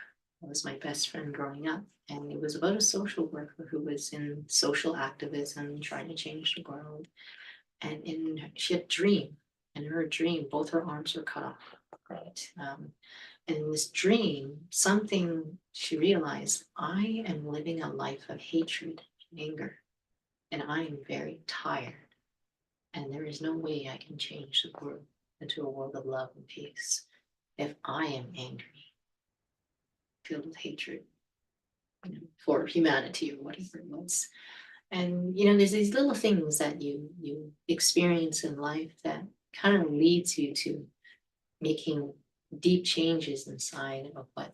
It was my best friend growing up, and it was about a social worker who was in social activism, trying to change the world. And she had a dream, and in her dream, both her arms were cut off, right? And in this dream, something she realized, I am living a life of hatred and anger, and I am very tired. And there is no way I can change the world into a world of love and peace if I am angry, filled with hatred, for humanity or whatever it was. And there's these little things that you experience in life that kind of leads you to making deep changes inside of what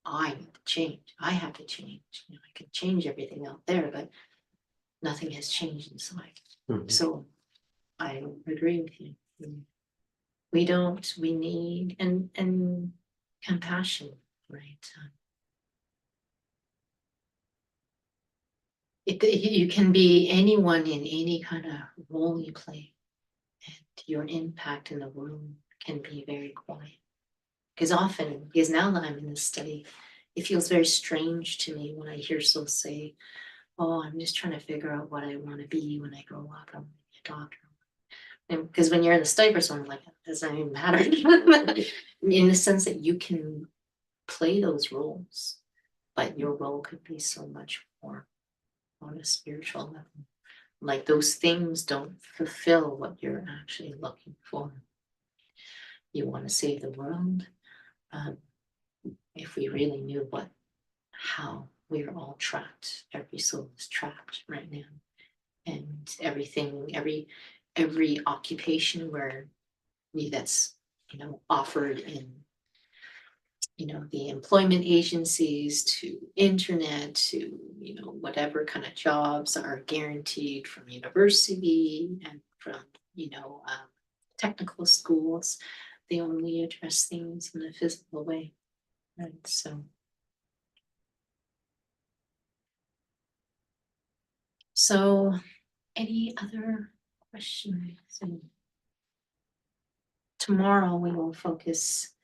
I need to change. I have to change. I could change everything out there, but nothing has changed inside. So I agree with you. We need and compassion, right? You can be anyone in any kind of role you play, and your impact in the world can be very quiet. Because now that I'm in this study, it feels very strange to me when I hear souls say, oh, I'm just trying to figure out what I want to be when I grow up. I want to be a doctor. And because when you're in the study for someone, like, it doesn't even matter. In the sense that you can play those roles, but your role could be so much more on a spiritual level. Like those things don't fulfill what you're actually looking for. You want to save the world. If we really knew how we're all trapped, every soul is trapped right now, and everything, every occupation where that's offered in the employment agencies, to internet, to whatever kind of jobs are guaranteed from university and from technical schools, they only address things in a physical way. And so any other question. So tomorrow we will focus,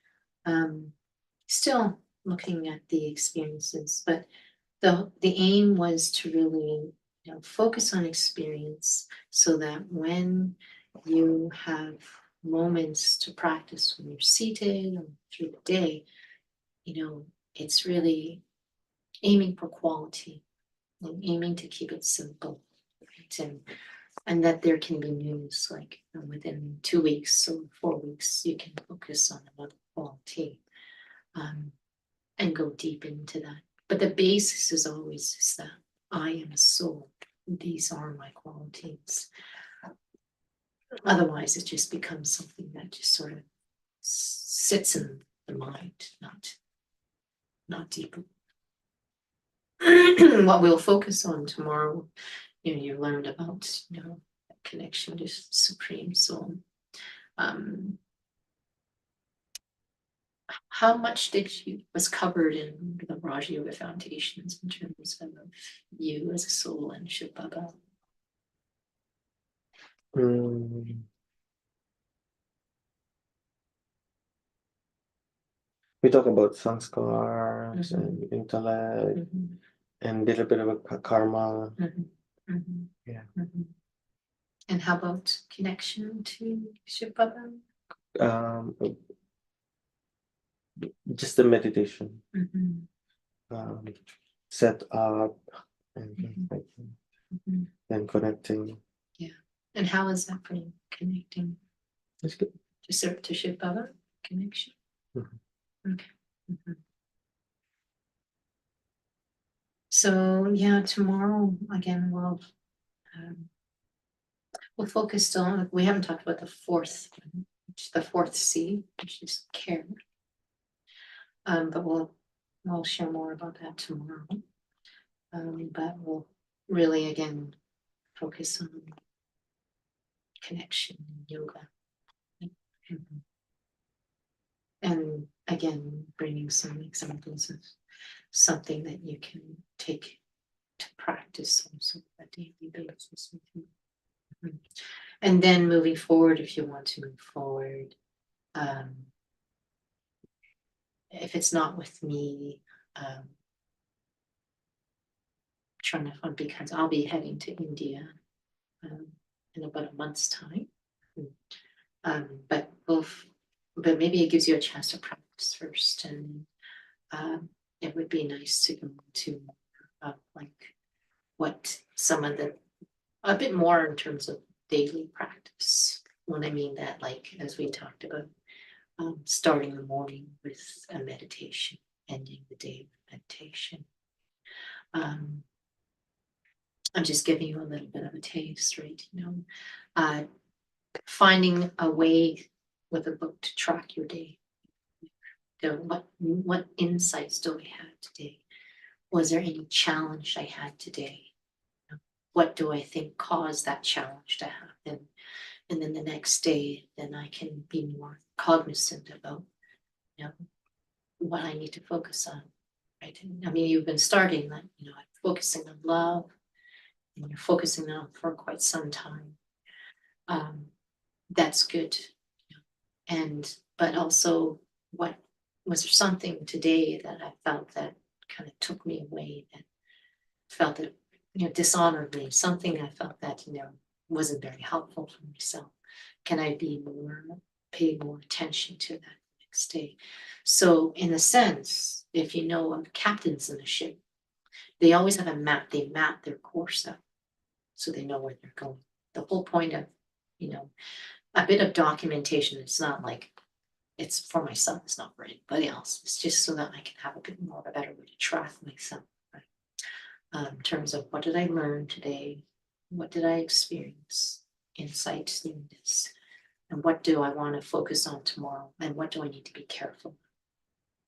still looking at the experiences, but the aim was to really, focus on experience so that when you have moments to practice when you're seated or through the day, it's really aiming for quality and aiming to keep it simple, right? And that there can be news like within 2 weeks or 4 weeks, you can focus on another quality, and go deep into that. But the basis is always is that I am a soul. These are my qualities. Otherwise, it just becomes something that just sort of sits in the mind, not deeper. What we'll focus on tomorrow, you learned about, connection to Supreme Soul. How much was covered in the Raja Yoga Foundations in terms of you as a soul and Shiv Baba? We talk about sanskars and intellect and a little bit of a karma. Yeah. And how about connection to Shiv Baba? Just the meditation, set up and things like that. And connecting. Yeah. And how is that for you, connecting? That's good. To Shiv Baba connection? Okay. So yeah, tomorrow again we'll focus on, we haven't talked about the fourth C, which is care. But we'll share more about that tomorrow. But we'll really again focus on connection and yoga. And again, bringing some examples of something that you can take to practice on sort of a daily basis. And then moving forward, if you want to move forward, if it's not with me, trying to find, because I'll be heading to India in about a month's time. But maybe it gives you a chance to practice first, and it would be nice to go to like what some of the, a bit more in terms of daily practice. When I mean that, like as we talked about, starting the morning with a meditation, ending the day with meditation. I'm just giving you a little bit of a taste, right? Finding a way with a book to track your day. What insights do I have today? Was there any challenge I had today? What do I think caused that challenge to happen? And then the next day, then I can be more cognizant about, what I need to focus on, right? I mean, you've been starting that, focusing on love, and you're focusing on for quite some time. That's good. But also, what was there something today that I felt that kind of took me away, that felt that, dishonored me, something I felt that, wasn't very helpful for myself. Can I pay more attention to that next day? So in a sense, if you know of captains in a ship, they always have a map. They map their course out so they know where they're going. The whole point of, a bit of documentation, it's not like it's for myself, it's not for anybody else. It's just so that I can have a bit more of a better way to track myself, right? In terms of what did I learn today? What did I experience? Insights, newness. And what do I want to focus on tomorrow? And what do I need to be careful of?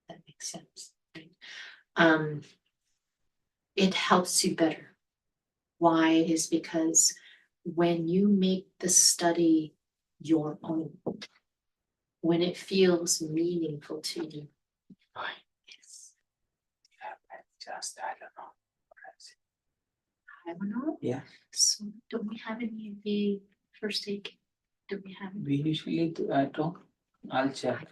That makes sense, right? It helps you better. Why? Is because when you make the study your own, when it feels meaningful to you. Yes. Just, I don't know. I don't know. Yeah. So don't we have any of the first aid kit? Do we have? We usually do, I don't, I'll check.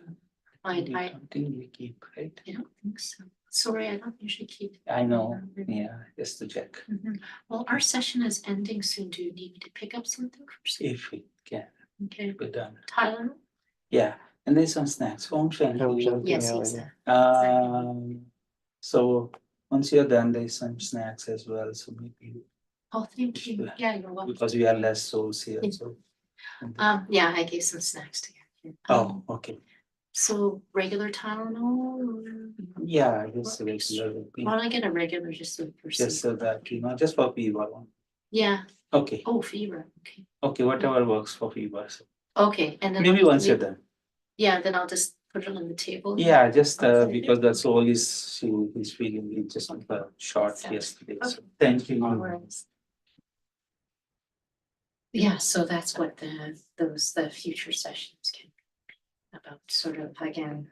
I don't think we keep, right? don't think so. Sorry, I don't usually keep. I know, yeah, just to check Mhm. Well, our session is ending soon. Do you need me to pick up something first? if we can Okay, be done. Tyler? Yeah, and there's some snacks, Om Shanti. Om Shanti. Yes, Yeah, yes. Um, so once you're done, there's some snacks as well, so maybe Oh, thank you. Yeah, you're welcome. because we are less souls here, so. Yeah, I gave some snacks to you. Oh, okay, So regular Tylenol or? yeah, just regular, Why don't I get a regular just so for just safe? so that, just for fever one. Yeah, Okay, oh, fever, okay. okay, whatever works for fever, so Okay, and then. maybe I'll once you're leave- done. Yeah, then I'll just put it on the table. Yeah, just Okay. because that's all he's feeling, he just took a shot Sounds- yesterday, so okay. thank you. No worries. Yeah, so that's what the future sessions can be about, sort of, again,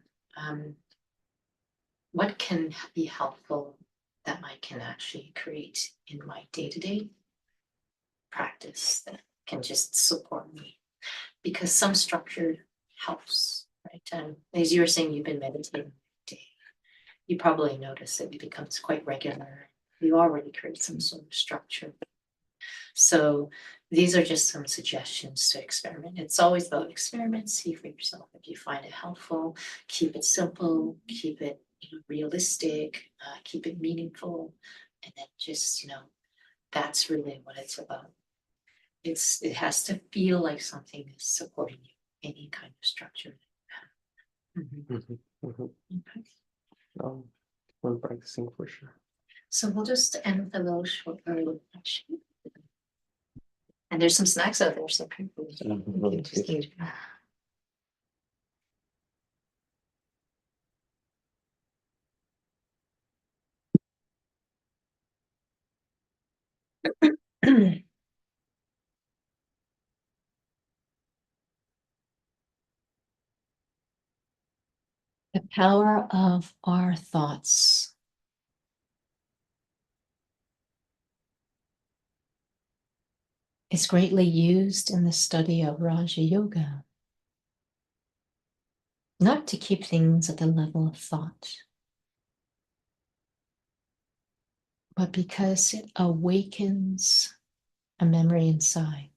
what can be helpful that I can actually create in my day-to-day practice that can just support me. Because some structure helps, right? And as you were saying, you've been meditating every day. You probably notice it becomes quite regular. You already create some sort of structure. So these are just some suggestions to experiment. It's always about experiment, see for yourself if you find it helpful, keep it simple, keep it realistic, keep it meaningful, and then just, that's really what it's about. It has to feel like something is supporting you, any kind of structure. Mhm. Mhm, mhm. Okay. I'm practicing for sure. So we'll just end with a little short reflection. And there's some snacks out there, so people can just eat. The power of our thoughts. Is greatly used in the study of Raja Yoga. Not to keep things at the level of thought, but because it awakens a memory inside.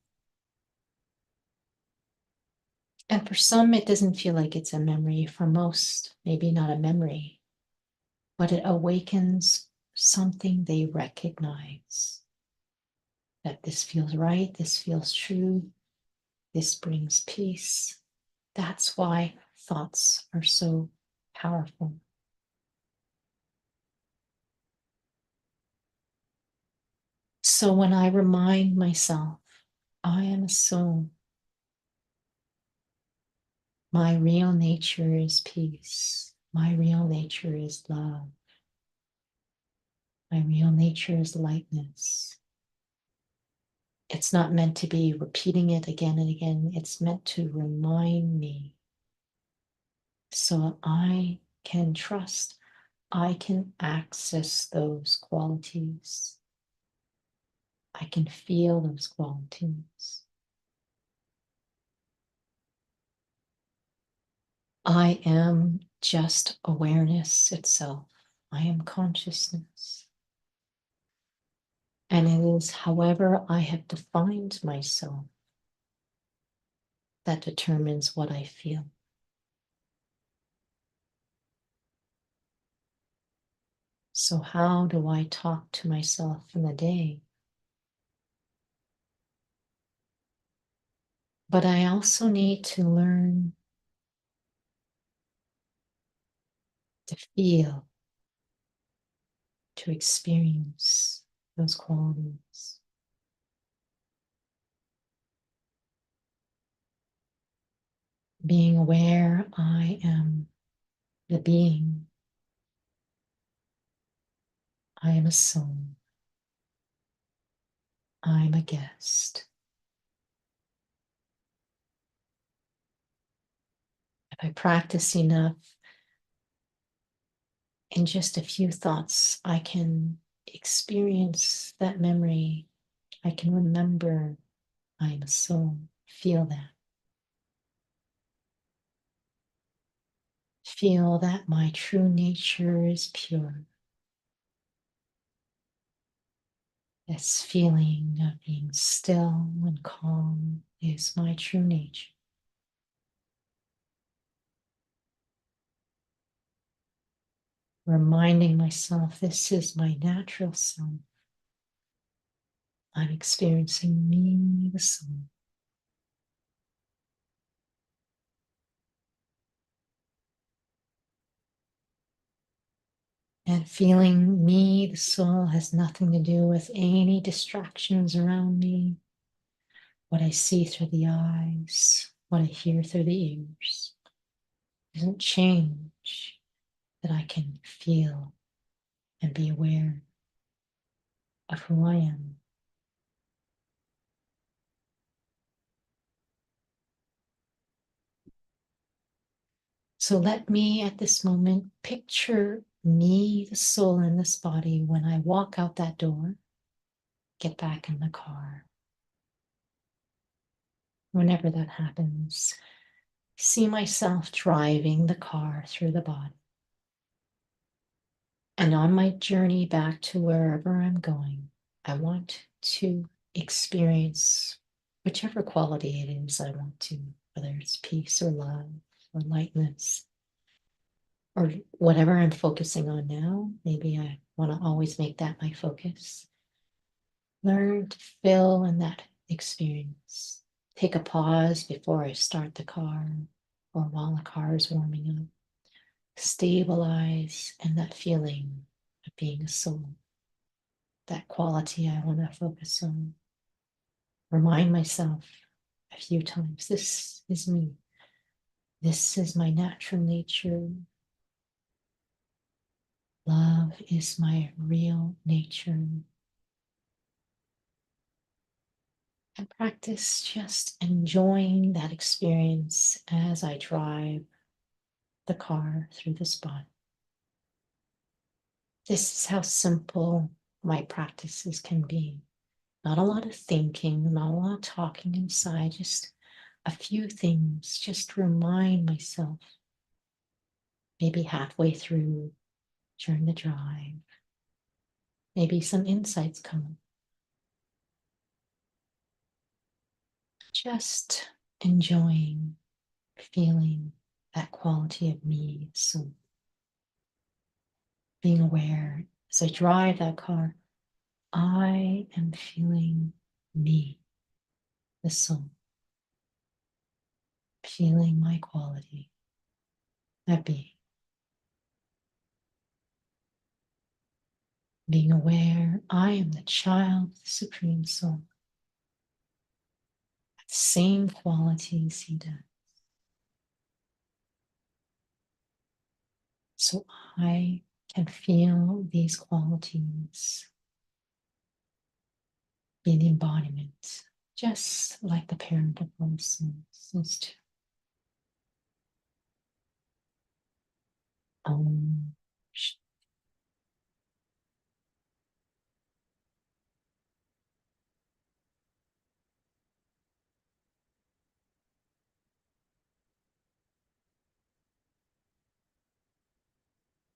And for some, it doesn't feel like it's a memory. For most, maybe not a memory, but it awakens something they recognize. That this feels right, this feels true, this brings peace. That's why thoughts are so powerful. So when I remind myself, I am a soul, my real nature is peace, my real nature is love, my real nature is lightness. It's not meant to be repeating it again and again. It's meant to remind me so I can trust, I can access those qualities. I can feel those qualities. I am just awareness itself. I am consciousness. And it is however I have defined myself that determines what I feel. So how do I talk to myself in the day? But I also need to learn to feel, to experience those qualities. Being aware I am the being. I am a soul. I'm a guest. If I practice enough, in just a few thoughts, I can experience that memory. I can remember I am a soul. Feel that. Feel that my true nature is pure. This feeling of being still and calm is my true nature. Reminding myself this is my natural self. I'm experiencing me, the soul. And feeling me, the soul, has nothing to do with any distractions around me, what I see through the eyes, what I hear through the ears. Doesn't change that I can feel and be aware of who I am. So let me at this moment picture me, the soul in this body, when I walk out that door, get back in the car. Whenever that happens, see myself driving the car through the body. And on my journey back to wherever I'm going, I want to experience whichever quality it is I want to, whether it's peace or love or lightness or whatever I'm focusing on now. Maybe I want to always make that my focus. Learn to fill in that experience. Take a pause before I start the car or while the car is warming up. Stabilize in that feeling of being a soul. That quality I want to focus on. Remind myself a few times, this is me. This is my natural nature. Love is my real nature. And practice just enjoying that experience as I drive the car through the spot. This is how simple my practices can be. Not a lot of thinking, not a lot of talking inside, just a few things, just to remind myself, maybe halfway through during the drive, maybe some insights come up. Just enjoying, feeling that quality of me. So being aware as I drive that car, I am feeling me, the soul, feeling my quality, that being aware I am the child of the Supreme Soul. The same qualities he does. So I can feel these qualities be the embodiment, just like the parent of all souls. Om.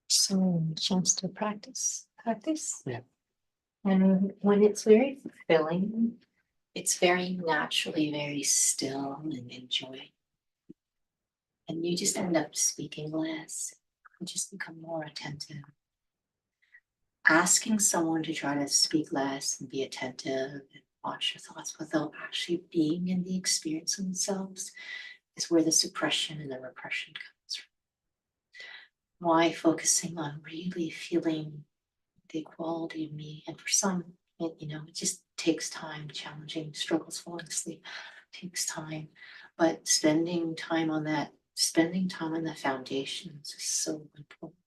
So chance to practice. Yeah. And when it's very fulfilling, it's very naturally very still and enjoying. And you just end up speaking less. You just become more attentive. Asking someone to try to speak less and be attentive and watch your thoughts without actually being in the experience themselves is where the suppression and the repression comes from. Why focusing on really feeling the quality of me? And for some, it just takes time, challenging struggles, falling asleep takes time. But spending time on the foundations is so important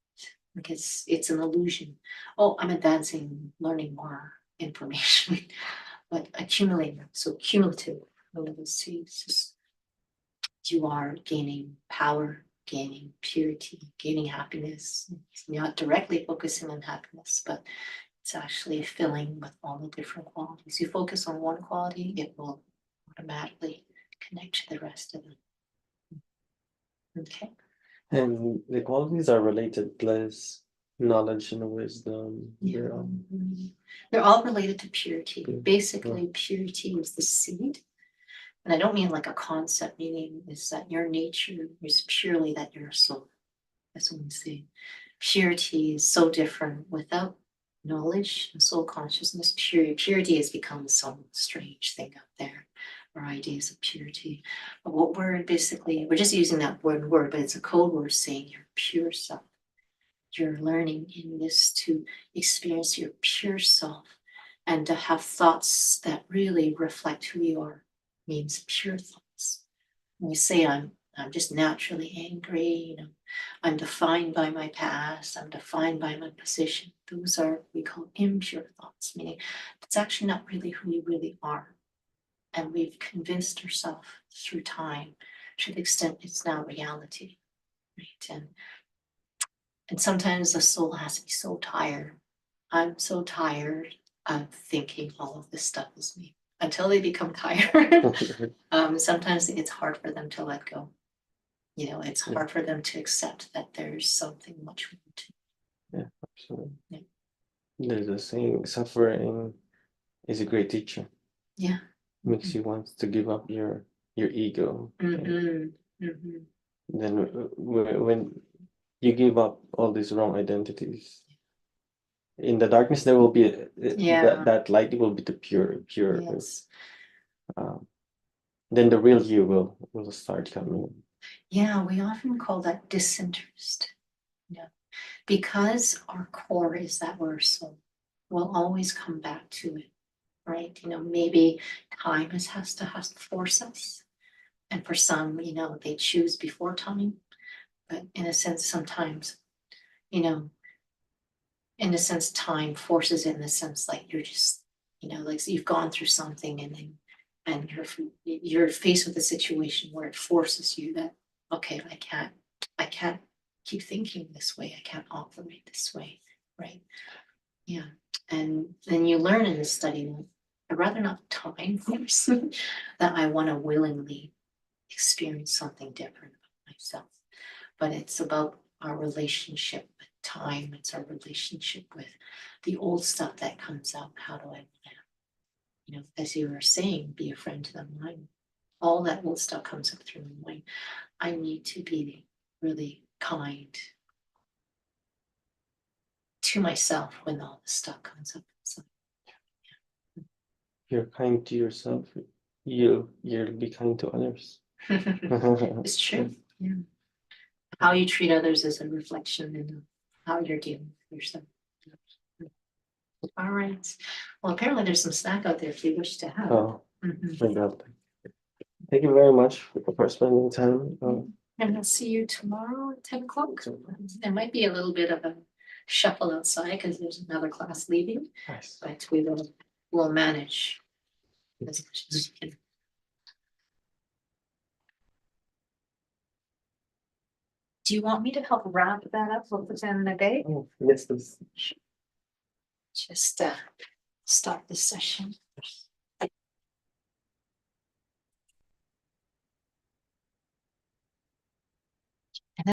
because it's an illusion. Oh, I'm advancing, learning more information, but accumulating. So cumulative, you are gaining power, gaining purity, gaining happiness. You're not directly focusing on happiness, but it's actually filling with all the different qualities. You focus on one quality, it will automatically connect to the rest of them. Okay. And the qualities are related, bliss, knowledge, and wisdom. Yeah. They're all related to purity. Yeah. Basically, purity is the seed. And I don't mean like a concept, meaning is that your nature is purely that you're a soul. That's what I'm saying. Purity is so different without knowledge and soul consciousness. Purity has become some strange thing out there, or ideas of purity. But what we're basically, we're just using that word, but it's a code word saying your pure self. You're learning in this to experience your pure self and to have thoughts that really reflect who you are, means pure thoughts. When you say I'm just naturally angry, I'm defined by my past, I'm defined by my position. Those are we call impure thoughts, meaning it's actually not really who you really are. And we've convinced ourselves through time to the extent it's now reality, right? And sometimes the soul has to be so tired. I'm so tired of thinking all of this stuff is me until they become tired. Sometimes it's hard for them to let go. It's hard for them to accept that there's something much more to. Yeah, absolutely. Yeah. There's a saying, suffering is a great teacher. Yeah. Makes you want to give up your ego. Then when you give up all these wrong identities, in the darkness there will be that light will be the pure. Yes. Then the real you will start coming. Yeah, we often call that disinterest. Yeah, because our core is that we're soul, we'll always come back to it, right? Maybe time has to force us, and for some, they choose before time. But in a sense, sometimes, in a sense, time forces it in the sense like you're just, like you've gone through something and you're faced with a situation where it forces you that, okay, I can't keep thinking this way. I can't operate this way, right? Yeah. And then you learn in the study, I'd rather not time force that I want to willingly experience something different about myself. But it's about our relationship with time. It's our relationship with the old stuff that comes out. How do I, as you were saying, be a friend to the mind. All that old stuff comes up through my mind. I need to be really kind to myself when all this stuff comes up. So, You're kind to yourself, you'll be kind to others. it's true. Yeah. How you treat others is a reflection in how you're dealing with yourself. All right. Well, apparently there's some snack out there if you wish to have. Oh, my God. Thank you very much for spending time. And I'll see you tomorrow at 10 o'clock. There might be a little bit of a shuffle outside because there's another class leaving, Nice. but we'll manage as much as we can. Do you want me to help wrap that up? We'll put that in the day. Oh, yes, please. Just start the session.